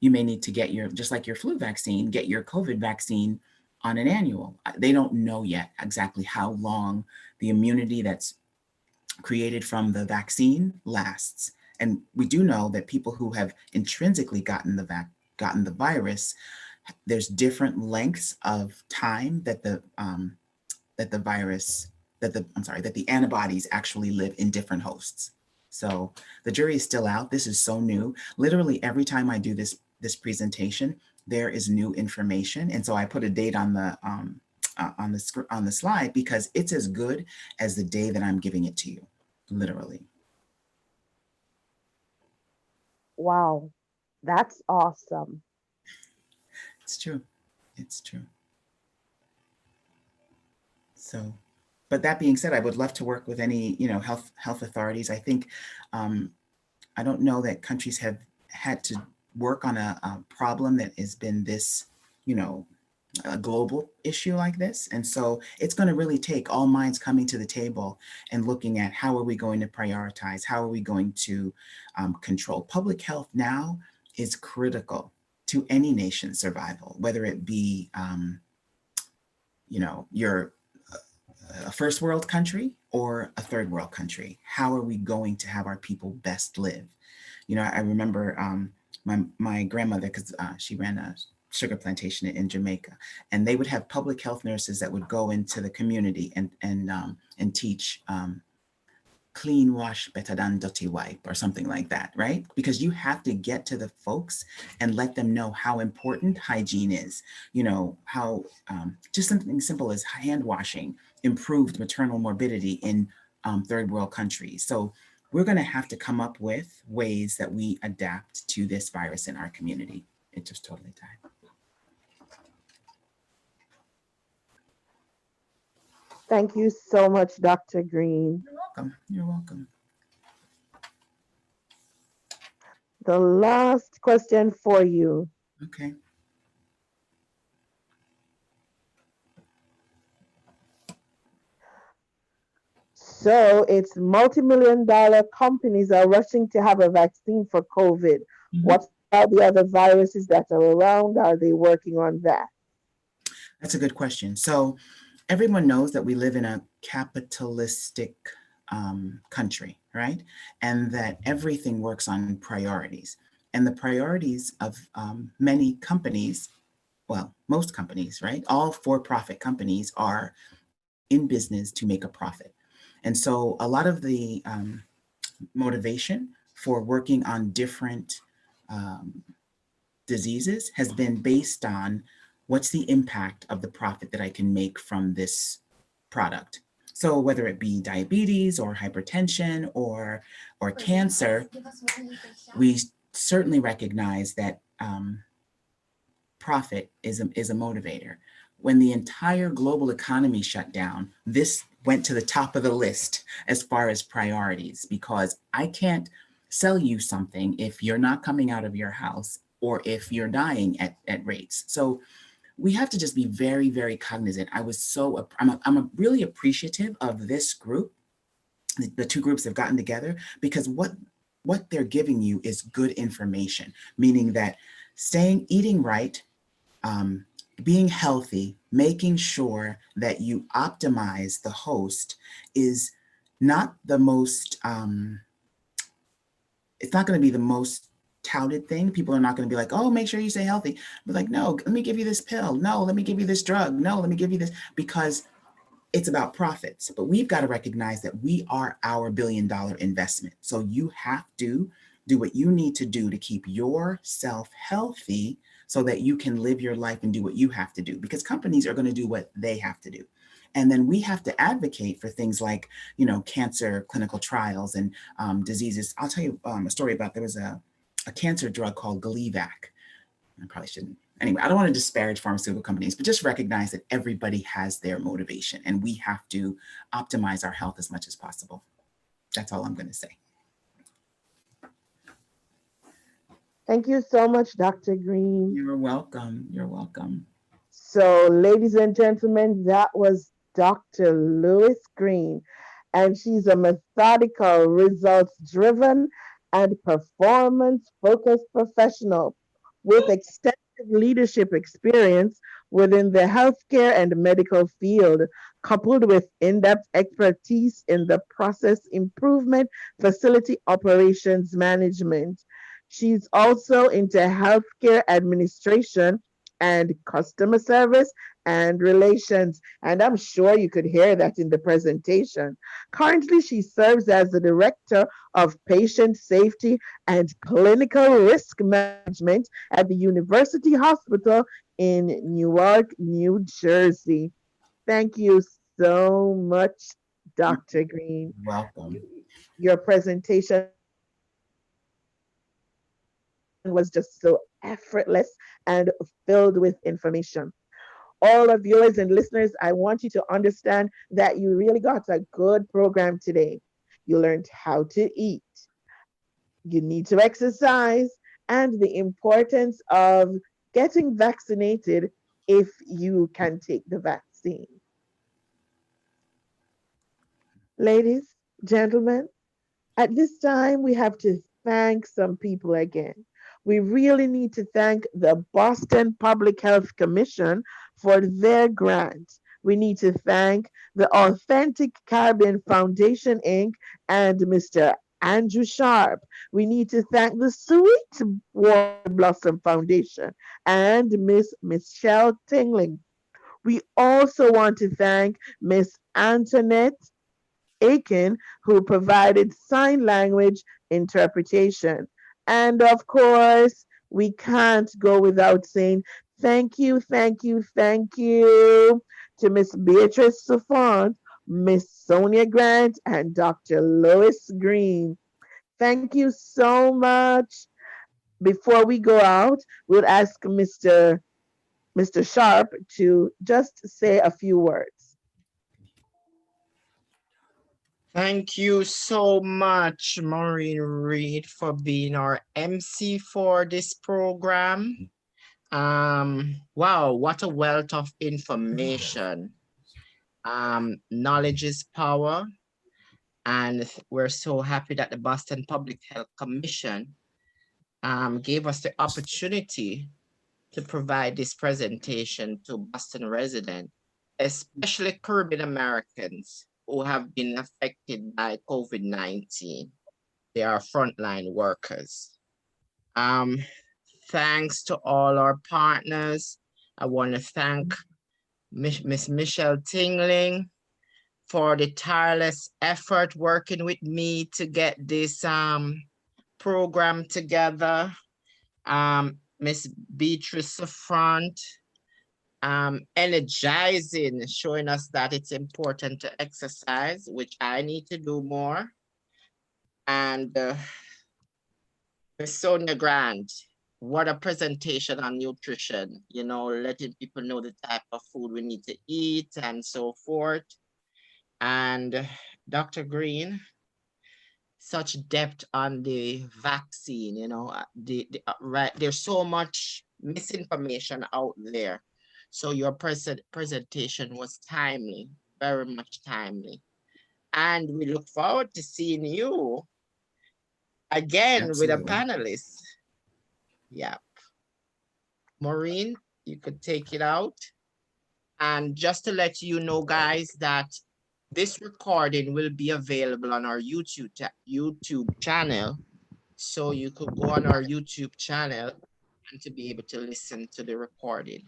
you may need to get just like your flu vaccine, get your COVID vaccine on an annual. They don't know yet exactly how long the immunity that's created from the vaccine lasts. And we do know that people who have intrinsically gotten the virus, there's different lengths of time that the antibodies actually live in different hosts. So the jury is still out. This is so new. Literally every time I do this presentation, there is new information. And so I put a date on the slide because it's as good as the day that I'm giving it to you, literally. Wow, that's awesome. It's true. It's true. So, but that being said, I would love to work with any, you know, health authorities. I think, I don't know that countries have had to work on a problem that has been this, you know, a global issue like this. And so it's going to really take all minds coming to the table and looking at how are we going to prioritize, how are we going to control. Public health now is critical to any nation's survival, whether it be, you know, you're a first world country or a third world country. How are we going to have our people best live? You know, I remember my grandmother, because she ran a sugar plantation in Jamaica, and they would have public health nurses that would go into the community and teach clean wash better than dirty wipe, or something like that, right? Because you have to get to the folks and let them know how important hygiene is. You know, how just something simple as hand washing improved maternal morbidity in third world countries. So we're going to have to come up with ways that we adapt to this virus in our community. It just totally died. Thank you so much, Dr. Greene. You're welcome. You're welcome. The last question for you. Okay. So it's multi-million-dollar companies are rushing to have a vaccine for COVID. Mm-hmm. What about the other viruses that are around? Are they working on that? That's a good question. So everyone knows that we live in a capitalistic country, right? And that everything works on priorities. And the priorities of many companies, well, most companies, right? All for-profit companies are in business to make a profit. And so a lot of the motivation for working on different diseases has been based on what's the impact of the profit that I can make from this product. So whether it be diabetes or hypertension or cancer, we certainly recognize that profit is a motivator. When the entire global economy shut down, this went to the top of the list as far as priorities, because I can't sell you something if you're not coming out of your house or if you're dying at rates. So we have to just be very, very cognizant. I'm really appreciative of this group. The two groups have gotten together because what they're giving you is good information, meaning that eating right, being healthy, making sure that you optimize the host is not the most, it's not going to be the most touted thing. People are not going to be like, oh, make sure you stay healthy. But like, no, let me give you this pill. No, let me give you this drug. No, let me give you this, because it's about profits. But we've got to recognize that we are our billion-dollar investment. So you have to Do what you need to do to keep yourself healthy so that you can live your life and do what you have to do, because companies are going to do what they have to do. And then we have to advocate for things like, cancer clinical trials and diseases. I'll tell you a story about, there was a cancer drug called Gleevec. I probably shouldn't. Anyway, I don't want to disparage pharmaceutical companies, but just recognize that everybody has their motivation and we have to optimize our health as much as possible. That's all I'm going to say. Thank you so much, Dr. Greene. You're welcome. You're welcome. So, ladies and gentlemen, that was Dr. Lois Greene, and she's a methodical, results-driven, and performance-focused professional with extensive leadership experience within the healthcare and medical field, coupled with in-depth expertise in the process improvement, facility operations management. She's also into healthcare administration and customer service and relations. And I'm sure you could hear that in the presentation. Currently, she serves as the Director of Patient Safety and Clinical Risk Management at the University Hospital in Newark, New Jersey. Thank you so much, Dr. Greene. Welcome. Your presentation was just so effortless and filled with information. All of viewers and listeners, I want you to understand that you really got a good program today. You learned how to eat, you need to exercise, and the importance of getting vaccinated if you can take the vaccine. Ladies, gentlemen, at this time, we have to thank some people again. We really need to thank the Boston Public Health Commission for their grant. We need to thank the Authentic Caribbean Foundation, Inc. and Mr. Andrew Sharp. We need to thank the Sweetwater Blossom Foundation and Miss Michelle Tingling. We also want to thank Miss Antoinette Aiken, who provided sign language interpretation. And of course, we can't go without saying thank you, thank you, thank you to Miss Beatrice Suffrant, Miss Sonia Grant, and Dr. Lois Greene. Thank you so much. Before we go out, we'll ask Mr. Sharp to just say a few words. Thank you so much, Maureen Reid, for being our MC for this program. Wow, what a wealth of information. Knowledge is power. And we're so happy that the Boston Public Health Commission gave us the opportunity to provide this presentation to Boston residents, especially Caribbean Americans who have been affected by COVID-19. They are frontline workers. Thanks to all our partners. I want to thank Miss Michelle Tingling for the tireless effort working with me to get this program together. Miss Beatrice Suffrant, energizing, showing us that it's important to exercise, which I need to do more. And Miss Sonia Grant, what a presentation on nutrition, you know, letting people know the type of food we need to eat and so forth. And Dr. Greene, such depth on the vaccine, you know, right, there's so much misinformation out there. So your presentation was timely, very much timely. And we look forward to seeing you again. Absolutely. With a panelist. Yeah. Maureen, you could take it out. And just to let you know, guys, that this recording will be available on our YouTube channel. So you could go on our YouTube channel and to be able to listen to the recording.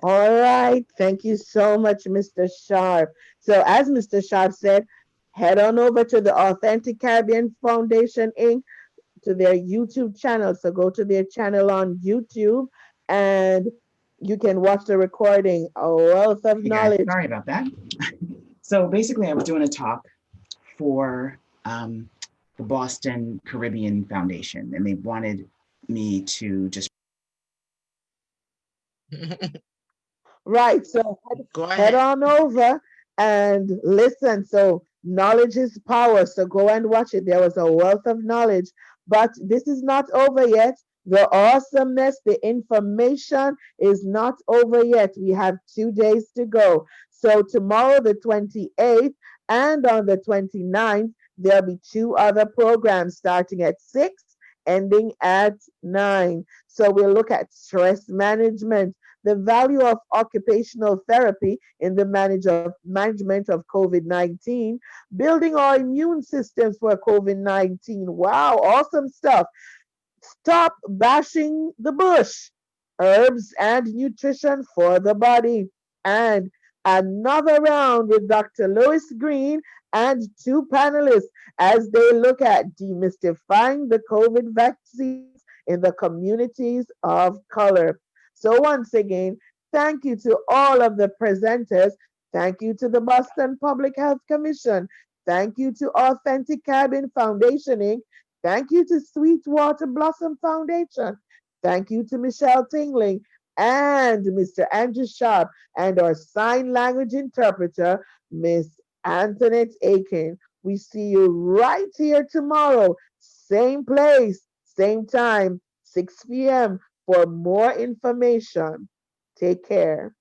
All right. Thank you so much, Mr. Sharp. So as Mr. Sharp said, head on over to the Authentic Caribbean Foundation Inc. to their YouTube channel. So go to their channel on YouTube and you can watch the recording. A wealth of Hey guys, knowledge. sorry about that. So basically, I was doing a talk for the Boston Caribbean Foundation, and they wanted me to just Right. So Go head ahead. on over and listen. So knowledge is power. So go and watch it. There was a wealth of knowledge, but this is not over yet. The awesomeness, the information is not over yet. We have 2 days to go. So tomorrow, the 28th, and on the 29th, there'll be two other programs starting at 6, ending at 9. So we'll look at stress management, the value of occupational therapy in the management of COVID 19, building our immune systems for COVID 19. Wow, awesome stuff. Stop bashing the bush. Herbs and nutrition for the body. And another round with Dr. Lois Greene and two panelists as they look at demystifying the COVID vaccines in the communities of color. So, once again, thank you to all of the presenters. Thank you to the Boston Public Health Commission. Thank you to Authentic Cabin Foundation Inc. Thank you to Sweetwater Blossom Foundation. Thank you to Michelle Tingling and Mr. Andrew Sharp and our sign language interpreter, Miss Antoinette Aiken. We see you right here tomorrow, same place, same time, 6 p.m. for more information. Take care.